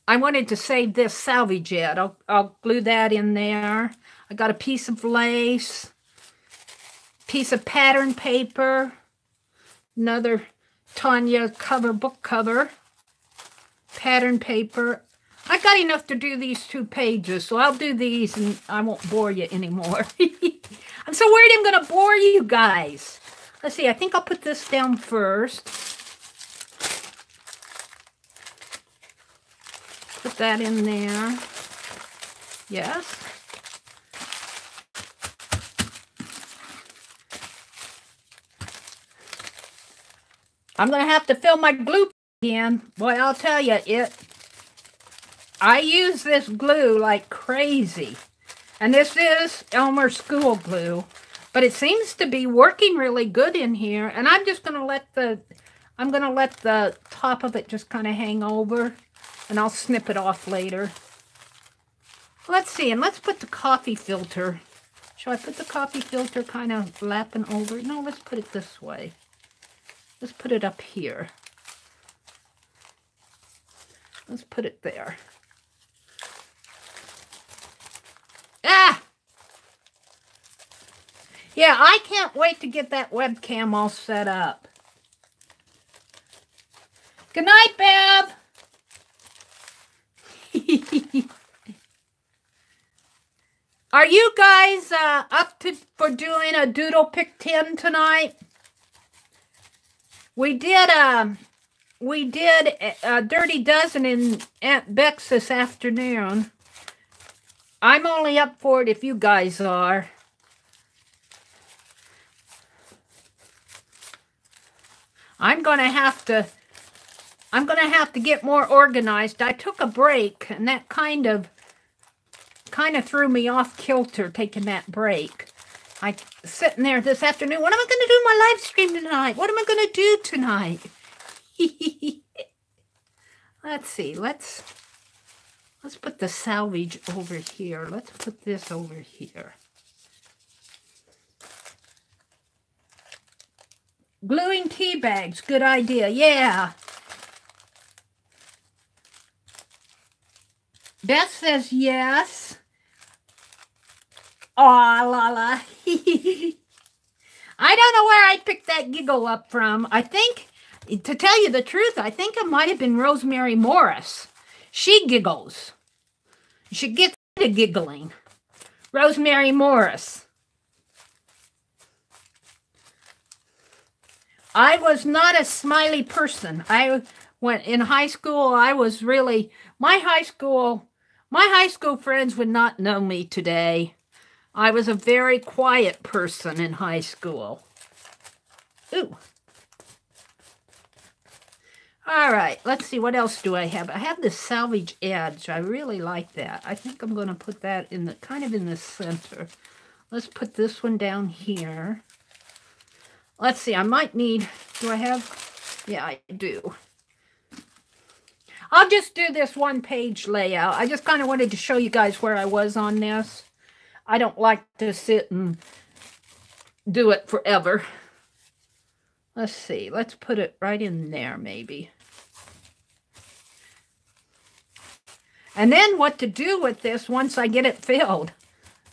wanted to save this salvage yet. I'll glue that in there. I got a piece of lace, piece of pattern paper, another Tanya book cover, pattern paper. I got enough to do these 2 pages, so I'll do these and I won't bore you anymore. I'm so worried I'm going to bore you guys. Let's see, I think I'll put this down first. Put that in there. Yes. I'm going to have to fill my glue again. Boy, I'll tell you, I use this glue like crazy. And this is Elmer School glue. But it seems to be working really good in here. And I'm just going to let the top of it just kind of hang over. And I'll snip it off later. Let's see, and let's put the coffee filter. Shall I put the coffee filter kind of lapping over? No, let's put it this way. Let's put it up here. Let's put it there. Ah! Yeah, I can't wait to get that webcam all set up. Good night, Bev! Are you guys up for doing a Doodle Pick 10 tonight? We did a Dirty Dozen in Aunt Beck's this afternoon. I'm only up for it if you guys are. I'm gonna have to get more organized. I took a break, and that kind of threw me off kilter, taking that break. I sitting there this afternoon. What am I going to do in my live stream tonight? What am I going to do tonight? Let's see. Let's put the salvage over here. Let's put this over here. Gluing tea bags. Good idea. Yeah. Beth says yes. Aw, Lala. I don't know where I picked that giggle up from. I think, to tell you the truth, I think it might have been Rosemary Morris. She giggles. She gets into giggling. Rosemary Morris. I was not a smiley person. In high school, I was really, my high school friends would not know me today. I was a very quiet person in high school. Ooh. All right, let's see. What else do I have? I have this salvage edge. I really like that. I think I'm going to put that in the kind of in the center. Let's put this one down here. Let's see. I might need, do I have? Yeah, I do. I'll just do this one-page layout. I just kind of wanted to show you guys where I was on this. I don't like to sit and do it forever. Let's see. Let's put it right in there, maybe. And then what to do with this once I get it filled.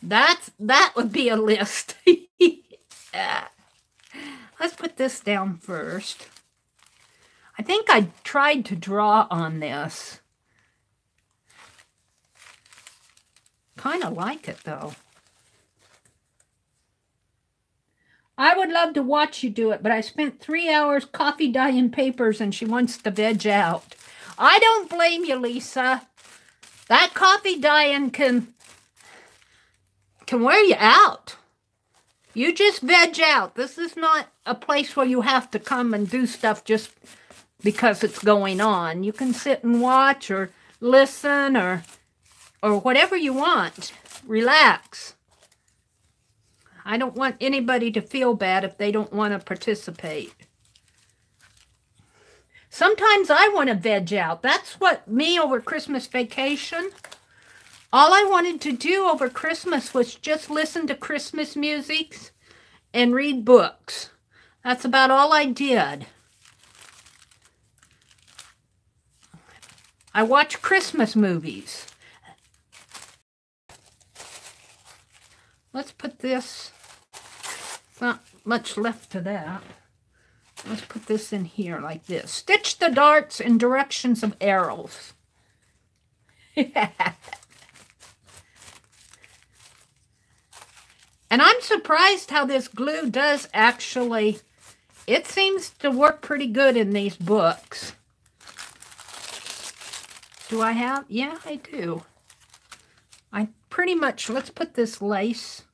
That would be a list. Yeah. Let's put this down first. I think I tried to draw on this. Kind of like it, though. I would love to watch you do it, but I spent 3 hours coffee dyeing papers and she wants to veg out. I don't blame you, Lisa. That coffee dyeing can wear you out. You just veg out. This is not a place where you have to come and do stuff just because it's going on. You can sit and watch or listen or whatever you want. Relax. I don't want anybody to feel bad if they don't want to participate. Sometimes I want to veg out. That's what me over Christmas vacation. All I wanted to do over Christmas was just listen to Christmas music and read books. That's about all I did. I watch Christmas movies. Let's put this, not much left to that. Let's put this in here like this. Stitch the darts in directions of arrows. And I'm surprised how this glue does actually, it seems to work pretty good in these books. Do I have? Yeah, I do. I pretty much, let's put this lace.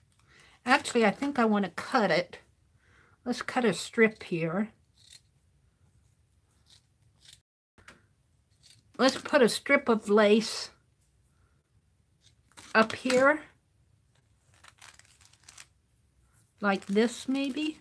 Actually, I think I want to cut it. Let's cut a strip here. Let's put a strip of lace up here. Like this, maybe.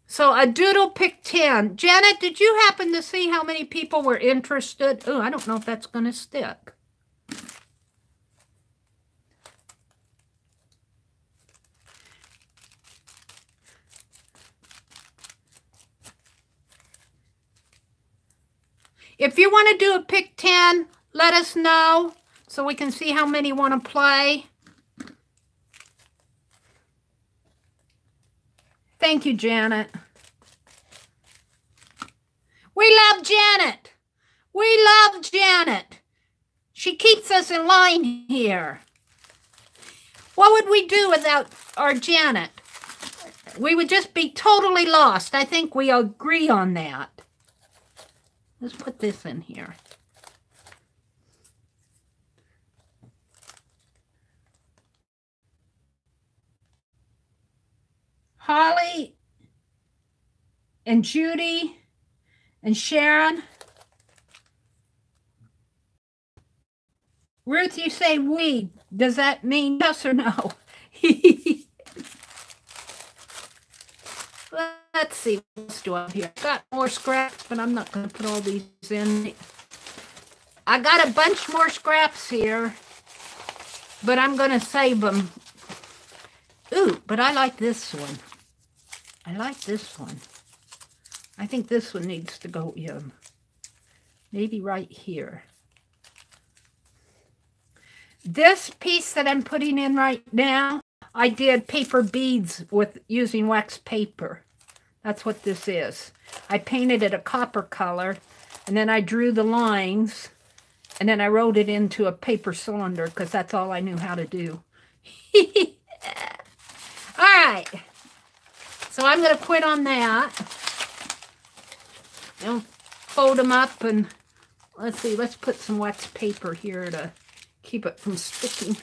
So a doodle picked 10. Janet, did you happen to see how many people were interested? Oh, I don't know if that's going to stick. If you want to do a pick 10, let us know so we can see how many want to play. Thank you, Janet. We love Janet. We love Janet. She keeps us in line here. What would we do without our Janet? We would just be totally lost. I think we agree on that. Let's put this in here. Holly and Judy and Sharon. Ruth, you say we. Does that mean yes or no? Let's see. What else do I have here? Got more scraps, but I'm not going to put all these in. I got a bunch more scraps here, but I'm going to save them. Ooh, but I like this one. I like this one. I think this one needs to go in. Maybe right here. This piece that I'm putting in right now, I did paper beads with using wax paper. That's what this is. I painted it a copper color, and then I drew the lines, and then I wrote it into a paper cylinder because that's all I knew how to do. All right. So I'm going to quit on that. And fold them up, and let's see. Let's put some wax paper here to keep it from sticking.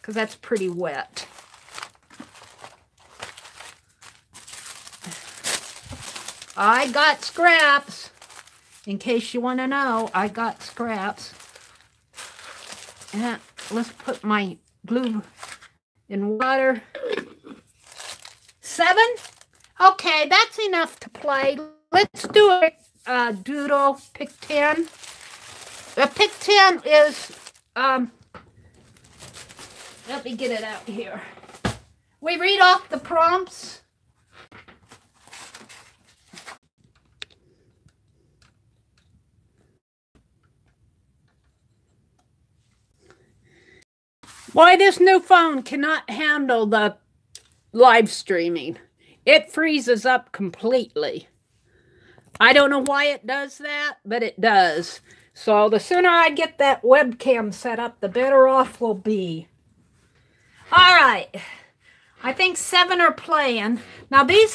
because that's pretty wet. I got scraps. In case you want to know, I got scraps. And let's put my glue in water. 7? Okay, that's enough to play. Let's do a doodle, pick 10. The pick 10 is, let me get it out here. We read off the prompts. Why this new phone cannot handle the live streaming. It freezes up completely. I don't know why it does that, but it does. So the sooner I get that webcam set up, the better off we'll be. All right. I think 7 are playing. Now these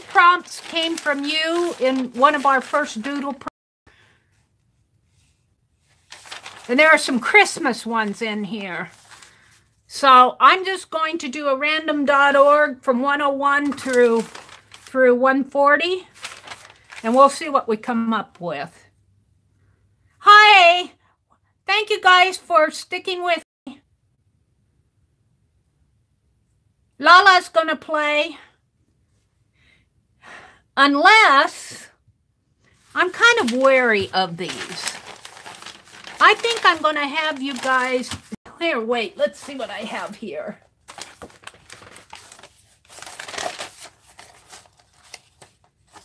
prompts came from you in one of our first Doodle prompts. And there are some Christmas ones in here. So I'm just going to do a random.org from 101 through 140. And we'll see what we come up with. Hi! Thank you guys for sticking with me. Lala's going to play. Unless, I'm kind of wary of these. I think I'm going to have you guys... Here, wait, let's see what I have here.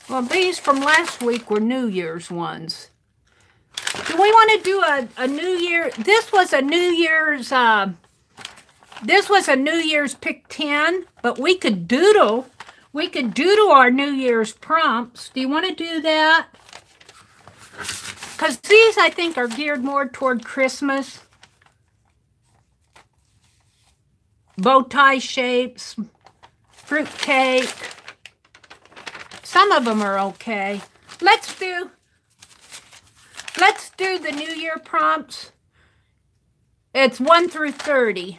Well, these from last week were New Year's ones. Do we want to do a New Year? This was a New Year's, pick 10, but we could doodle our New Year's prompts. Do you want to do that? Because these, I think, are geared more toward Christmas. Bow tie shapes, fruit cake. Some of them are okay. Let's do the New Year prompts. It's 1 through 30.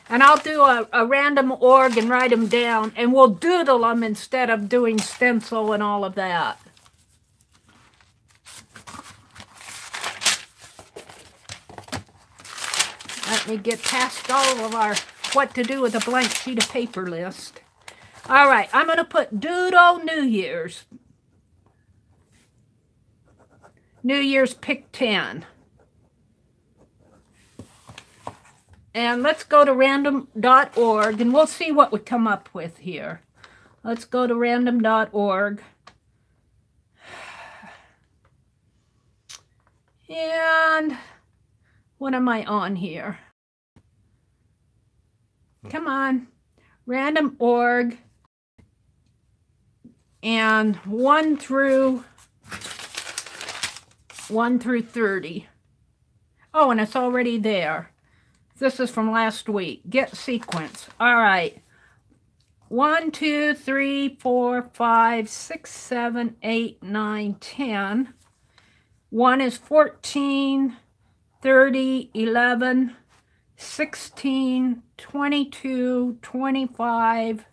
And I'll do a random org and write them down. And we'll doodle them instead of doing stencil and all of that. Let me get past all of our what to do with a blank sheet of paper list. All right, I'm going to put Doodle New Year's. New Year's pick 10. And let's go to random.org and we'll see what we come up with here. Let's go to random.org. And what am I on here? Come on. Random org. And 1 through 30. Oh, and it's already there. This is from last week. Get sequence. All right. 1, 2, 3, 4, 5, 6, 7, 8, 9, 10. 1 is 14, 30, 11, 16, 22, 25,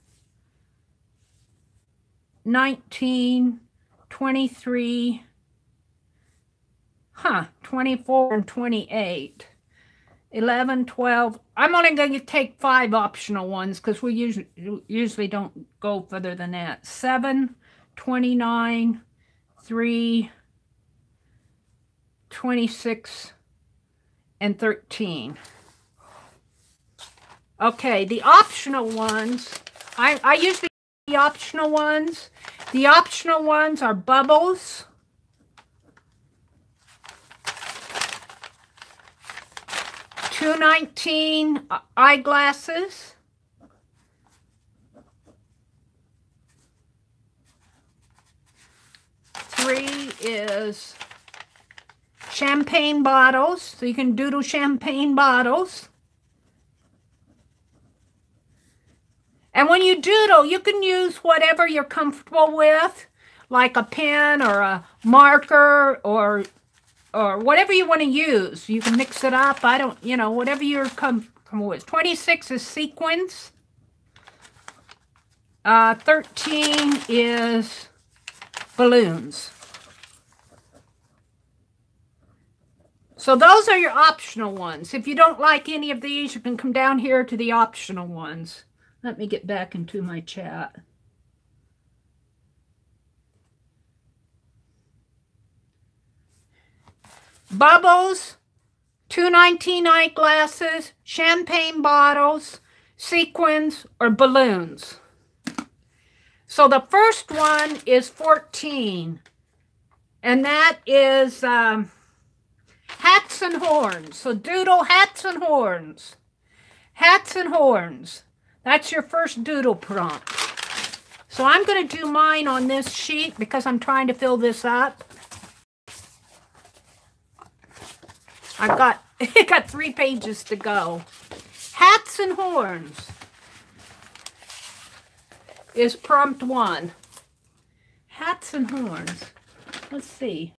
19, 23, 24 and 28, 11, 12. I'm only going to take 5 optional ones because we usually don't go further than that. 7, 29, 3, 26, and 13. Okay, the optional ones, I usually do the optional ones. The optional ones are bubbles, $2.19 eyeglasses, $3 is champagne bottles, so you can doodle champagne bottles. And when you doodle, you can use whatever you're comfortable with, like a pen or a marker or whatever you want to use. You can mix it up. Whatever you're 26 is sequins. 13 is balloons. So those are your optional ones. If you don't like any of these, you can come down here to the optional ones. Let me get back into my chat. Bubbles, 219 eyeglasses, champagne bottles, sequins, or balloons. So the first one is 14, and that is hats and horns. So Doodle, hats and horns. Hats and horns. That's your first Doodle prompt. So I'm going to do mine on this sheet because I'm trying to fill this up. I've got, it got 3 pages to go. Hats and horns is prompt 1. Hats and horns. Let's see.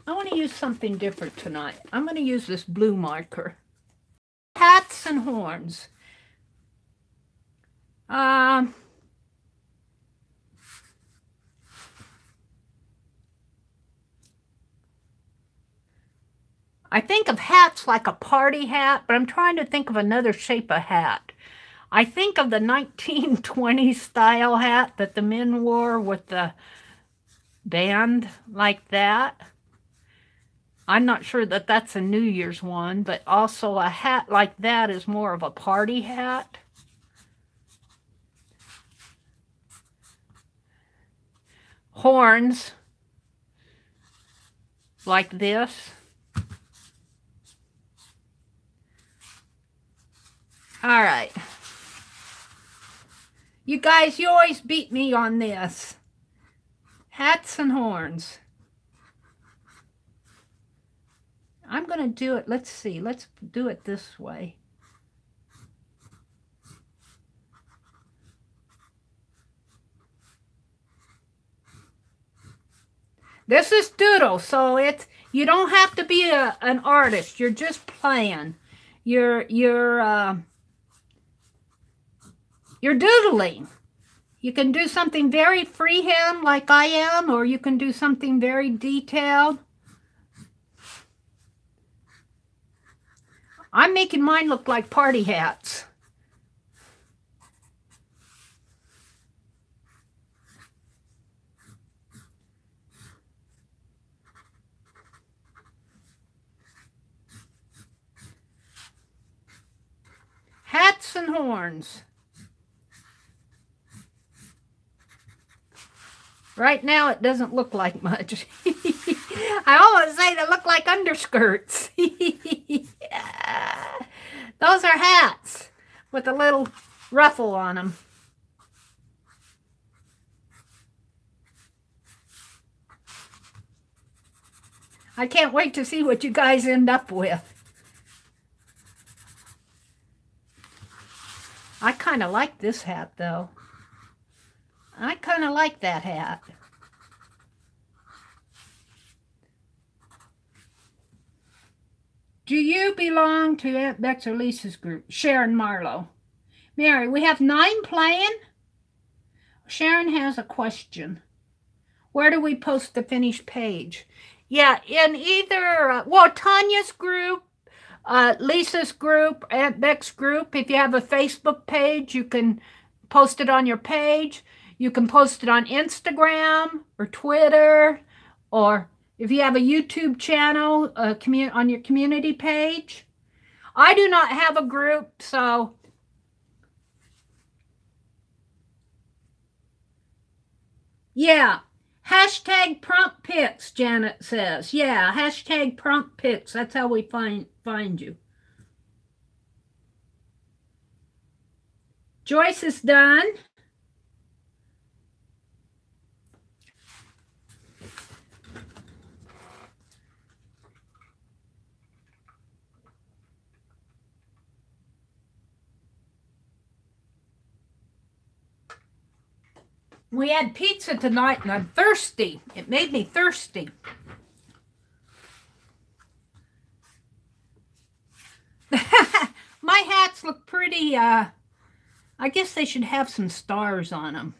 I want to use something different tonight. I'm going to use this blue marker. Hats and horns. I think of hats like a party hat, but I'm trying to think of another shape of hat. I think of the 1920s style hat that the men wore with the band like that. I'm not sure that that's a New Year's one, but also a hat like that is more of a party hat. Horns like this. All right. You guys, you always beat me on this. Hats and horns. I'm going to do it. Let's see. Let's do it this way. This is Doodle, so it's, you don't have to be an artist. You're just playing. You're doodling. You can do something very freehand like I am, or you can do something very detailed. I'm making mine look like party hats. Hats and horns. Right now, it doesn't look like much. I almost say they look like underskirts. Those are hats with a little ruffle on them. I can't wait to see what you guys end up with. I kind of like this hat, though. I kind of like that hat. Do you belong to Aunt Bex or Lisa's group? Sharon Marlowe. Mary, we have 9 playing. Sharon has a question. Where do we post the finished page? Yeah, in either, well, Tanya's group, Lisa's group, Aunt Beck's group. If you have a Facebook page, you can post it on your page. You can post it on Instagram or Twitter, or if you have a YouTube channel on your community page. I do not have a group, so yeah. Hashtag prompt pics, Janet says. Yeah, hashtag prompt pics. That's how we find you. Joyce is done. We had pizza tonight and I'm thirsty. It made me thirsty. My hat's hats look pretty, I guess they should have some stars on them.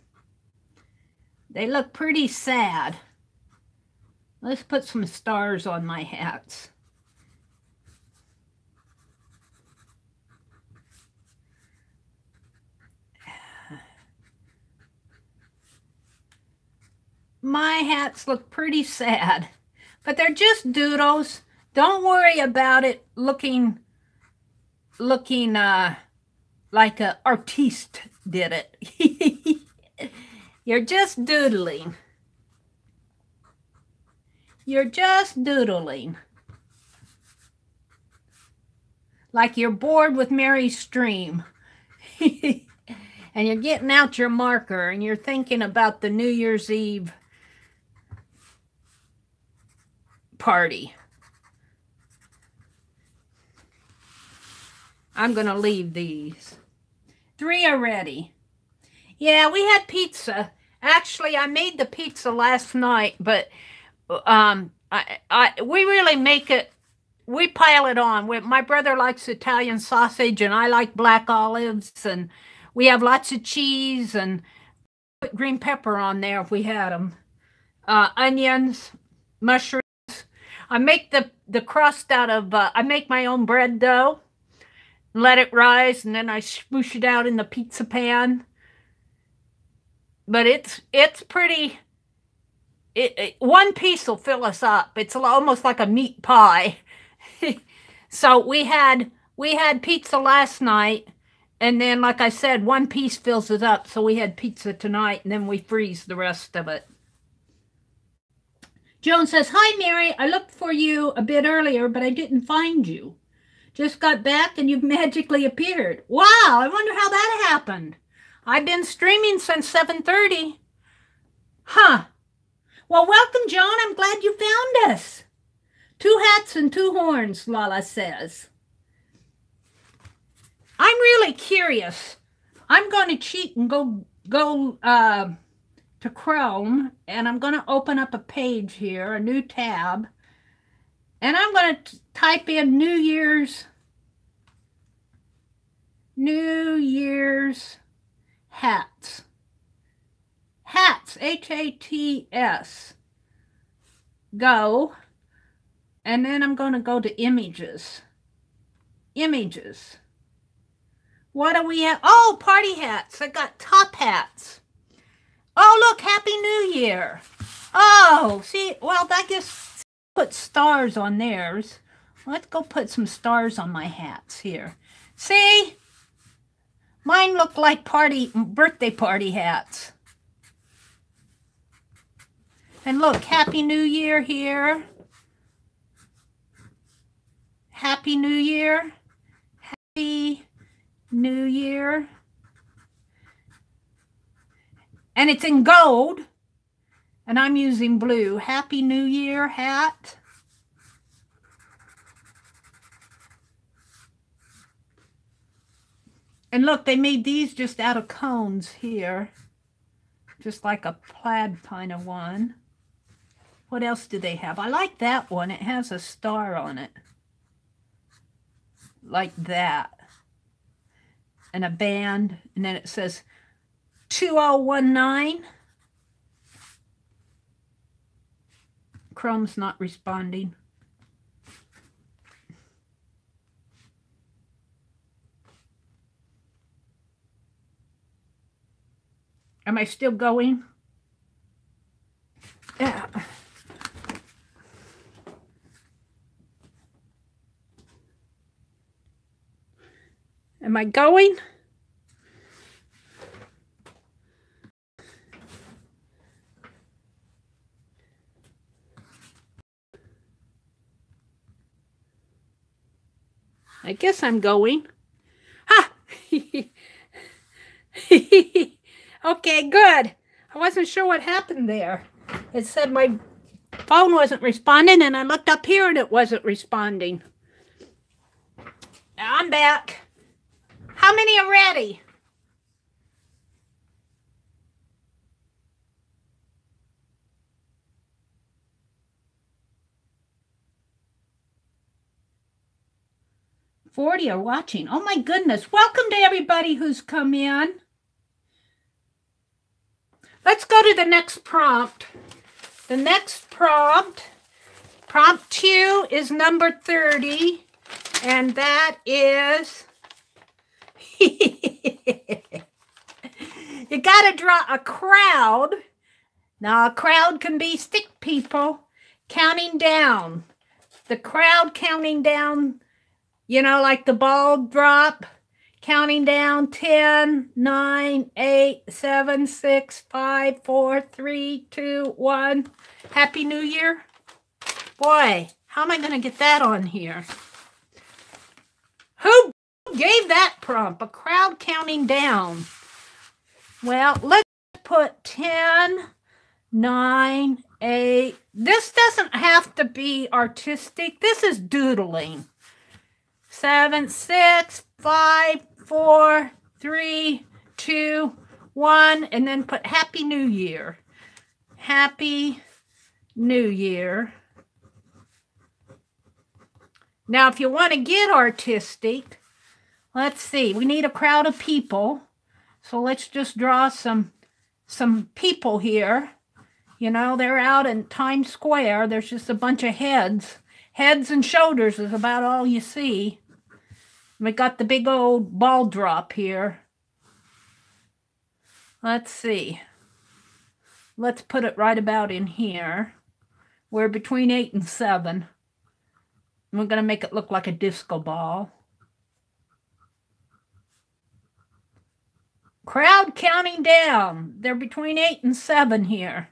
They look pretty sad. Let's put some stars on my hats. My hats look pretty sad, but they're just doodles. Don't worry about it looking like an artiste did it. You're just doodling. You're just doodling. Like you're bored with Meri's stream. And you're getting out your marker and you're thinking about the New Year's Eve party. I'm going to leave these. 3 are ready. Yeah, we had pizza. Actually, I made the pizza last night, but we really make it, we pile it on. My brother likes Italian sausage and I like black olives, and we have lots of cheese and put green pepper on there if we had them. Onions, mushrooms. I make the crust out of, I make my own bread dough, let it rise, and then I smoosh it out in the pizza pan. But it's pretty, one piece will fill us up. It's almost like a meat pie. So we had pizza last night, and then, like I said, one piece fills it up. So we had pizza tonight, and then we freeze the rest of it. Joan says, "Hi, Meri. I looked for you a bit earlier, but I didn't find you. Just got back, and you've magically appeared. Wow, I wonder how that happened. I've been streaming since 7:30. Huh. Well, welcome, Joan. I'm glad you found us. 2 hats and 2 horns, Lala says. I'm really curious. I'm going to cheat and go to Chrome, and I'm going to open up a page here, a new tab, and I'm going to type in New Year's hats. Hats, H-A-T-S. Go. And then I'm going to go to images. Images. What do we have? Oh, party hats. I got top hats. Oh, look, Happy New Year. Oh, see, well, I guess put stars on theirs. Let's go put some stars on my hats here. See? Mine look like birthday party hats. And look, Happy New Year here. Happy New Year. Happy New Year. And it's in gold. And I'm using blue. Happy New Year hat. And look, they made these just out of cones here. Just like a plaid kind of one. What else do they have? I like that one. It has a star on it. Like that. And a band. And then it says 2019. Chrome's not responding. Am I still going? Yeah. Am I going? I guess I'm going. Ha! Okay, good. I wasn't sure what happened there. It said my phone wasn't responding, and I looked up here and it wasn't responding. Now I'm back. How many are ready? 40 are watching. Oh my goodness. Welcome to everybody who's come in. Let's go to the next prompt. The next prompt, prompt 2 is number 30. And that is, you got to draw a crowd. Now, a crowd can be stick people counting down. The crowd counting down, you know, like the ball drop, counting down 10, 9, 8, 7, 6, 5, 4, 3, 2, 1. Happy New Year. Boy, how am I going to get that on here? Who gave that prompt? A crowd counting down. Well, let's put 10, 9, 8. This doesn't have to be artistic. This is doodling. 7, 6, 5, 4, 3, 2, 1. And then put Happy New Year. Happy New Year. Now, if you want to get artistic, let's see. We need a crowd of people. So let's just draw some people here. You know, they're out in Times Square. There's just a bunch of heads. Heads and shoulders is about all you see. We got the big old ball drop here. Let's see. Let's put it right about in here. We're between 8 and 7. We're going to make it look like a disco ball. Crowd counting down. They're between 8 and 7 here.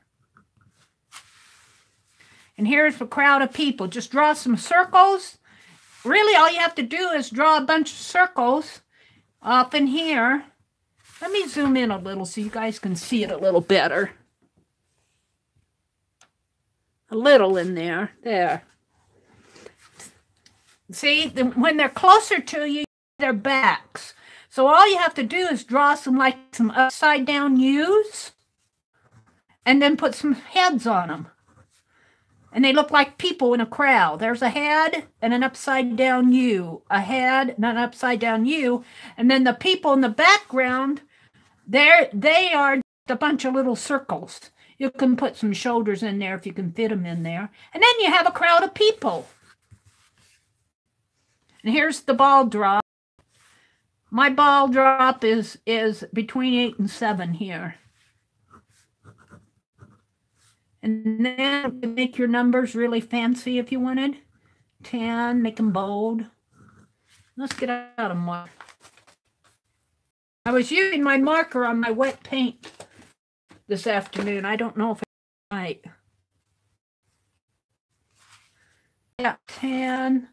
And here's the crowd of people. Just draw some circles. Really, all you have to do is draw a bunch of circles up in here. Let me zoom in a little so you guys can see it a little better. A little in there. There. See, when they're closer to you, their backs. So all you have to do is draw some upside down U's and then put some heads on them. And they look like people in a crowd. There's a head and an upside down U, a head and an upside down U. And then the people in the background, they are just a bunch of little circles. You can put some shoulders in there if you can fit them in there. And then you have a crowd of people. And here's the ball drop. My ball drop is between 8 and 7 here. And then you make your numbers really fancy if you wanted. 10, make them bold. Let's get out of mark. I was using my marker on my wet paint this afternoon. I don't know if it's right. Yeah, 10,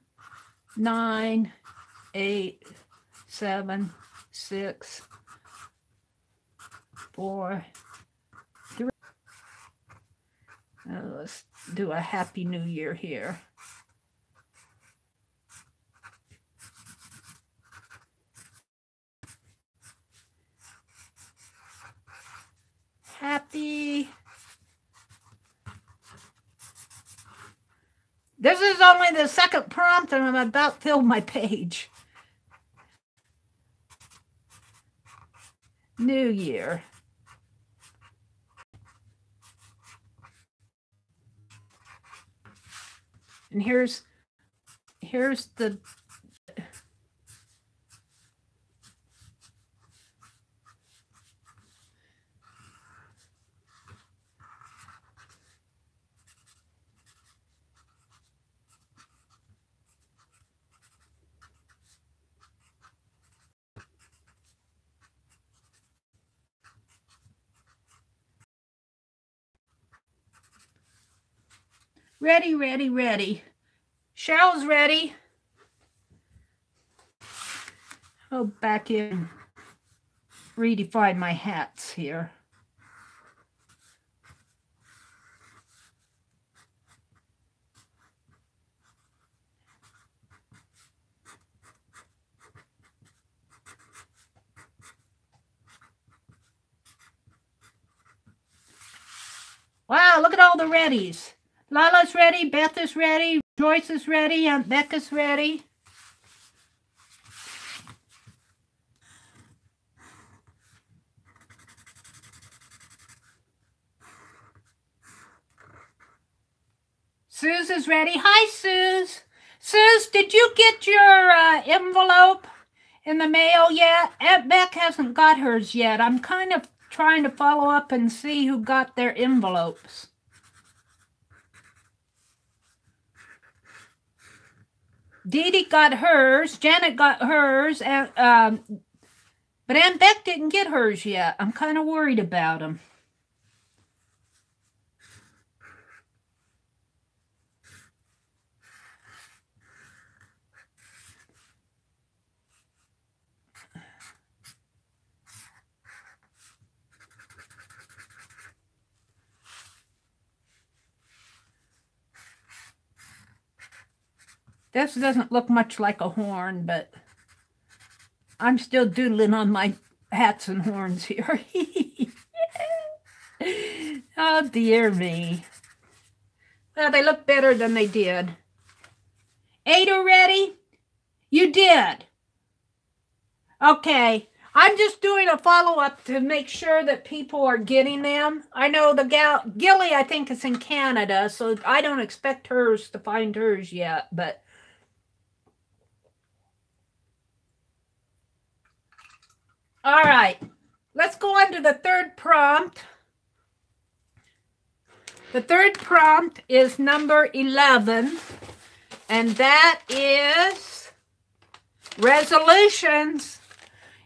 9, 8, 7, 6, 4, 3. Let's do a Happy New Year here. Happy. This is only the second prompt and I'm about filled my page. New Year. And here's the ready, ready, ready. Cheryl's ready. Oh, back in. Redefine my hats here. Wow, look at all the readies. Lala's ready, Beth is ready, Joyce is ready, Aunt Becca's ready. Suze is ready. Hi, Suze. Suze, did you get your envelope in the mail yet? Aunt Beck hasn't got hers yet. I'm kind of trying to follow up and see who got their envelopes. Dee Dee got hers. Janet got hers. And, but Aunt Beck didn't get hers yet. I'm kind of worried about them. This doesn't look much like a horn, but I'm still doodling on my hats and horns here. Oh, dear me. Well, they look better than they did. Ada ready? You did. Okay. I'm just doing a follow-up to make sure that people are getting them. I know the Gilly, I think, is in Canada, so I don't expect hers to find hers yet, but... All right, let's go on to the third prompt. The third prompt is number 11, and that is resolutions.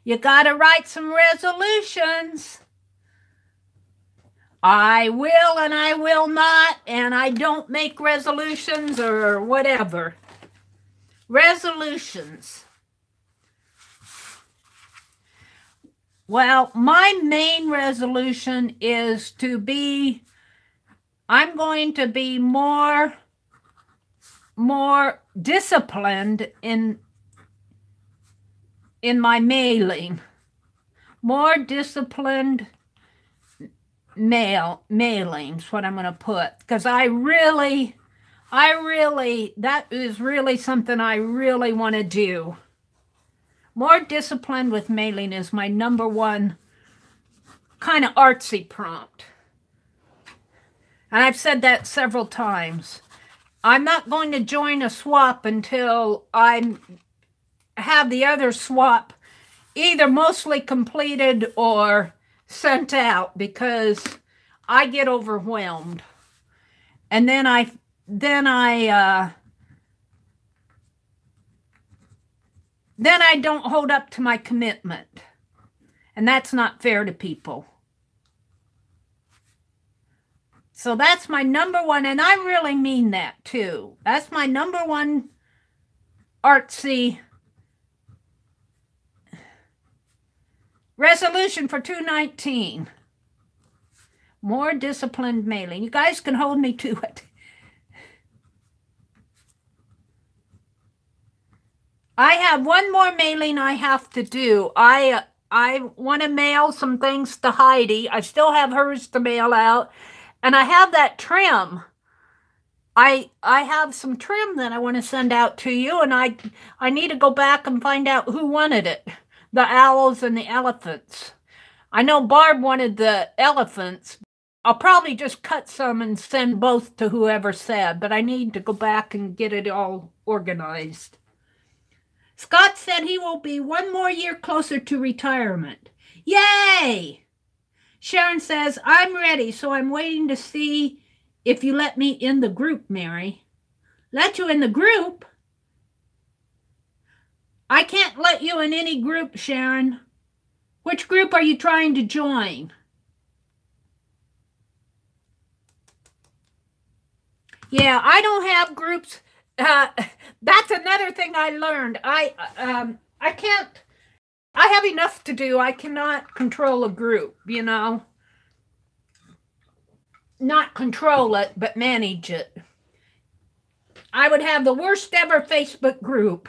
You got to write some resolutions. I will and I will not, and I don't make resolutions or whatever. Resolutions. Well, my main resolution is to be, I'm going to be more disciplined in my mailing. More disciplined mailings, what I'm going to put. Because that is really something I really want to do. More disciplined with mailing is my number one kind of artsy prompt. And I've said that several times. I'm not going to join a swap until I have the other swap either mostly completed or sent out, because I get overwhelmed. And then I don't hold up to my commitment. And that's not fair to people. So that's my number one, and I really mean that too. That's my number one artsy resolution for 2019. More disciplined mailing. You guys can hold me to it. I have one more mailing I have to do. I want to mail some things to Heidi. I still have hers to mail out. And I have that trim. I have some trim that I want to send out to you. And I need to go back and find out who wanted it. The owls and the elephants. I know Barb wanted the elephants. I'll probably just cut some and send both to whoever said. But I need to go back and get it all organized. Scott said he will be one more year closer to retirement. Yay! Sharon says, I'm ready, so I'm waiting to see if you let me in the group, Meri. Let you in the group? I can't let you in any group, Sharon. Which group are you trying to join? Yeah, I don't have groups. That's another thing I learned. I can't, I have enough to do. I cannot control a group, you know. Not control it, but manage it. I would have the worst ever Facebook group.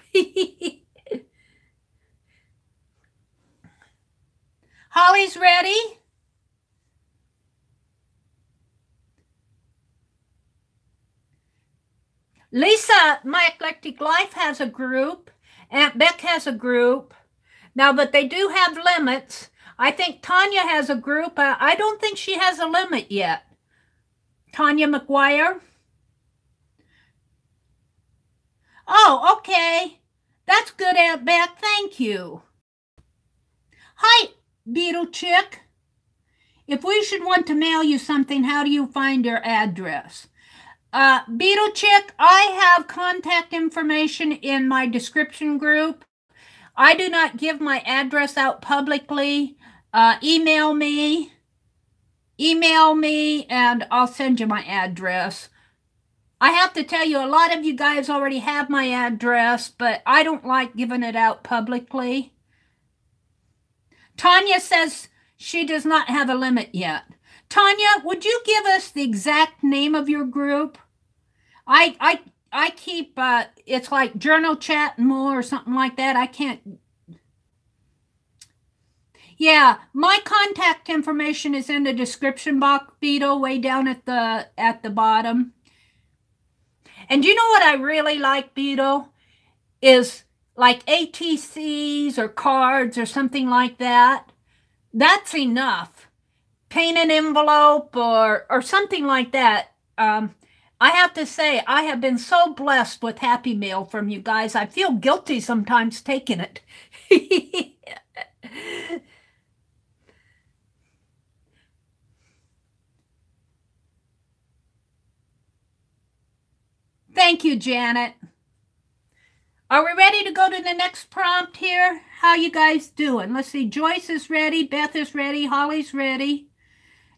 Holly's ready. Lisa, My Eclectic Life, has a group. Aunt Beck has a group. Now, but they do have limits. I think Tanya has a group. I don't think she has a limit yet. Tanya McGuire. Oh, okay. That's good, Aunt Beth. Thank you. Hi, Beetle Chick. If we should want to mail you something, how do you find your address? Beetle Chick, I have contact information in my description group. I do not give my address out publicly. Email me, and I'll send you my address. I have to tell you, a lot of you guys already have my address, but I don't like giving it out publicly. Tanya says she does not have a limit yet. Tanya, would you give us the exact name of your group? I keep, it's like Journal Chat and More or something like that. I can't. Yeah, my contact information is in the description box, Beetle, way down at the bottom. And you know what I really like, Beetle? Is like ATCs or cards or something like that. That's enough. Paint an envelope or something like that. I have to say, I have been so blessed with Happy Mail from you guys. I feel guilty sometimes taking it. Thank you, Janet. Are we ready to go to the next prompt here? How you guys doing? Let's see. Joyce is ready. Beth is ready. Holly's ready.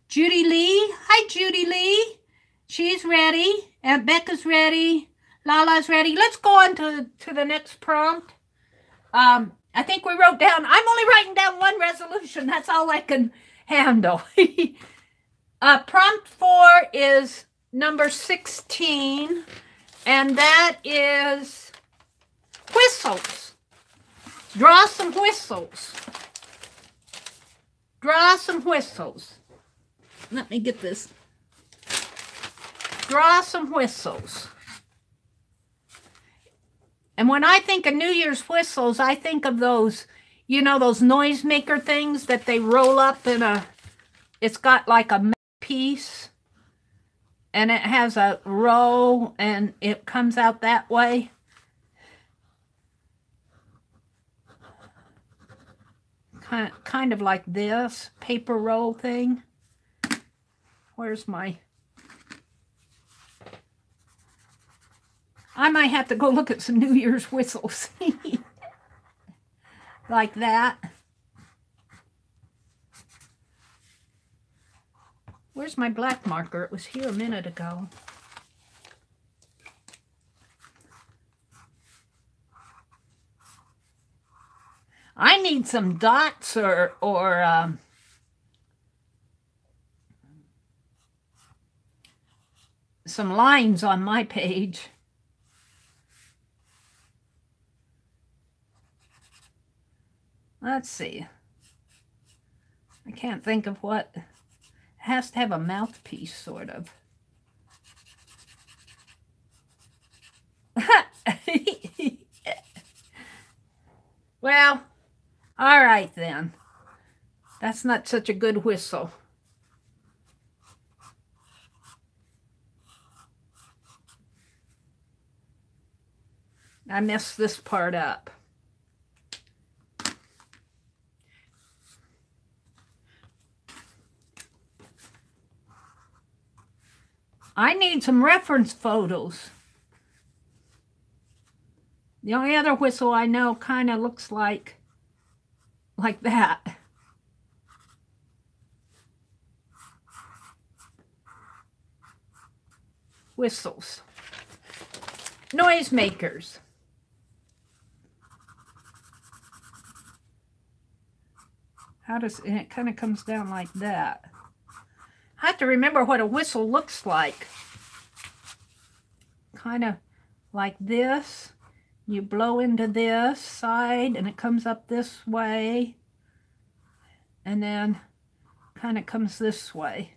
Judy Lee. Hi, Judy Lee. She's ready. Aunt Becca's ready. Lala's ready. Let's go on to the next prompt. I think we wrote down, I'm only writing down one resolution. That's all I can handle. Prompt 4 is number 16, and that is whistles. Draw some whistles. Draw some whistles. Let me get this. Draw some whistles. And when I think of New Year's whistles, I think of those, you know, those noisemaker things that they roll up in a, it's got like a piece, and it has a row, and it comes out that way. Kind of like this paper roll thing. Where's my... I might have to go look at some New Year's whistles. Like that. Where's my black marker? It was here a minute ago. I need some dots or some lines on my page. Let's see. I can't think of what. It has to have a mouthpiece, sort of. Well, all right then. That's not such a good whistle. I messed this part up. I need some reference photos. The only other whistle I know kind of looks like that. Whistles. Noisemakers. How does, and it kind of comes down like that. I have to remember what a whistle looks like. Kind of like this. You blow into this side and it comes up this way. And then kind of comes this way.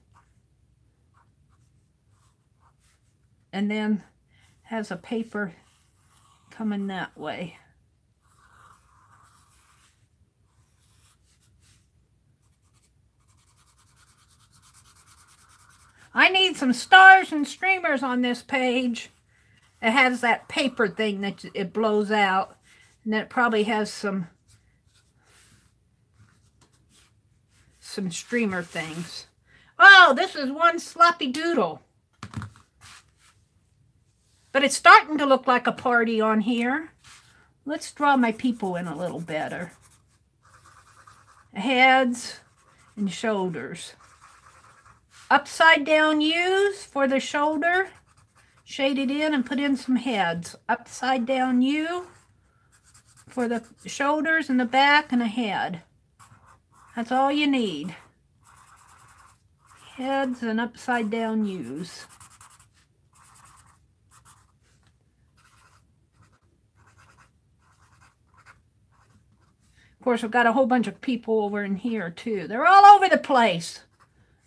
And then has a paper coming that way. I need some stars and streamers on this page. It has that paper thing that it blows out. And then it probably has some streamer things. Oh, this is one sloppy doodle. But it's starting to look like a party on here. Let's draw my people in a little better. Heads and shoulders. Upside down U's for the shoulder. Shade it in and put in some heads. Upside down U for the shoulders and the back and a head. That's all you need. Heads and upside down U's. Of course, we've got a whole bunch of people over in here too. They're all over the place.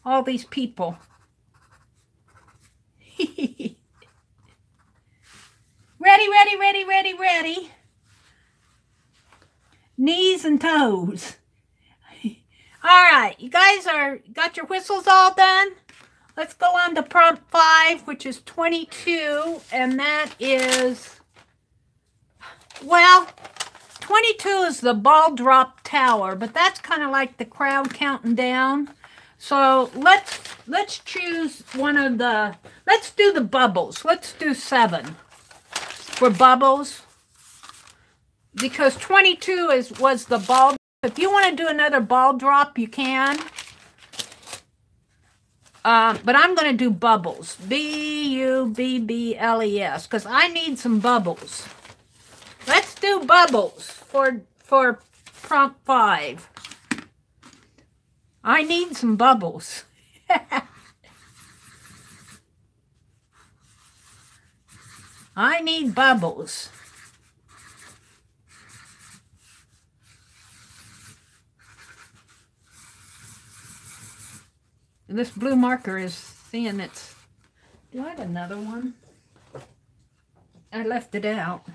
All these people. Ready, ready, ready, ready, ready. Knees and toes. All right, you guys got your whistles all done? Let's go on to prompt 5, which is 22, and that is, well, 22 is the ball drop tower, but that's kind of like the crowd counting down. So let's choose one of the, let's do the bubbles. Let's do 7 for bubbles, because 22 was the ball. If you want to do another ball drop, you can. But I'm going to do bubbles. B-U-B-B-L-E-S, because I need some bubbles. Let's do bubbles for prompt 5. I need some bubbles. I need bubbles. This blue marker is seeing its... Do I have another one? I left it out.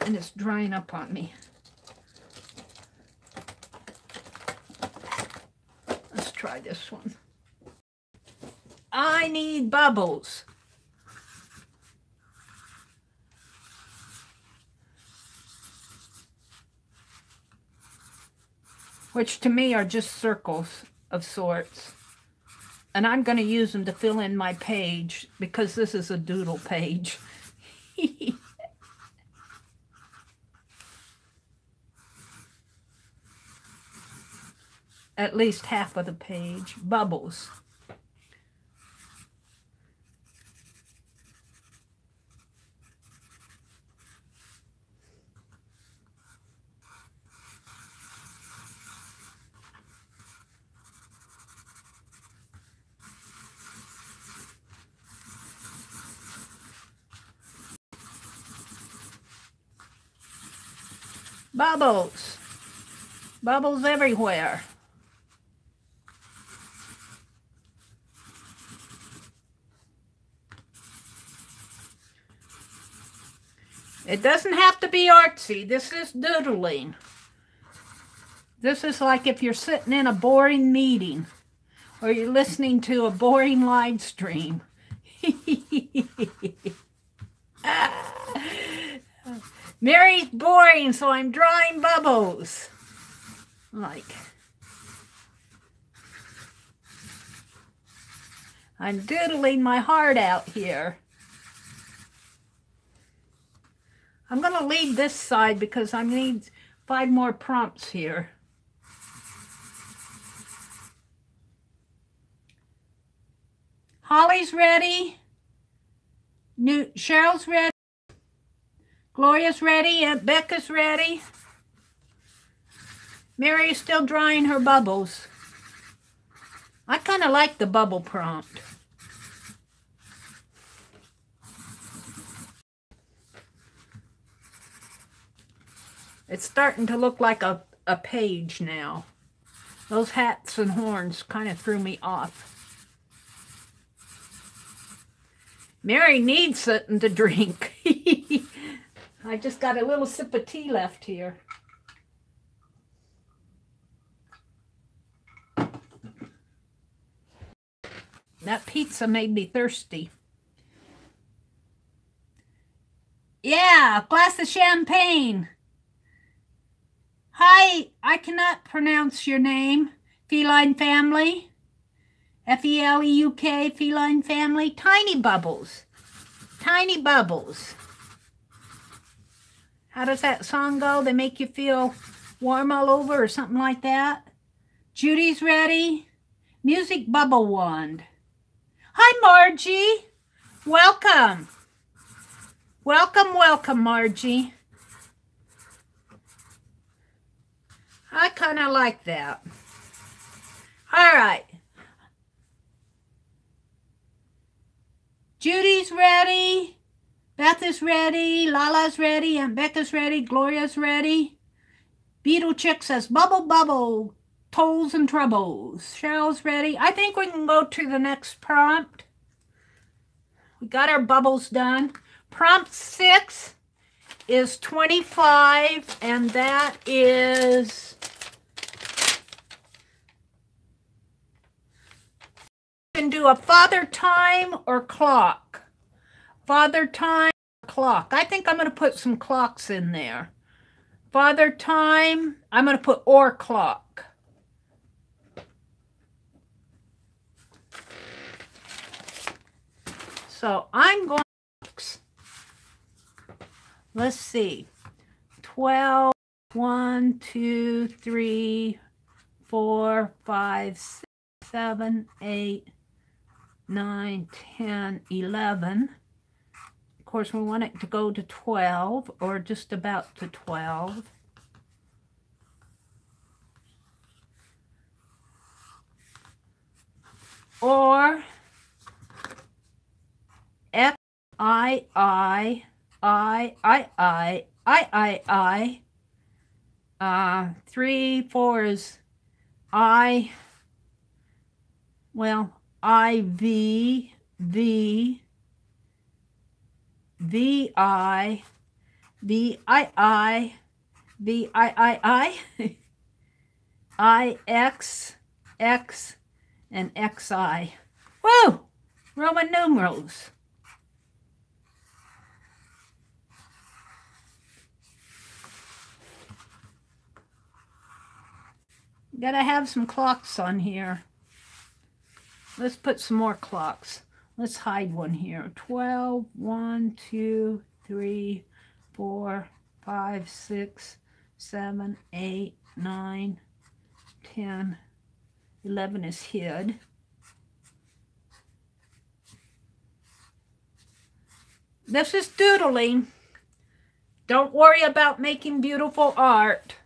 And it's drying up on me. Let's try this one. I need bubbles. Which to me are just circles of sorts. And I'm going to use them to fill in my page because this is a doodle page. At least half of the page. Bubbles. Bubbles. Bubbles everywhere. It doesn't have to be artsy. This is doodling. This is like if you're sitting in a boring meeting or you're listening to a boring live stream. Mary's boring, so I'm drawing bubbles. Like, I'm doodling my heart out here. I'm going to leave this side because I need 5 more prompts here. Holly's ready. Cheryl's ready. Gloria's ready. Aunt Becca's ready. Mary's still drying her bubbles. I kind of like the bubble prompt. It's starting to look like a page now. Those hats and horns kind of threw me off. Meri needs something to drink. I just got a little sip of tea left here. That pizza made me thirsty. Yeah, glass of champagne. Hi, I cannot pronounce your name. Feline family. F-E-L-E-U-K, feline family. Tiny bubbles. Tiny bubbles. How does that song go? They make you feel warm all over or something like that. Judy's ready. Music bubble wand. Hi, Margie. Welcome. Welcome, welcome, Margie. I kind of like that. All right. Judy's ready. Beth is ready. Lala's ready. And Becca's ready. Gloria's ready. Beetle Chick says, bubble, bubble. Tolls and troubles. Cheryl's ready. I think we can go to the next prompt. We got our bubbles done. Prompt 6 is 25, and that is... You can do a father time or clock. Father time or clock. I think I'm going to put some clocks in there. Father time, I'm going to put or clock. So I'm going to, let's see, 12, 1, 2, 3, 4, 5, 6, 7, 8, 9, 10, 11. Of course, we want it to go to 12 or just about to 12. Or F, I, 3, 4 is I, well, I, V, V, V, I, V, I, V, I, X, X, and XI. Woo! Roman numerals. Gotta have some clocks on here. Let's put some more clocks. Let's hide one here. 12, 1, 2, 3, 4, 5, 6, 7, 8, 9, 10, 11 is hid. This is doodling. Don't worry about making beautiful art.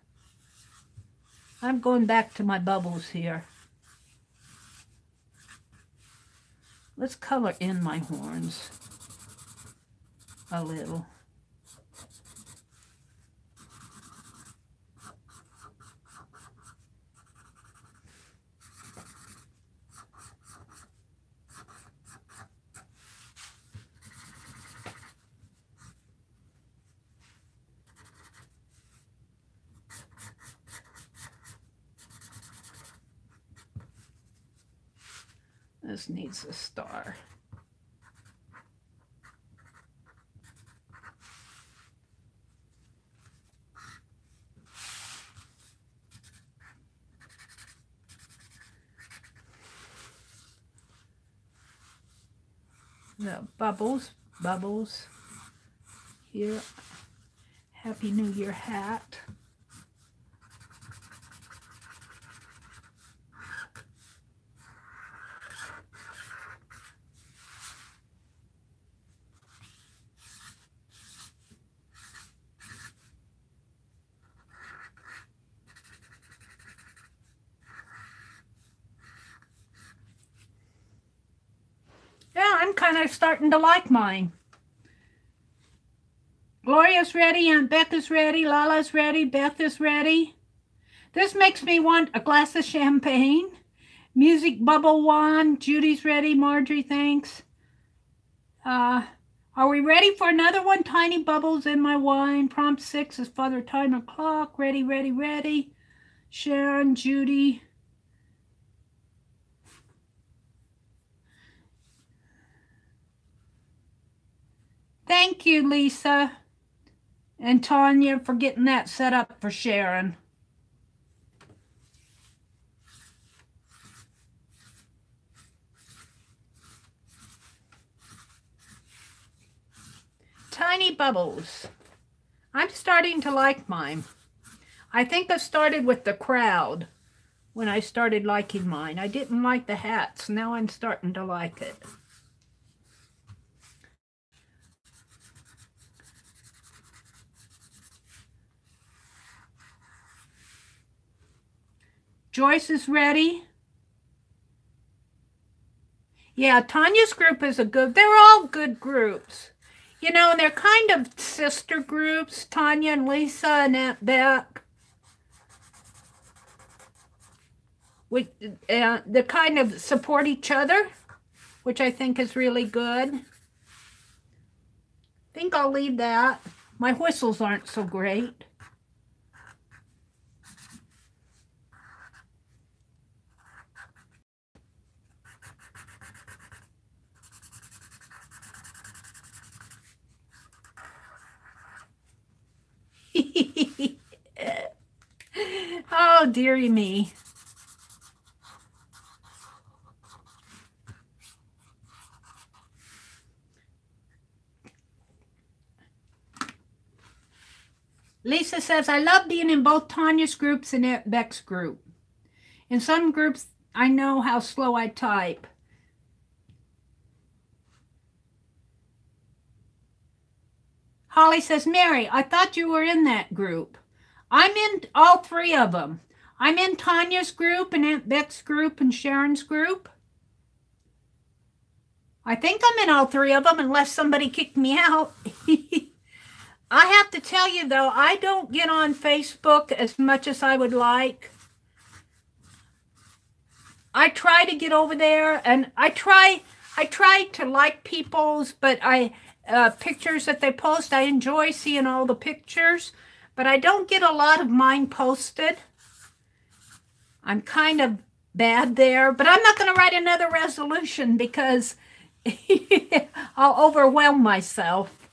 I'm going back to my bubbles here. Let's color in my horns a little. This needs a star. The bubbles, bubbles. Here, Happy New Year hat. Yeah, I'm kind of starting to like mine. Gloria's ready, Aunt Becca's ready, Lala's ready, Beth is ready. This makes me want a glass of champagne. Music bubble wand. Judy's ready. Marjorie, thanks. Are we ready for another one? Tiny bubbles in my wine. Prompt 6 is Father Time Clock. Ready, ready, ready. Sharon, Judy. Thank you, Lisa. And Tanya for getting that set up for Sharon. Tiny bubbles. I'm starting to like mine. I think I started with the crowd when I started liking mine. I didn't like the hats. Now I'm starting to like it. Joyce is ready. Yeah, Tanya's group is a good, they're all good groups. You know, and they're kind of sister groups, Tanya and Lisa and Aunt Beck. They kind of support each other, which I think is really good. I think I'll leave that. My whistles aren't so great. Oh, dearie me. Lisa says, I love being in both Tanya's groups and Aunt Beck's group. In some groups, I know how slow I type. Holly says, Meri, I thought you were in that group. I'm in all three of them. I'm in Tanya's group and Aunt Beck's group and Sharon's group. I think I'm in all three of them unless somebody kicked me out. I have to tell you, though, I don't get on Facebook as much as I would like. I try to get over there, and I try to like people's, but pictures that they post. I enjoy seeing all the pictures, but I don't get a lot of mine posted. I'm kind of bad there, but I'm not going to write another resolution because I'll overwhelm myself.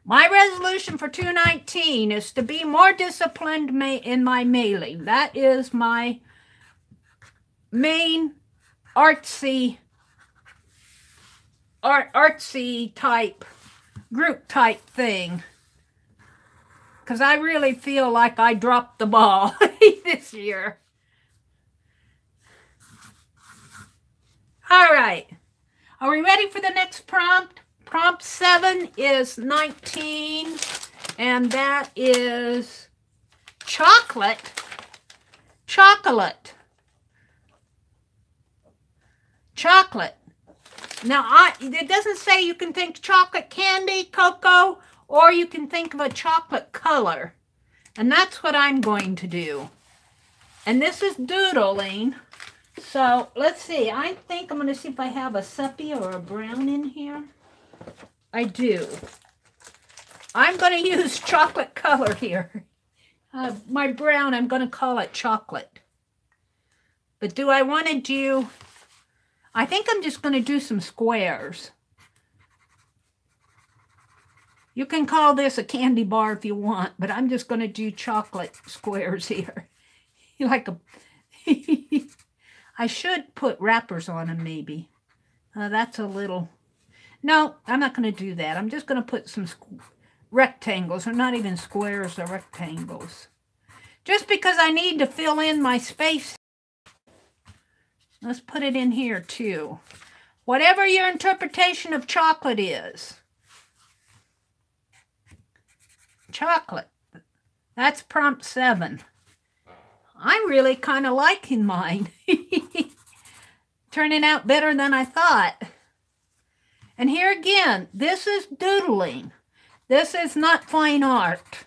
My resolution for 2019 is to be more disciplined in my mailing. That is my main artsy type, group type thing. Because I really feel like I dropped the ball this year. All right. Are we ready for the next prompt? Prompt 7 is 19, and that is chocolate. Chocolate. Chocolate. Now, it doesn't say you can think chocolate candy, cocoa, or you can think of a chocolate color. And that's what I'm going to do. And this is doodling. So, let's see. I think I'm going to see if I have a sepia or a brown in here. I do. I'm going to use chocolate color here. My brown, I'm going to call it chocolate. But do I want to do... I think I'm just going to do some squares. You can call this a candy bar if you want, but I'm just going to do chocolate squares here. Like a... I should put wrappers on them, maybe. That's a little... No, I'm not going to do that. I'm just going to put some rectangles, or not even squares, or rectangles. Just because I need to fill in my space. Let's put it in here, too. Whatever your interpretation of chocolate is. Chocolate. That's prompt 7. I'm really kind of liking mine. Turning out better than I thought. And here again, this is doodling. This is not fine art.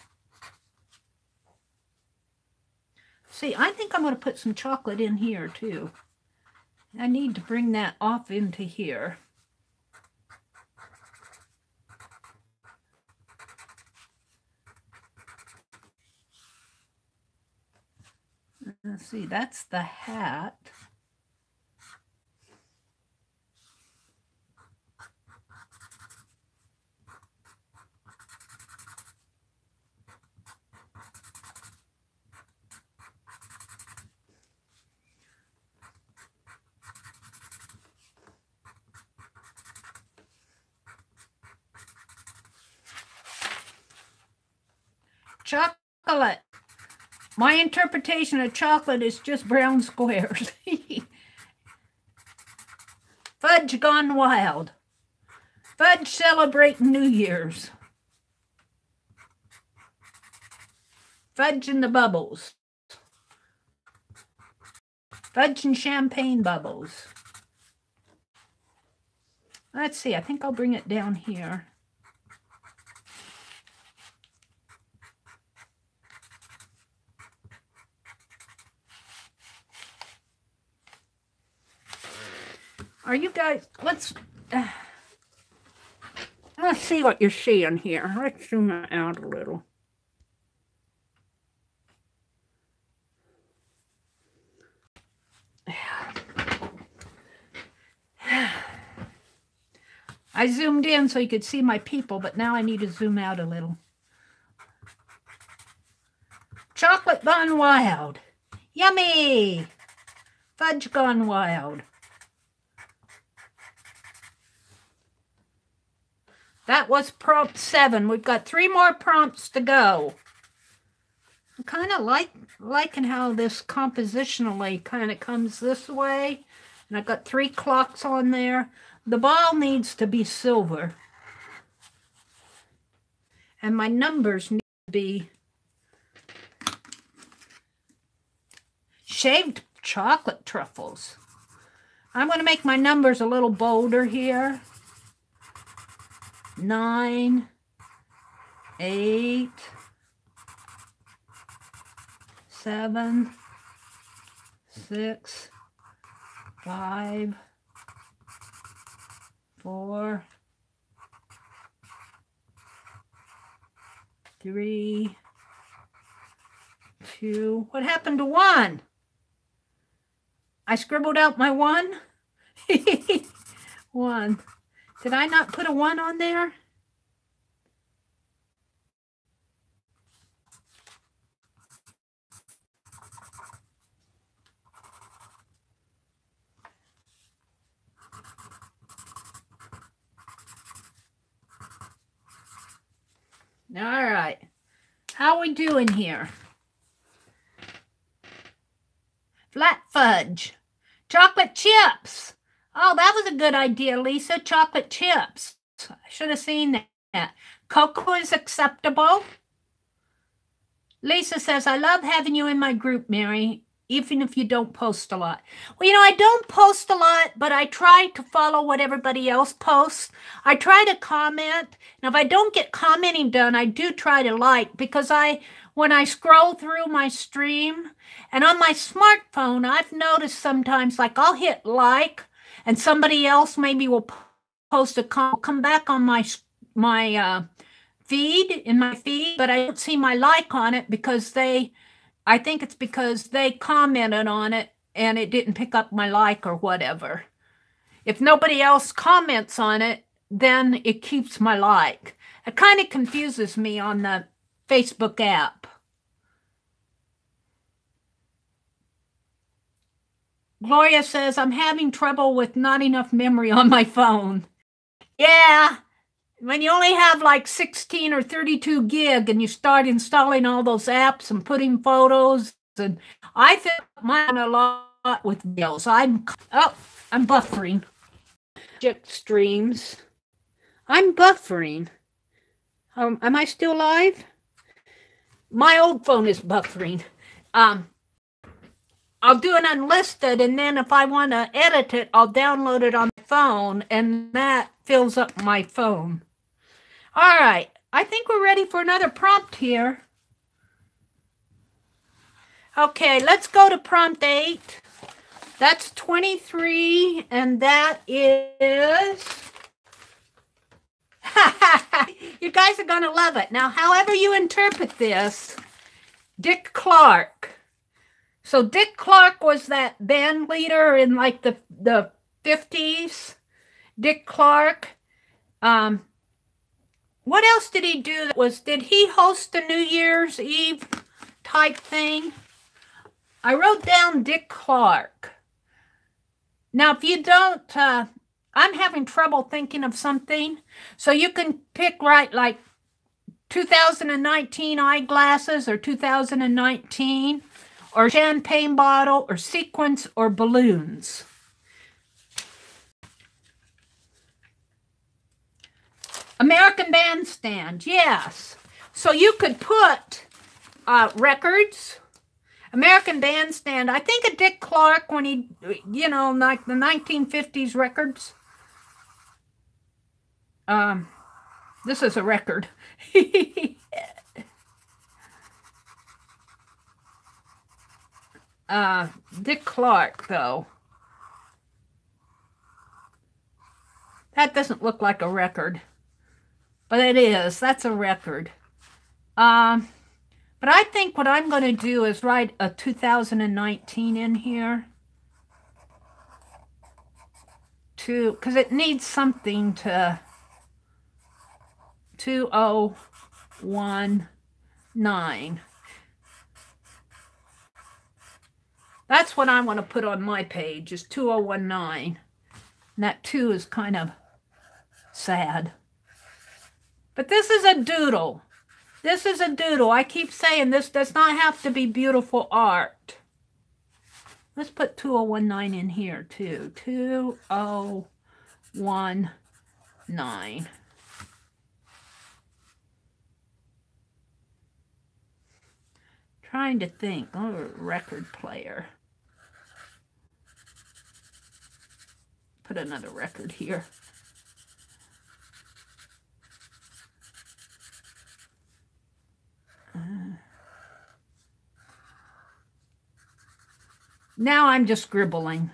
See, I think I'm going to put some chocolate in here too. I need to bring that off into here. Let's see, that's the hat. Chocolate. My interpretation of chocolate is just brown squares. Fudge gone wild. Fudge celebrating New Year's. Fudge in the bubbles. Fudge and champagne bubbles. Let's see, I think I'll bring it down here. Are you guys, let's see what you're seeing here. Let's zoom it out a little. I zoomed in so you could see my people, but now I need to zoom out a little. Chocolate gone wild. Yummy! Fudge gone wild. That was prompt 7. We've got 3 more prompts to go. I'm kind of liking how this compositionally kind of comes this way. And I've got 3 clocks on there. The ball needs to be silver. And my numbers need to be shaved chocolate truffles. I'm going to make my numbers a little bolder here. 9, 8, 7, 6, 5, 4, 3, 2. What happened to 1? I scribbled out my 1. 1. Did I not put a 1 on there? All right. How are we doing here? Flat fudge. Chocolate chips. Oh, that was a good idea, Lisa. Chocolate chips. I should have seen that. Cocoa is acceptable. Lisa says, I love having you in my group, Meri, even if you don't post a lot. Well, you know, I don't post a lot, but I try to follow what everybody else posts. I try to comment. And if I don't get commenting done, I do try to like, because when I scroll through my stream, and on my smartphone, I've noticed sometimes, like, I'll hit like, and somebody else maybe will post a comment, come back on my feed, but I don't see my like on it because I think it's because they commented on it and it didn't pick up my like or whatever. If nobody else comments on it, then it keeps my like. It kind of confuses me on the Facebook app. Gloria says, I'm having trouble with not enough memory on my phone. Yeah, when you only have like 16 or 32 gig and you start installing all those apps and putting photos, and I fill mine a lot with videos. I'm buffering. Streams. I'm buffering. Am I still live? My old phone is buffering. I'll do an unlisted, and then if I want to edit it, I'll download it on my phone, and that fills up my phone. All right, I think we're ready for another prompt here. Okay, let's go to prompt 8. That's 23, and that is... You guys are going to love it. Now, however you interpret this, Dick Clark. So Dick Clark was that band leader in like the 50s. Dick Clark. What else did he do? Did he host a New Year's Eve type thing? I wrote down Dick Clark. Now, if you don't, I'm having trouble thinking of something. So you can pick like 2019 eyeglasses or 2019, or champagne bottle, or sequins, or balloons. American Bandstand, yes. So you could put records. American Bandstand, I think of Dick Clark when he, you know, like the 1950s records. This is a record. Dick Clark, though. That doesn't look like a record. But it is. That's a record. But I think what I'm going to do is write a 2019 in here. Because it needs something to 2019. That's what I want to put on my page, is 2019. And that 2 is kind of sad. But this is a doodle. This is a doodle. I keep saying this does not have to be beautiful art. Let's put 2019 in here too. 2019. Trying to think. Oh, record player. Put another record here. Now I'm just scribbling.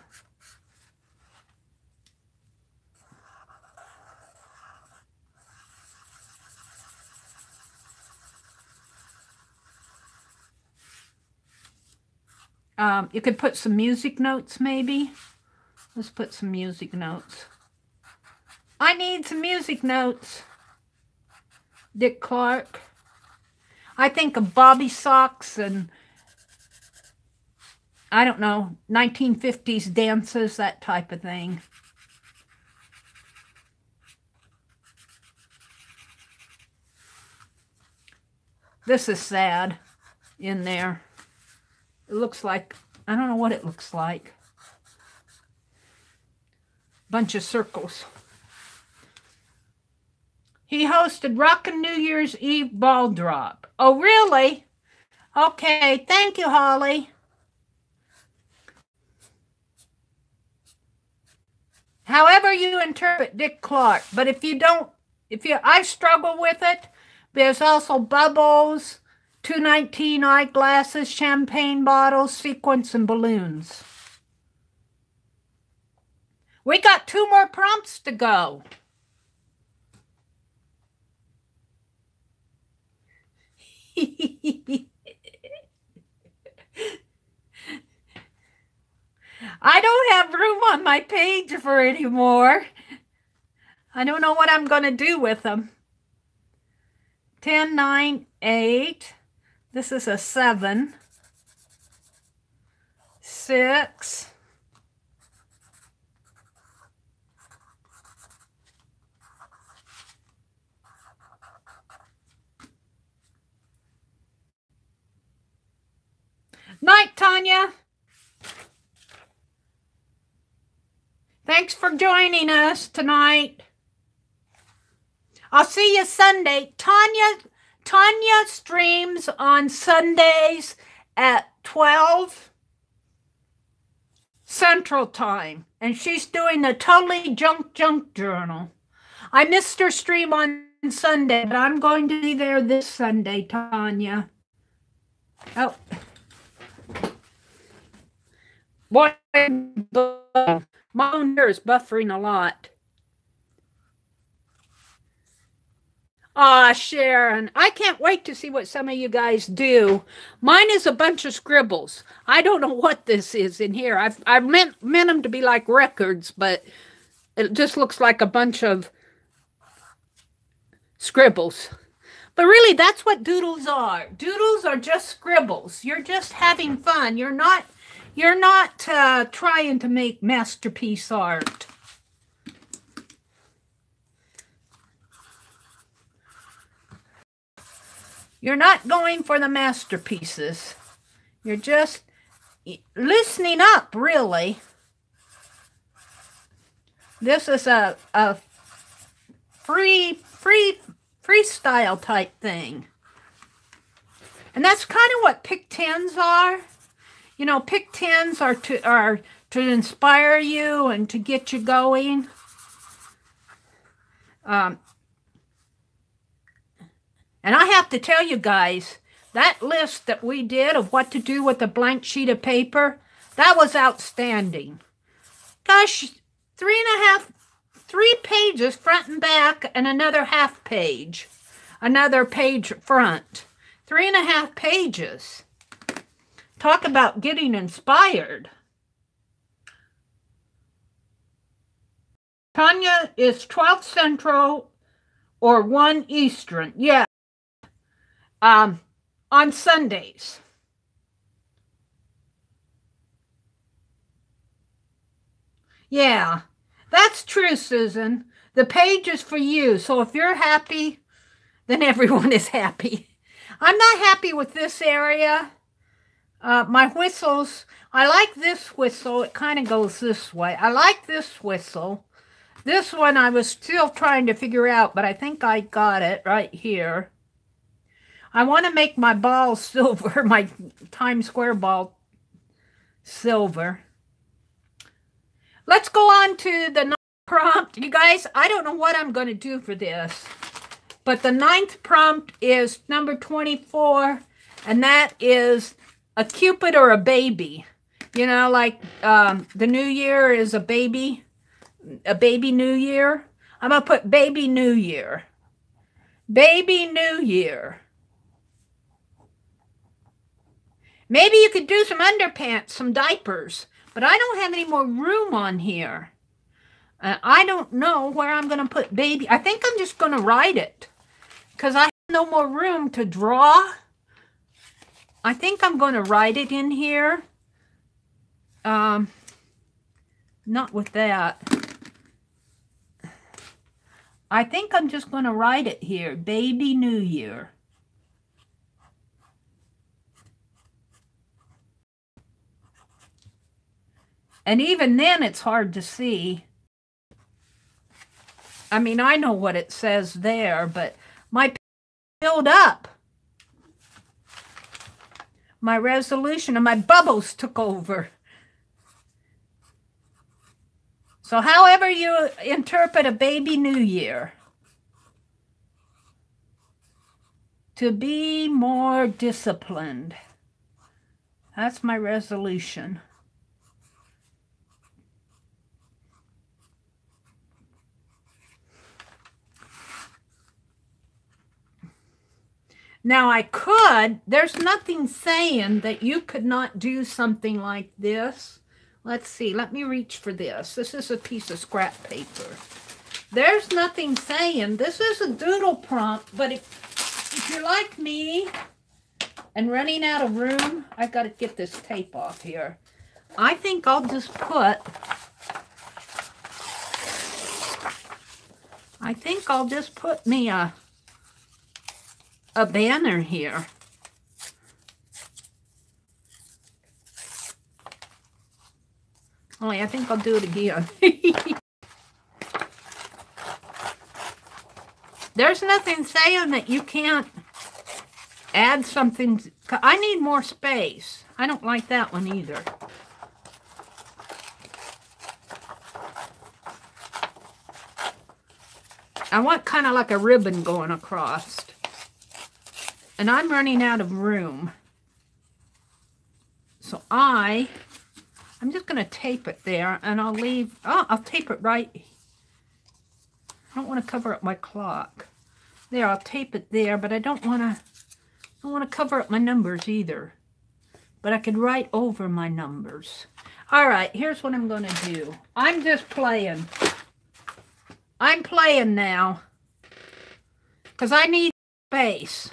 You could put some music notes, maybe. Let's put some music notes. I need some music notes. Dick Clark. I think of Bobby Socks and, I don't know, 1950s dances, that type of thing. This is sad in there. It looks like, I don't know what it looks like. Bunch of circles. He hosted Rockin' New Year's Eve ball drop. Oh, really? Okay, thank you, Holly. However you interpret Dick Clark, but if you don't, I struggle with it. There's also bubbles, 219 eyeglasses, champagne bottles, sequins, and balloons. We got 2 more prompts to go. I don't have room on my page for any more. I don't know what I'm going to do with them. 10, 9, 8. This is a 7. 6. 'Night, Tanya. Thanks for joining us tonight. I'll see you Sunday. Tanya streams on Sundays at 12 Central Time, and she's doing a totally junk journal. I missed her stream on Sunday, but I'm going to be there this Sunday, Tanya. Oh. Boy, my own hair is buffering a lot. Ah, Sharon, I can't wait to see what some of you guys do. Mine is a bunch of scribbles. I don't know what this is in here. I've meant them to be like records, but it just looks like a bunch of scribbles. But really, that's what doodles are. Doodles are just scribbles. You're just having fun. You're not trying to make masterpiece art. You're not going for the masterpieces. You're just loosening up, really. This is a freestyle type thing. And that's kind of what pick 10s are. You know, pick 10s are to inspire you and to get you going. And I have to tell you guys, that list that we did of what to do with a blank sheet of paper, that was outstanding. Gosh, 3 pages front and back, and another half page. Another page front. 3.5 pages. Talk about getting inspired. Tanya is 12 Central or 1 Eastern. Yeah. On Sundays. Yeah. That's true, Susan. The page is for you. So if you're happy, then everyone is happy. I'm not happy with this area. My whistles, I like this whistle. It kind of goes this way. I like this whistle. This one I was still trying to figure out, but I think I got it right here. I want to make my ball silver, my Times Square ball silver. Let's go on to the 9th prompt. You guys, I don't know what I'm going to do for this, but the 9th prompt is number 24, and that is a Cupid or a baby. You know, like the New Year is a baby New Year. I'm going to put baby New Year. Baby New Year. Maybe you could do some underpants, some diapers, but I don't have any more room on here. I don't know where I'm going to put baby. I think I'm just going to write it because I have no more room to draw. I think I'm going to write it in here. Not with that. I think I'm just going to write it here. Baby New Year. And even then, it's hard to see. I mean, I know what it says there, but my pen filled up. My resolution and my bubbles took over. So however you interpret a baby New Year. To be more disciplined. That's my resolution. Now I could, there's nothing saying that you could not do something like this. Let's see, let me reach for this. This is a piece of scrap paper. There's nothing saying, this is a doodle prompt, but if you're like me and running out of room, I've got to get this tape off here. I think I'll just put, me a banner here. Only I think I'll do it again. There's nothing saying that you can't add something. I need more space. I don't like that one either. I want kind of like a ribbon going across. And I'm running out of room. So I'm just going to tape it there, and I'll leave, I'll tape it right. I don't want to cover up my clock. There, I'll tape it there, but I don't want to cover up my numbers either. But I could write over my numbers. All right, here's what I'm going to do. I'm just playing. I'm playing now. Because I need space.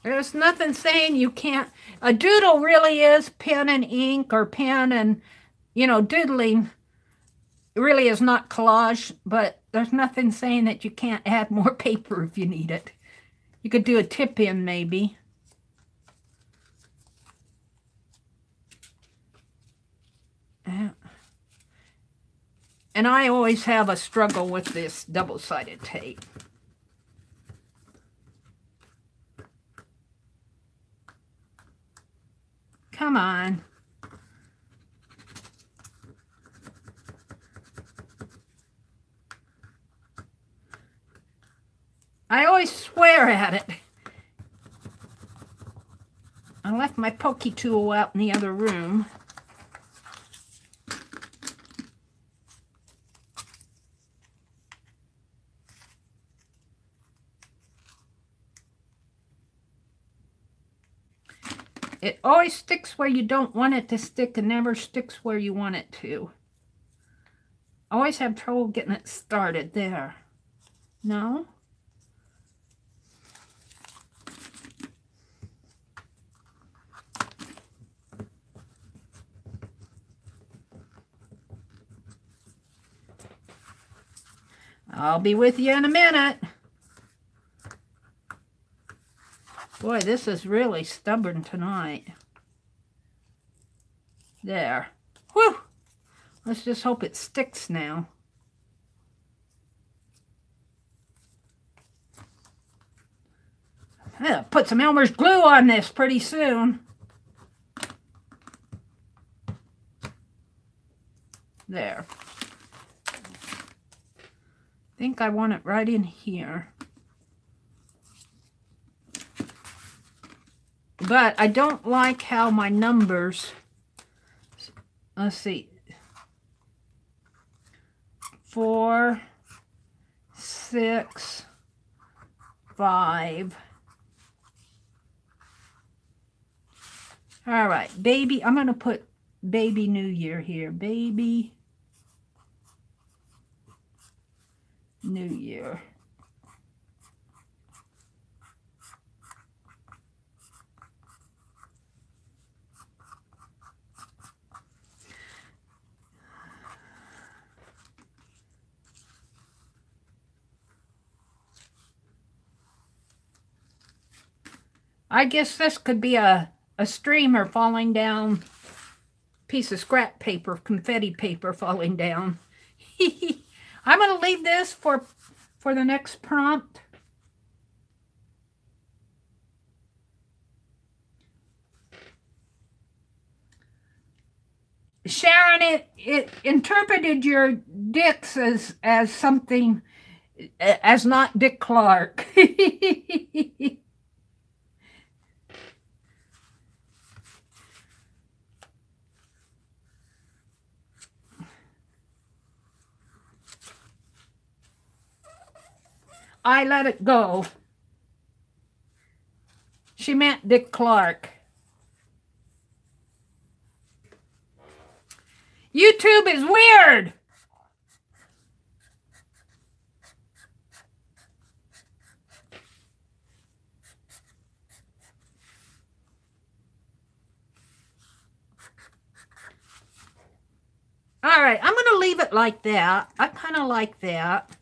There's nothing saying you can't. A doodle really is pen and ink, or pen and, you know, doodling really is not collage, but there's nothing saying that you can't add more paper if you need it. You could do a tip-in maybe. And I always have a struggle with this double-sided tape. Come on. I always swear at it. I left my pokey tool out in the other room. It always sticks where you don't want it to stick and never sticks where you want it to. I always have trouble getting it started there. No? I'll be with you in a minute. Boy, this is really stubborn tonight. There. Whew! Let's just hope it sticks now. I'll put some Elmer's glue on this pretty soon. There. I think I want it right in here. But I don't like how my numbers, let's see, 4, 6, 5. All right, baby, I'm going to put baby New Year here. Baby New Year. I guess this could be a streamer falling down, piece of scrap paper, confetti paper falling down. I'm going to leave this for the next prompt. Sharon, it interpreted your dicks as something, as not Dick Clark. I let it go. She meant Dick Clark. YouTube is weird. All right, I'm going to leave it like that. I kind of like that.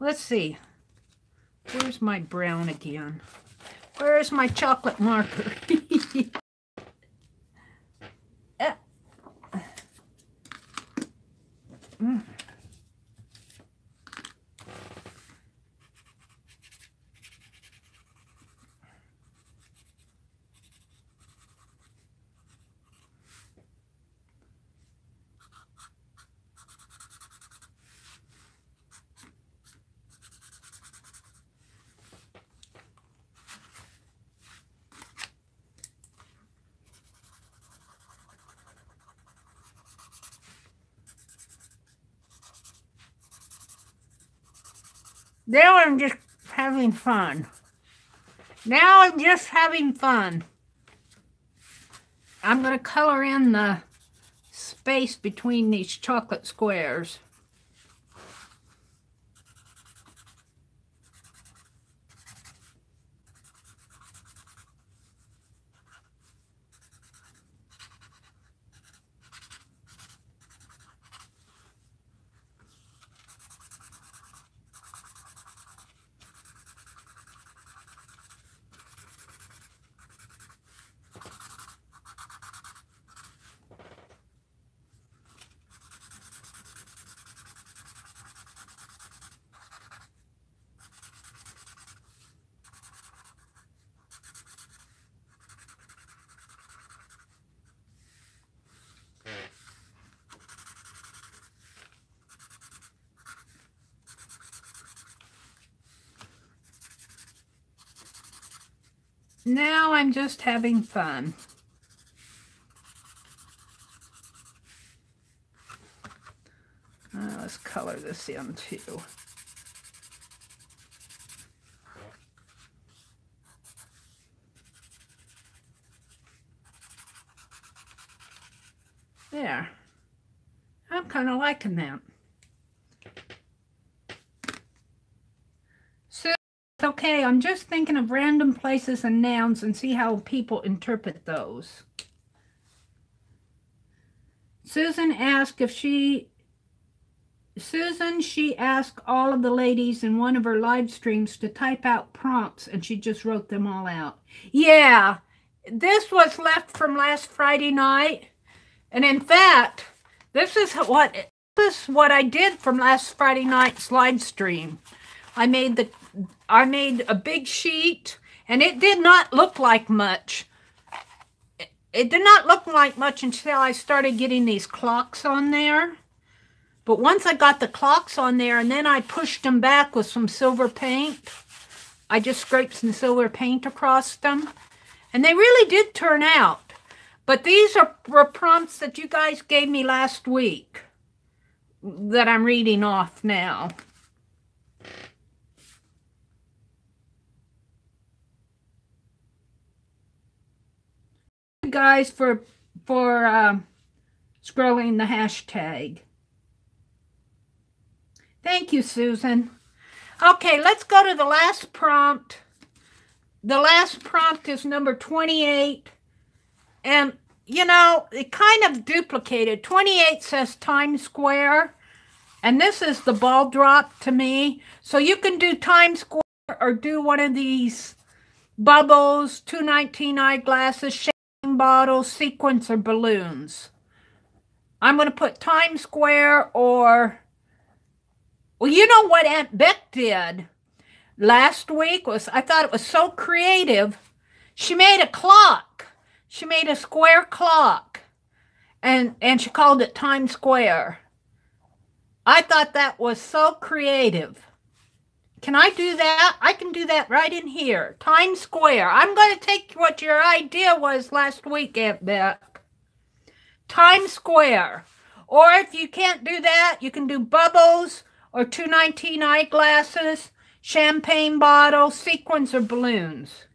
Let's see. Where's my brown again? Where's my chocolate marker? Now I'm just having fun. Now I'm just having fun. I'm going to color in the space between these chocolate squares. Now I'm just having fun. Let's color this in too. There. I'm kind of liking that. So, okay, I'm just thinking of random places and nouns and see how people interpret those. Susan asked she asked all of the ladies in one of her live streams to type out prompts, and she just wrote them all out. Yeah, this was left from last Friday night. And in fact, this is what I did from last Friday night's live stream. I made a big sheet, and it did not look like much. It did not look like much until I started getting these clocks on there. But once I got the clocks on there, and then I pushed them back with some silver paint, I just scraped some silver paint across them, and they really did turn out. But these were prompts that you guys gave me last week that I'm reading off now. Guys for scrolling the hashtag. Thank you, Susan. Okay, let's go to the last prompt. The last prompt is number 28. And, you know, it kind of duplicated. 28 says Times Square. And this is the ball drop to me. So you can do Times Square or do one of these bubbles, 219 eyeglasses, champagne bottles, sequins, or balloons. I'm going to put Times Square or... Well, you know what Aunt Beck did last week was, I thought it was so creative. She made a clock. She made a square clock, and she called it Times Square. I thought that was so creative. Can I do that? I can do that right in here. Times Square. I'm going to take what your idea was last week, Aunt Beck. Times Square. Or if you can't do that, you can do bubbles or 219 eyeglasses, champagne bottles, sequins, or balloons.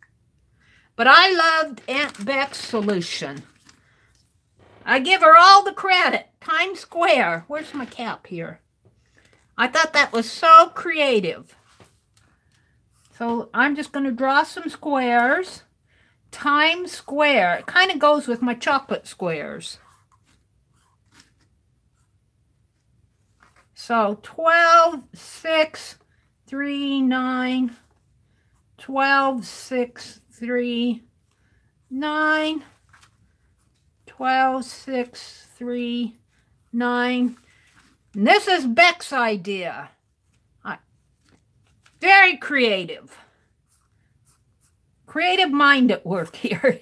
But I loved Aunt Beck's solution. I give her all the credit. Times Square. Where's my cap here? I thought that was so creative. So I'm just going to draw some squares. Times Square. It kind of goes with my chocolate squares. So 12, 6, 3, 9, 12, 6, 3, 9, 12, 6, 3, 9. And this is Beck's idea. Very creative. Creative mind at work here.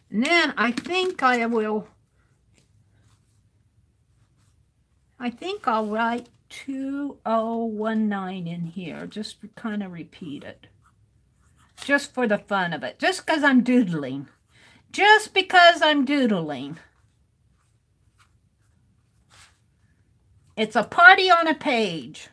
And then I think I'll write 2019 in here, just to kind of repeat it. Just for the fun of it. Just because I'm doodling. Just because I'm doodling. It's a party on a page.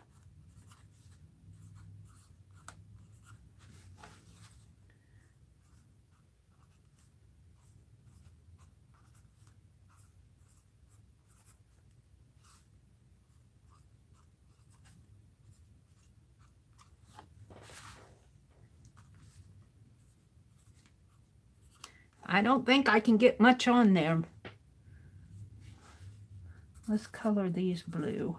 I don't think I can get much on there. Let's color these blue.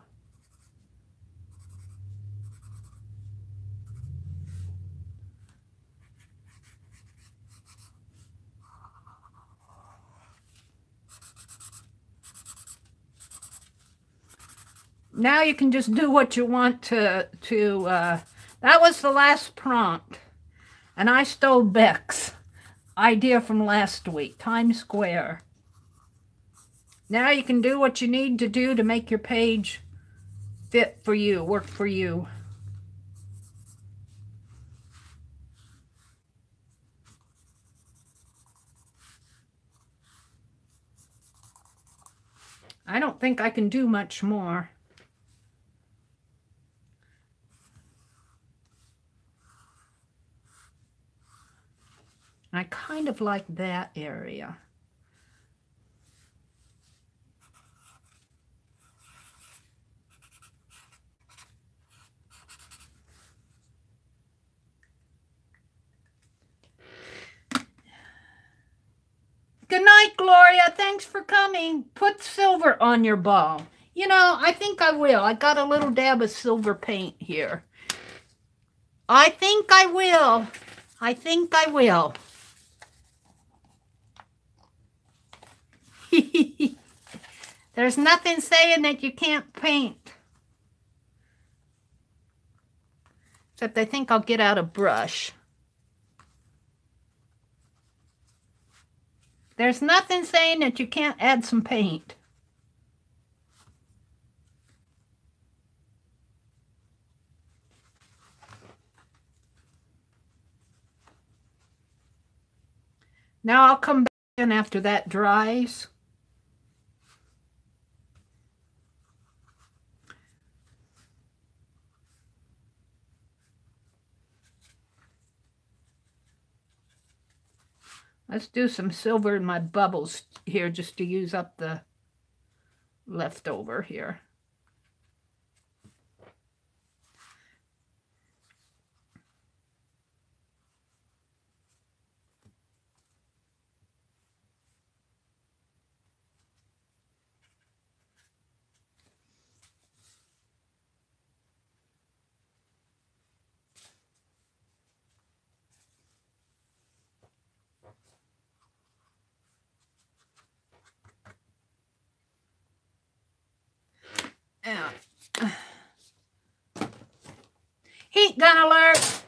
Now you can just do what you want to that was the last prompt. And I stole Beck's idea from last week, Times Square. Now you can do what you need to do to make your page fit for you, work for you. I don't think I can do much more. I kind of like that area. Good night, Gloria. Thanks for coming. Put silver on your ball. You know, I think I will. I got a little dab of silver paint here. I think I will. I think I will. There's nothing saying that you can't paint. Except I think I'll get out a brush. There's nothing saying that you can't add some paint. Now I'll come back in after that dries. Let's do some silver in my bubbles here just to use up the leftover here. Yeah. Heat gun alert.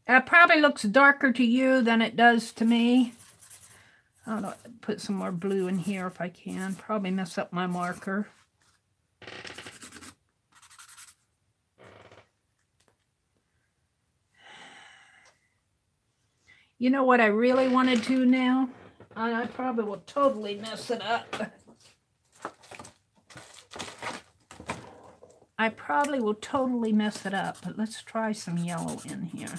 That probably looks darker to you than it does to me. I'll put some more blue in here if I can. Probably mess up my marker. You know what I really want to do now? I probably will totally mess it up. I probably will totally mess it up, but let's try some yellow in here.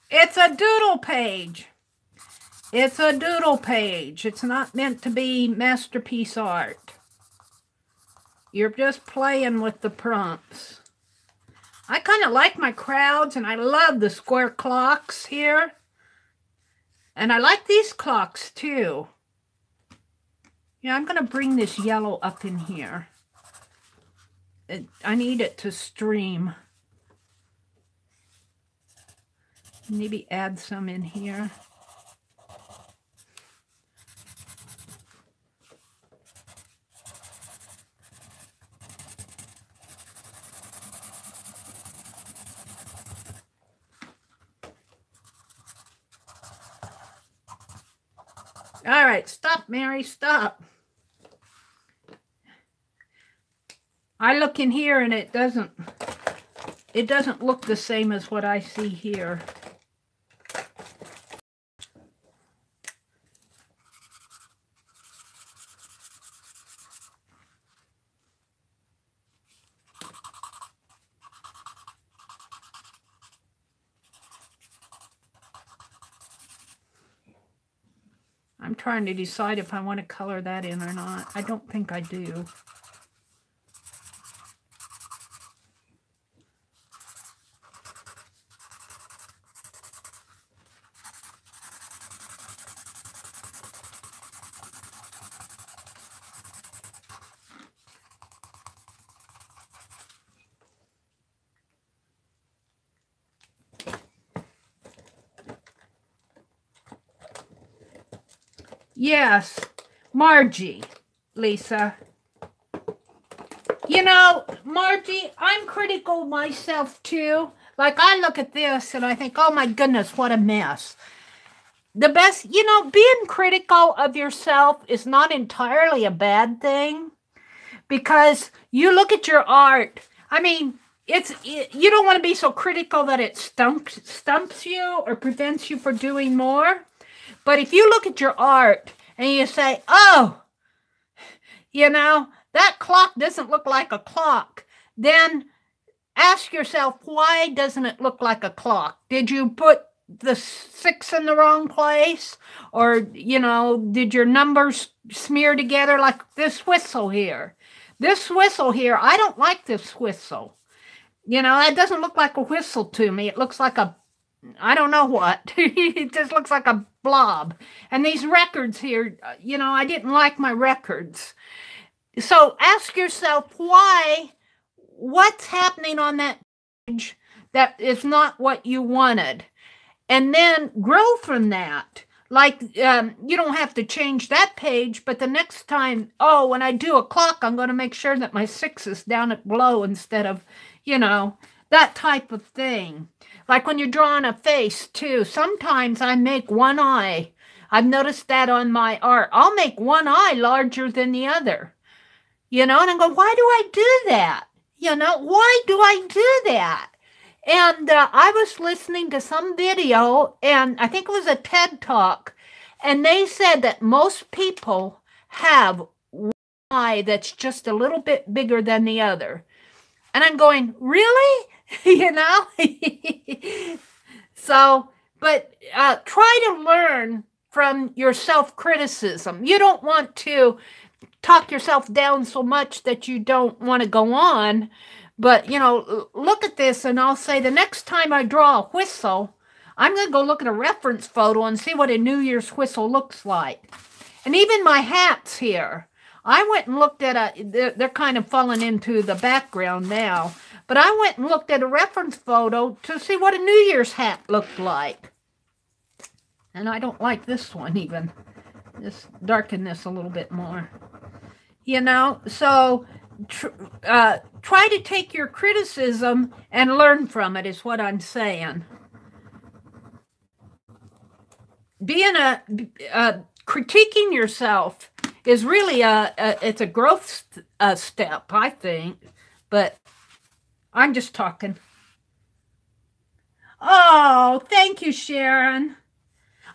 It's a doodle page. It's a doodle page. It's not meant to be masterpiece art. You're just playing with the prompts. I kind of like my crowds, and I love the square clocks here. And I like these clocks too. Yeah, I'm going to bring this yellow up in here. I need it to stream. Maybe add some in here. All right, stop, Meri, stop. I look in here and it doesn't look the same as what I see here. I'm trying to decide if I want to color that in or not. I don't think I do. Yes, Margie, Lisa. You know, Margie, I'm critical myself too. Like, I look at this and I think, oh my goodness, what a mess. The best, you know, being critical of yourself is not entirely a bad thing, because you look at your art. I mean, you don't want to be so critical that it stumps you or prevents you from doing more. But if you look at your art and you say, oh, you know, that clock doesn't look like a clock, then ask yourself, why doesn't it look like a clock? Did you put the 6 in the wrong place? Or, you know, did your numbers smear together like this whistle here? This whistle here, I don't like this whistle. You know, it doesn't look like a whistle to me. It looks like a, I don't know what. It just looks like a blob. And these records here, you know, I didn't like my records. So ask yourself why, what's happening on that page that is not what you wanted. And then grow from that. Like, you don't have to change that page, but the next time, oh, when I do a clock, I'm going to make sure that my 6 is down at below instead of, you know, that type of thing. Like when you're drawing a face, too. Sometimes I make one eye. I've noticed that on my art. I'll make one eye larger than the other. You know, and I go, why do I do that? You know, why do I do that? And I was listening to some video, and I think it was a TED Talk, and they said that most people have one eye that's just a little bit bigger than the other. And I'm going, really? You know? So, but try to learn from your self-criticism. You don't want to talk yourself down so much that you don't want to go on. But, you know, look at this, and I'll say the next time I draw a whistle, I'm going to go look at a reference photo and see what a New Year's whistle looks like. And even my hats here, I went and looked at they're kind of falling into the background now, but I went and looked at a reference photo to see what a New Year's hat looked like. And I don't like this one even. Just darken this a little bit more. You know, so try to take your criticism and learn from it is what I'm saying. Being critiquing yourself is really it's a growth step, I think. But I'm just talking. Oh, thank you, Sharon.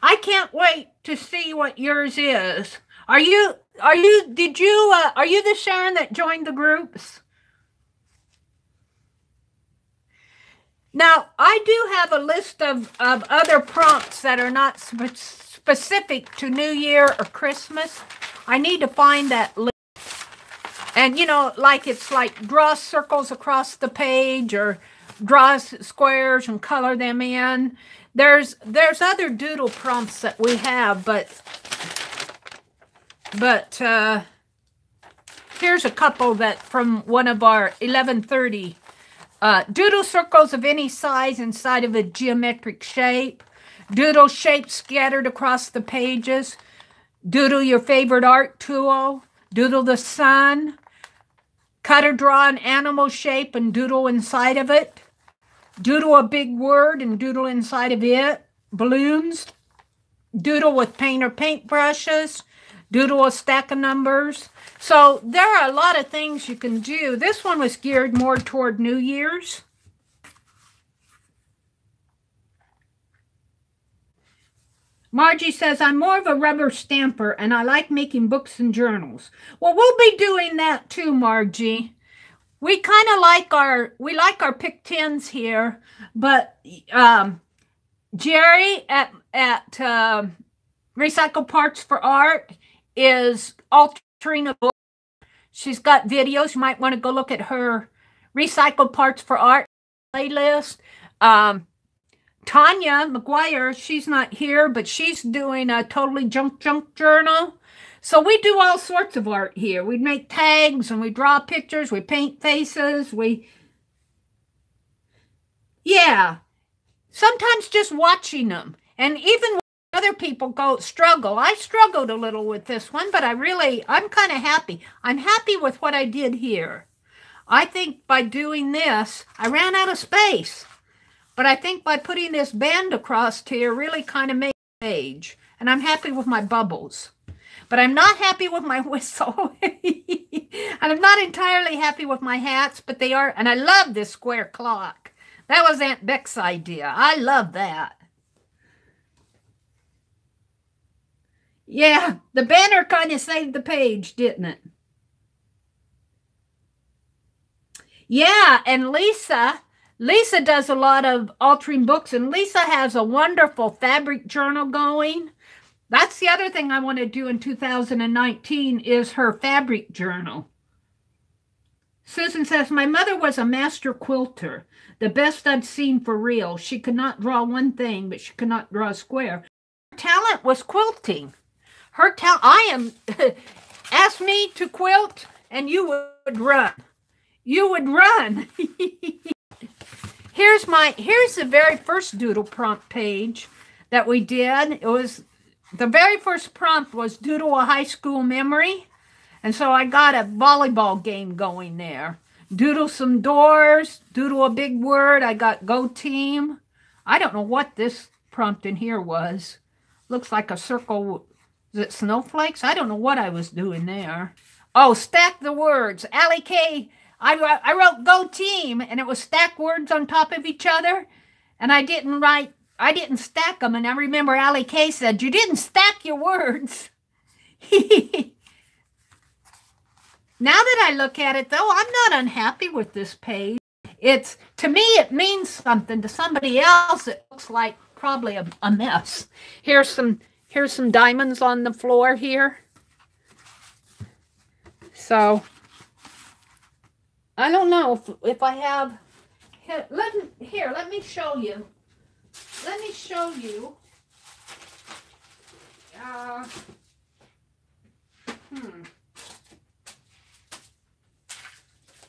I can't wait to see what yours is. Are you the Sharon that joined the groups? Now, I do have a list of other prompts that are not specific to New Year or Christmas. I need to find that list. And, you know, like it's like draw circles across the page or draw squares and color them in. There's other doodle prompts that we have, but here's a couple that from one of our 1130. Doodle circles of any size inside of a geometric shape. Doodle shapes scattered across the pages. Doodle your favorite art tool. Doodle the sun. Cut or draw an animal shape and doodle inside of it. Doodle a big word and doodle inside of it. Balloons. doodle with paint or paintbrushes, doodle a stack of numbers. So there are a lot of things you can do. This one was geared more toward New Year's. Margie says, I'm more of a rubber stamper and I like making books and journals. Well, we'll be doing that too, Margie. We kind of like our Pick 10s here, but Jeri at Recycle Parts for Art is altering a book. She's got videos. You might want to go look at her Recycle Parts for Art playlist. Tanya McGuire, she's not here, but she's doing a totally junk journal. So we do all sorts of art here. We make tags and we draw pictures. We paint faces. Yeah. Sometimes just watching them. And even when other people struggle. I struggled a little with this one, but I'm kind of happy. I'm happy with what I did here. I think by doing this, I ran out of space. But I think by putting this band across here really kind of made a page. And I'm happy with my bubbles. But I'm not happy with my whistle. And I'm not entirely happy with my hats, but they are. And I love this square clock. That was Aunt Beck's idea. I love that. Yeah, the banner kind of saved the page, didn't it? Yeah, and Lisa does a lot of altering books, and Lisa has a wonderful fabric journal going. That's the other thing I want to do in 2019 is her fabric journal. Susan says, my mother was a master quilter, the best I'd seen for real. She could not draw one thing, but she could not draw a square. Her talent was quilting. Her talent, ask me to quilt, and you would run. You would run. Here's the very first doodle prompt page that we did. The very first prompt was doodle a high school memory. And so I got a volleyball game going there. Doodle some doors, doodle a big word. I got go team. I don't know what this prompt in here was. Looks like a circle. Is it snowflakes? I don't know what I was doing there. Oh, stack the words. Allie K. I wrote go team, and it was stack words on top of each other. And I didn't stack them. And I remember Allie K said, you didn't stack your words. Now that I look at it, though, I'm not unhappy with this page. To me, it means something. To somebody else, it looks like probably a mess. Here's some diamonds on the floor here. So I don't know if I have. Let me show you. Let me show you.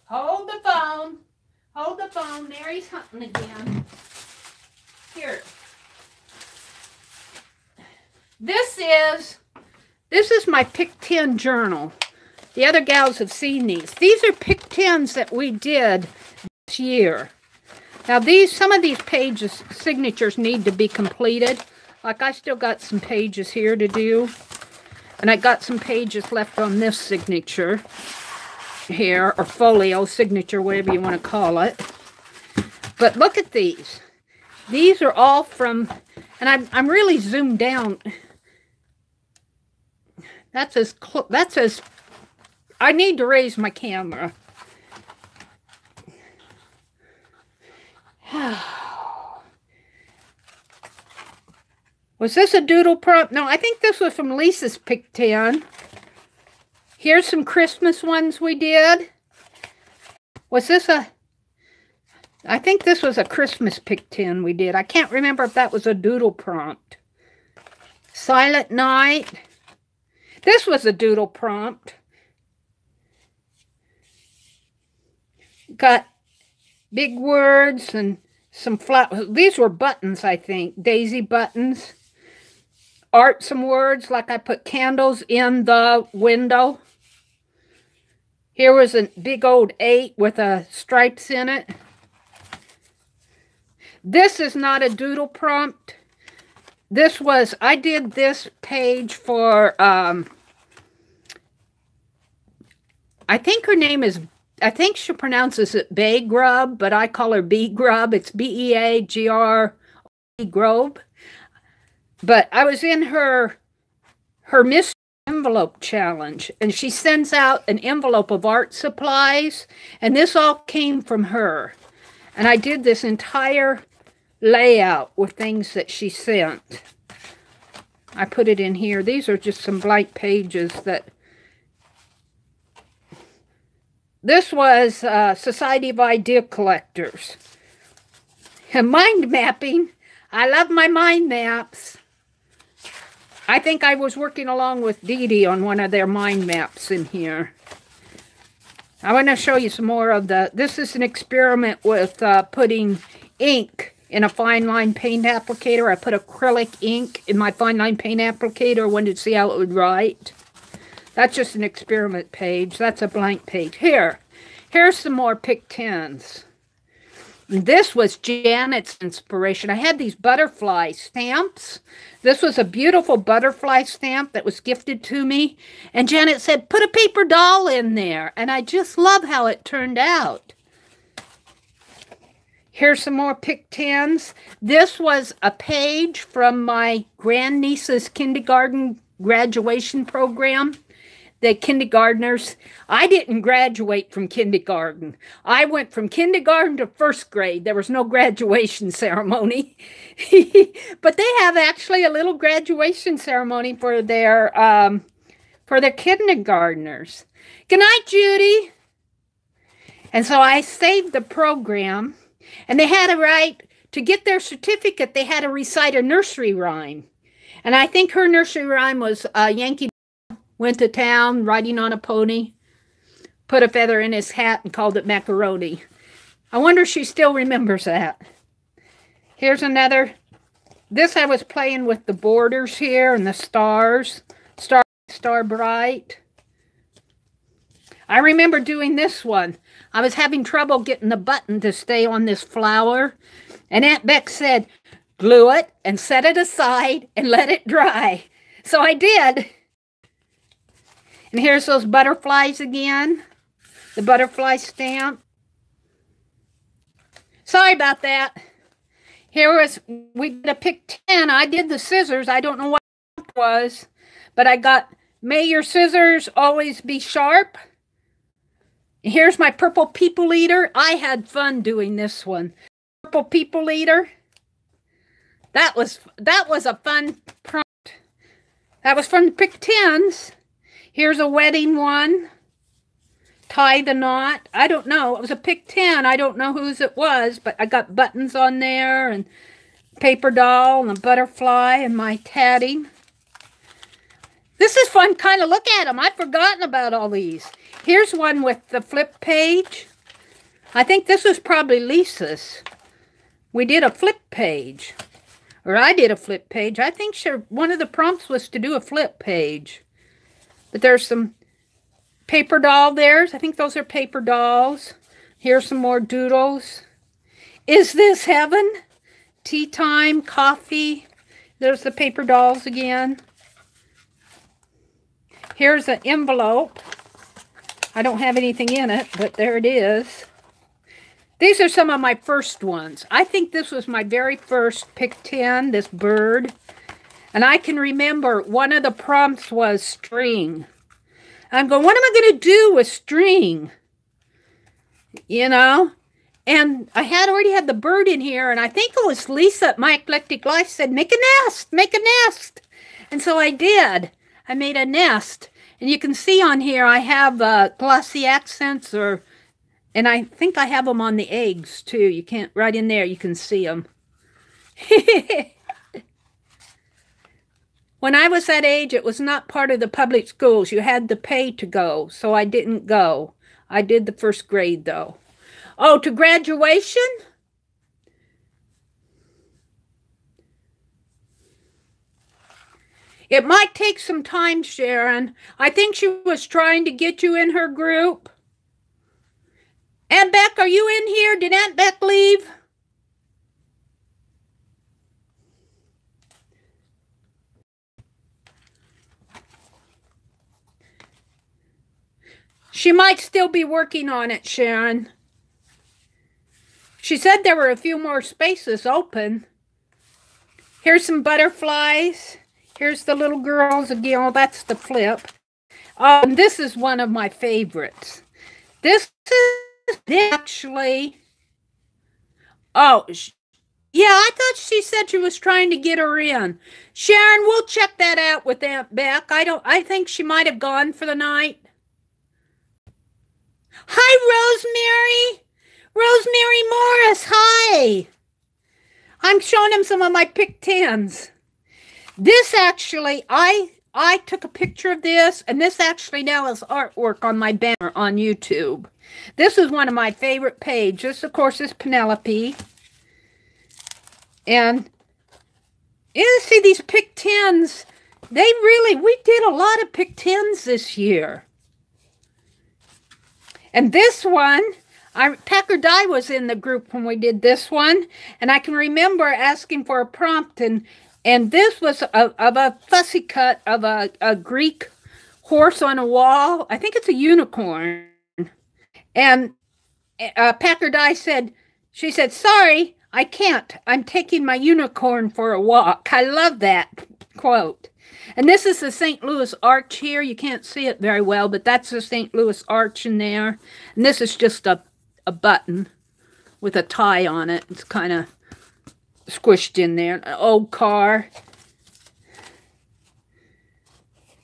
Hold the phone. Hold the phone. Mary's hunting again. Here. This is my Pick 10 journal. The other gals have seen these. These are Pick 10s that we did this year. Now some of these pages, signatures need to be completed. Like I still got some pages here to do. And I got some pages left on this signature here, or folio, signature, whatever you want to call it. But look at these. These are all from, and I'm really zoomed down. That's as, I need to raise my camera. Was this a doodle prompt? No, I think this was from Lisa's Pick 10. Here's some Christmas ones we did. Was this I think this was a Christmas Pick 10 we did. I can't remember if that was a doodle prompt. Silent Night. This was a doodle prompt. Got big words and some flowers. These were buttons, I think. Daisy buttons. Art some words, like I put candles in the window. Here was a big old 8 with stripes in it. This is not a doodle prompt. this was, I did this page for, I think her name is, I think she pronounces it Bay Grub, but I call her Bee Grub. It's B-E-A-G-R-O-B Grove. But I was in her mystery envelope challenge, and she sends out an envelope of art supplies, and this all came from her. And I did this entire layout with things that she sent. I put it in here. These are just some blank pages that... This was Society of Idea Collectors. And mind mapping. I love my mind maps. I think I was working along with Dee Dee on one of their mind maps in here. I want to show you some more of the... This is an experiment with putting ink in a fine line paint applicator. I put acrylic ink in my fine line paint applicator. Wanted to see how it would write. That's just an experiment page. That's a blank page. Here's some more Pick 10s. This was Janet's inspiration. I had these butterfly stamps. This was a beautiful butterfly stamp that was gifted to me. And Janet said, put a paper doll in there. And I just love how it turned out. Here's some more Pick 10s. This was a page from my grandniece's kindergarten graduation program. The kindergartners. I didn't graduate from kindergarten. I went from kindergarten to first grade. There was no graduation ceremony. But they have actually a little graduation ceremony for their kindergartners. Good night, Judy. And so I saved the program, and they had to write, to get their certificate, they had to recite a nursery rhyme. And I think her nursery rhyme was Yankee went to town riding on a pony, put a feather in his hat and called it macaroni. I wonder if she still remembers that. Here's another. This I was playing with the borders here and the stars. Star bright. I remember doing this one. I was having trouble getting the button to stay on this flower. And Aunt Beck said, glue it and set it aside and let it dry. So I did. And here's those butterflies again. The butterfly stamp. Sorry about that. We did a Pick 10. I did the scissors. I don't know what it was. But I got, may your scissors always be sharp. Here's my purple people eater. I had fun doing this one. Purple people eater. That was a fun prompt. That was from the Pick 10s. Here's a wedding one. Tie the knot. I don't know. It was a Pick 10. I don't know whose it was, but I got buttons on there and paper doll and a butterfly and my tatting. This is fun. Kind of look at them. I've forgotten about all these. Here's one with the flip page. I think this was probably Lisa's. We did a flip page. Or I did a flip page. I think one of the prompts was to do a flip page. But there's some paper doll there. I think those are paper dolls. Here's some more doodles. Is this heaven? Tea time, coffee. There's the paper dolls again. Here's an envelope. I don't have anything in it, but there it is. These are some of my first ones. I think this was my very first Pick 10, this bird. And I can remember one of the prompts was string. I'm going, what am I going to do with string? You know? And I had already had the bird in here, and I think it was Lisa at My Eclectic Life said, make a nest, make a nest. And so I did. I made a nest. And you can see on here I have glossy accents, and I think I have them on the eggs too. You can't, right in there, you can see them. When I was that age, it was not part of the public schools. You had to pay to go, so I didn't go. I did the first grade, though. Oh, to graduation? It might take some time, Sharon. I think she was trying to get you in her group. Aunt Beck, are you in here? Did Aunt Beck leave? She might still be working on it, Sharon. She said there were a few more spaces open. Here's some butterflies. Here's the little girls again. Oh, that's the flip. And this is one of my favorites. This is actually... Oh, yeah, I thought she said she was trying to get her in. Sharon, we'll check that out with Aunt Beck. I think she might have gone for the night. Hi, Rosemary. Rosemary Morris, hi. I'm showing him some of my Pick 10s. This actually, I took a picture of this, and this actually now is artwork on my banner on YouTube. This is one of my favorite pages. This, of course, is Penelope. And you see these Pick 10s, we did a lot of Pick 10s this year. And this one, Packer Dye was in the group when we did this one, and I can remember asking for a prompt, and this was of a fussy cut of a Greek horse on a wall. I think it's a unicorn. And Packer Dye said, she said, sorry, I can't. I'm taking my unicorn for a walk. I love that quote. And this is the St. Louis Arch here. You can't see it very well, but that's the St. Louis Arch in there. And this is just a button with a tie on it. It's kind of squished in there. An old car.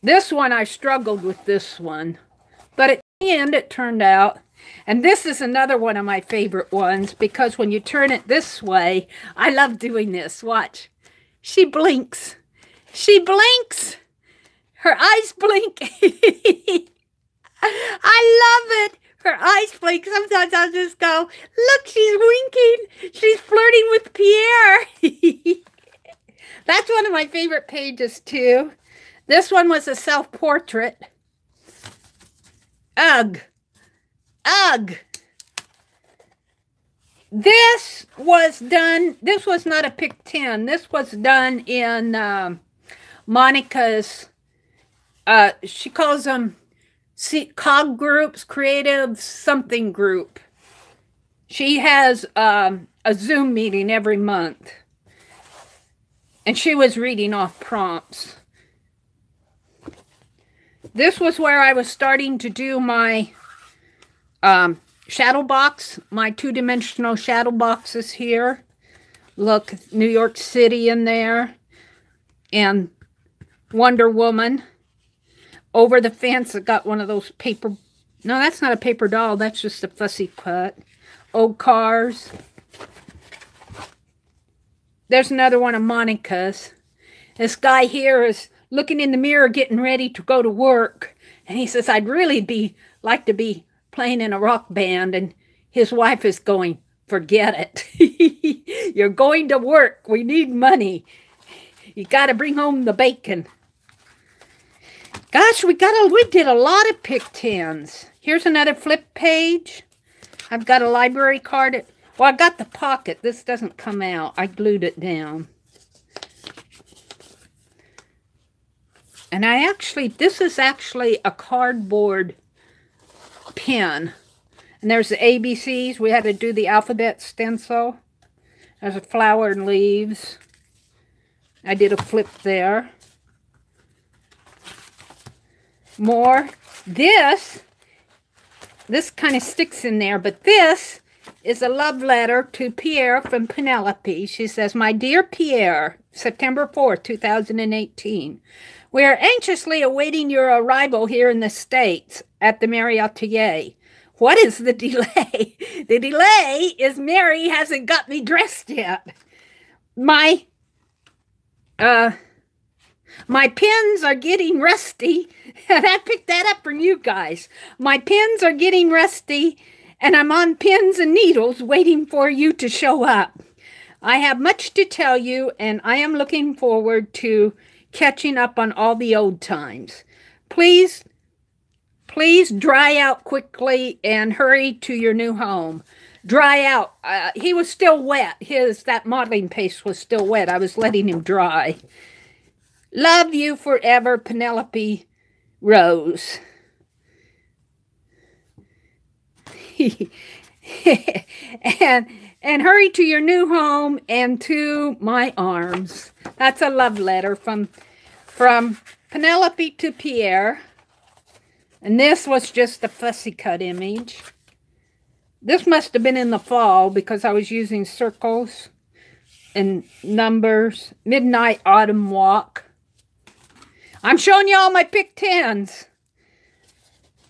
This one, I struggled with this one. But at the end, it turned out. And this is another one of my favorite ones, because when you turn it this way, I love doing this. Watch. She blinks. She blinks. Her eyes blink. I love it. Her eyes blink. Sometimes I'll just go, look, she's winking. She's flirting with Pierre. That's one of my favorite pages, too. This one was a self-portrait. Ugh. Ugh. This was done, this was not a Pick 10. This was done in Monica's, she calls them COG groups, creative something group. She has a Zoom meeting every month. And she was reading off prompts. This was where I was starting to do my shadow box, my two-dimensional shadow boxes here. Look, New York City in there. And Wonder Woman. Over the fence, I got one of those paper... No, that's not a paper doll. That's just a fussy cut. Old cars. There's another one of Monica's. This guy here is looking in the mirror, getting ready to go to work. And he says, I'd really like to be playing in a rock band. And his wife is going, forget it. You're going to work. We need money. You got to bring home the bacon. Gosh, we did a lot of Pick 10s. Here's another flip page. I've got a library card. Well, I got the pocket. This doesn't come out. I glued it down. And this is actually a cardboard pen. And there's the ABCs. We had to do the alphabet stencil. There's a flower and leaves. I did a flip there. More. This kind of sticks in there, but this is a love letter to Pierre from Penelope. She says, My dear Pierre, September 4th, 2018. We are anxiously awaiting your arrival here in the States at the TheMeriAtelier. What is the delay? The delay is Meri hasn't got me dressed yet. My pens are getting rusty, and I picked that up from you guys. My pens are getting rusty, and I'm on pins and needles waiting for you to show up. I have much to tell you, and I am looking forward to catching up on all the old times. Please dry out quickly and hurry to your new home. Dry out. He was still wet. That modeling paste was still wet. I was letting him dry. Love you forever, Penelope Rose. and hurry to your new home and to my arms. That's a love letter from Penelope to Pierre. And this was just a fussy cut image. This must have been in the fall because I was using circles and numbers. Midnight Autumn Walk. I'm showing you all my Pick 10s.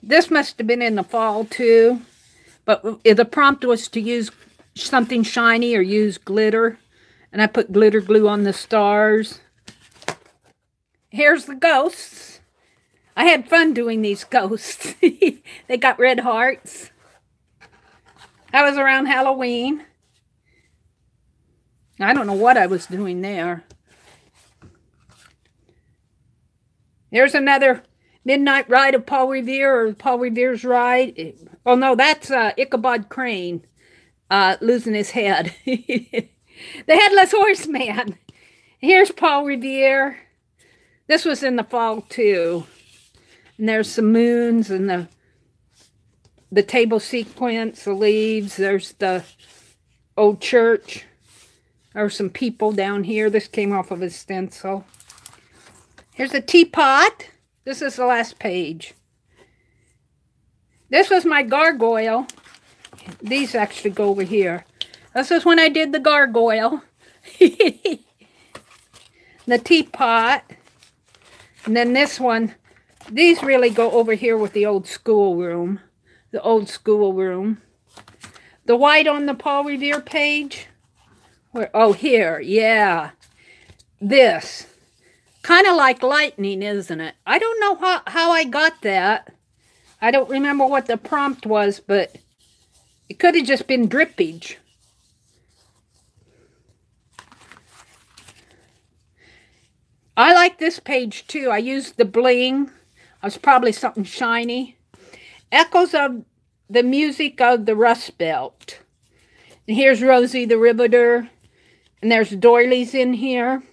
This must have been in the fall too. But the prompt was to use something shiny or use glitter. And I put glitter glue on the stars. Here's the ghosts. I had fun doing these ghosts. They got red hearts. That was around Halloween. I don't know what I was doing there. There's another Midnight Ride of Paul Revere, or Paul Revere's Ride. Oh, no, that's Ichabod Crane losing his head. The Headless Horseman. Here's Paul Revere. This was in the fall, too. And there's some moons and the table sequence, the leaves. There's the old church. There's some people down here. This came off of a stencil. Here's a teapot. This is the last page. This was my gargoyle. These actually go over here. This is when I did the gargoyle. The teapot. And then this one. These really go over here with the old schoolroom. The old schoolroom. The white on the Paul Revere page. Where? Oh, here. Yeah. This. Kind of like lightning, isn't it? I don't know how I got that. I don't remember what the prompt was, but it could have just been drippage. I like this page, too. I used the bling. It was probably something shiny. Echoes of the music of the Rust Belt. And here's Rosie the Riveter. And there's doilies in here.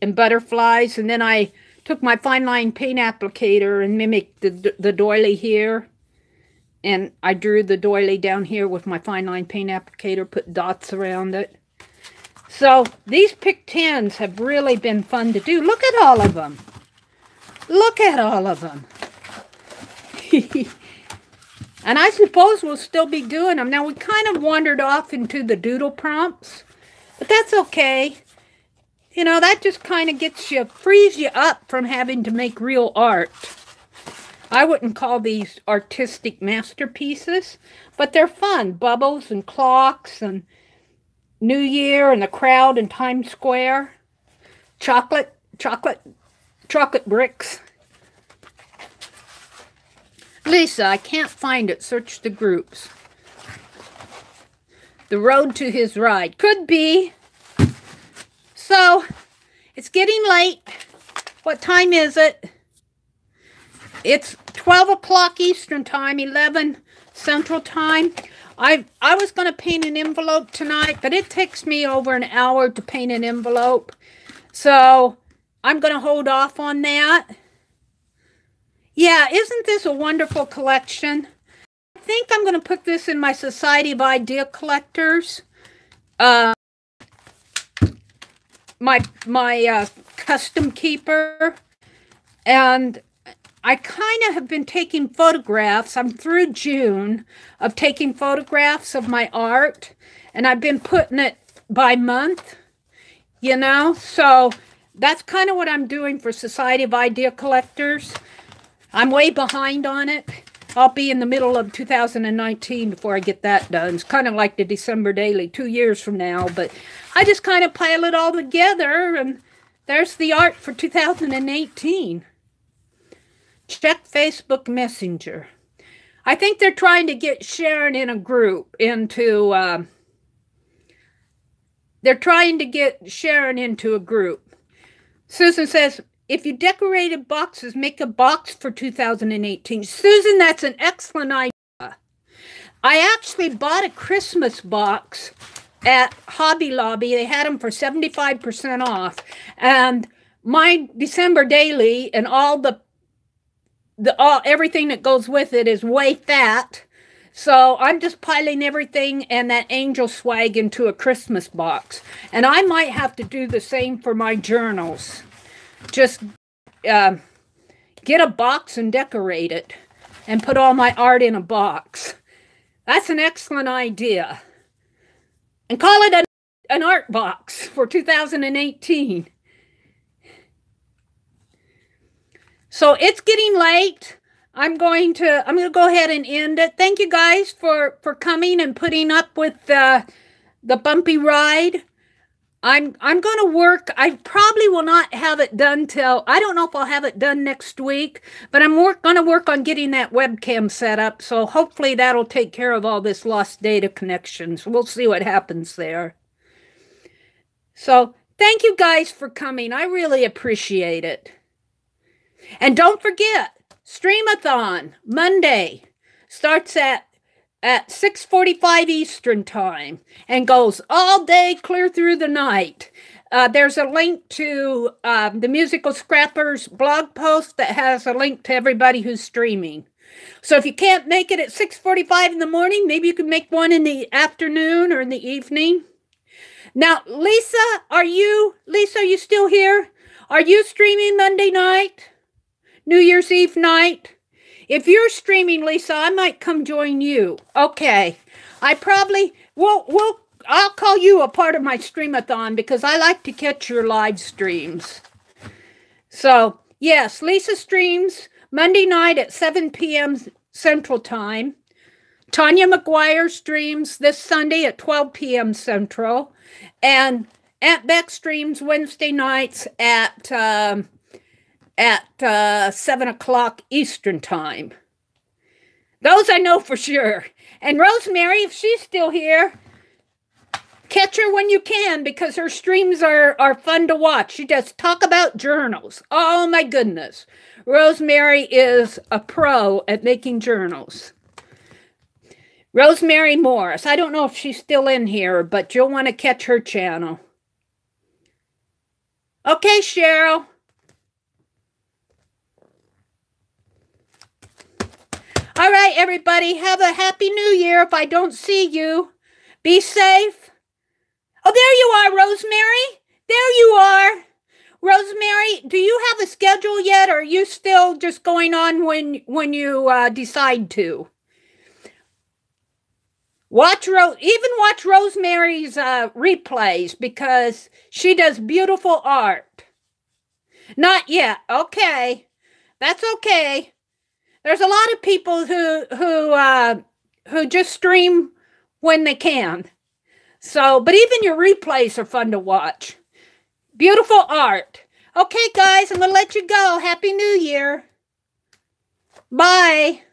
And butterflies. And then I took my fine line paint applicator and mimicked the doily here. And I drew the doily down here with my fine line paint applicator. Put dots around it. So these Pick 10s have really been fun to do. Look at all of them. Look at all of them. And I suppose we'll still be doing them. Now, we kind of wandered off into the doodle prompts. But that's okay. You know, that just kind of frees you up from having to make real art. I wouldn't call these artistic masterpieces, but they're fun. Bubbles and clocks and New Year and the crowd in Times Square. Chocolate bricks. Lisa, I can't find it. Search the groups. The road to his ride. Could be. So, it's getting late. What time is it? It's 12 o'clock Eastern Time, 11 Central Time. I was going to paint an envelope tonight, but it takes me over an hour to paint an envelope. So, I'm going to hold off on that. Yeah, isn't this a wonderful collection? I think I'm going to put this in my Society of Idea Collectors. My custom keeper. And I kind of have been taking photographs. I'm through June of taking photographs of my art. And I've been putting it by month, you know. So that's kind of what I'm doing for Society of Idea Collectors. I'm way behind on it. I'll be in the middle of 2019 before I get that done. It's kind of like the December Daily, 2 years from now. But I just kind of pile it all together, and there's the art for 2018. Check Facebook Messenger. I think they're trying to get Sharon in a group into... they're trying to get Sharon into a group. Susan says, if you decorated boxes, make a box for 2018. Susan, that's an excellent idea. I actually bought a Christmas box at Hobby Lobby. They had them for 75% off. And my December Daily and all everything that goes with it is way fat. So I'm just piling everything and that angel swag into a Christmas box. And I might have to do the same for my journals. Just get a box and decorate it and put all my art in a box. That's an excellent idea. And call it an art box for 2018. So it's getting late. I'm going to go ahead and end it. Thank you guys for coming and putting up with the bumpy ride. I'm going to work. I probably will not have it done till, I don't know if I'll have it done next week, but I'm going to work on getting that webcam set up. So hopefully that'll take care of all this lost data connections. We'll see what happens there. So thank you guys for coming. I really appreciate it. And don't forget, Stream-a-thon, Monday, starts at 6:45 Eastern Time and goes all day clear through the night. There's a link to the Musical Scrappers blog post that has a link to everybody who's streaming. So if you can't make it at 6:45 in the morning, maybe you can make one in the afternoon or in the evening. Now, Lisa, are you still here? Are you streaming Monday night? New Year's Eve night? If you're streaming, Lisa, I might come join you. Okay. I probably I'll call you a part of my stream-a-thon because I like to catch your live streams. So, yes, Lisa streams Monday night at 7 p.m. Central Time. Tanya McGuire streams this Sunday at 12 p.m. Central. And Aunt Beck streams Wednesday nights at 7 o'clock Eastern Time. Those I know for sure. And Rosemary, if she's still here, catch her when you can because her streams are fun to watch. She does talk about journals. Oh my goodness. Rosemary is a pro at making journals. Rosemary Morris. I don't know if she's still in here, but you'll want to catch her channel. Okay, Cheryl. All right, everybody, have a happy new year if I don't see you. Be safe. Oh, there you are, Rosemary. There you are. Rosemary, do you have a schedule yet, or are you still just going on when you decide to? Even watch Rosemary's replays because she does beautiful art. Not yet. Okay. That's okay. There's a lot of people who just stream when they can. So, but even your replays are fun to watch. Beautiful art. Okay, guys, I'm going to let you go. Happy New Year. Bye.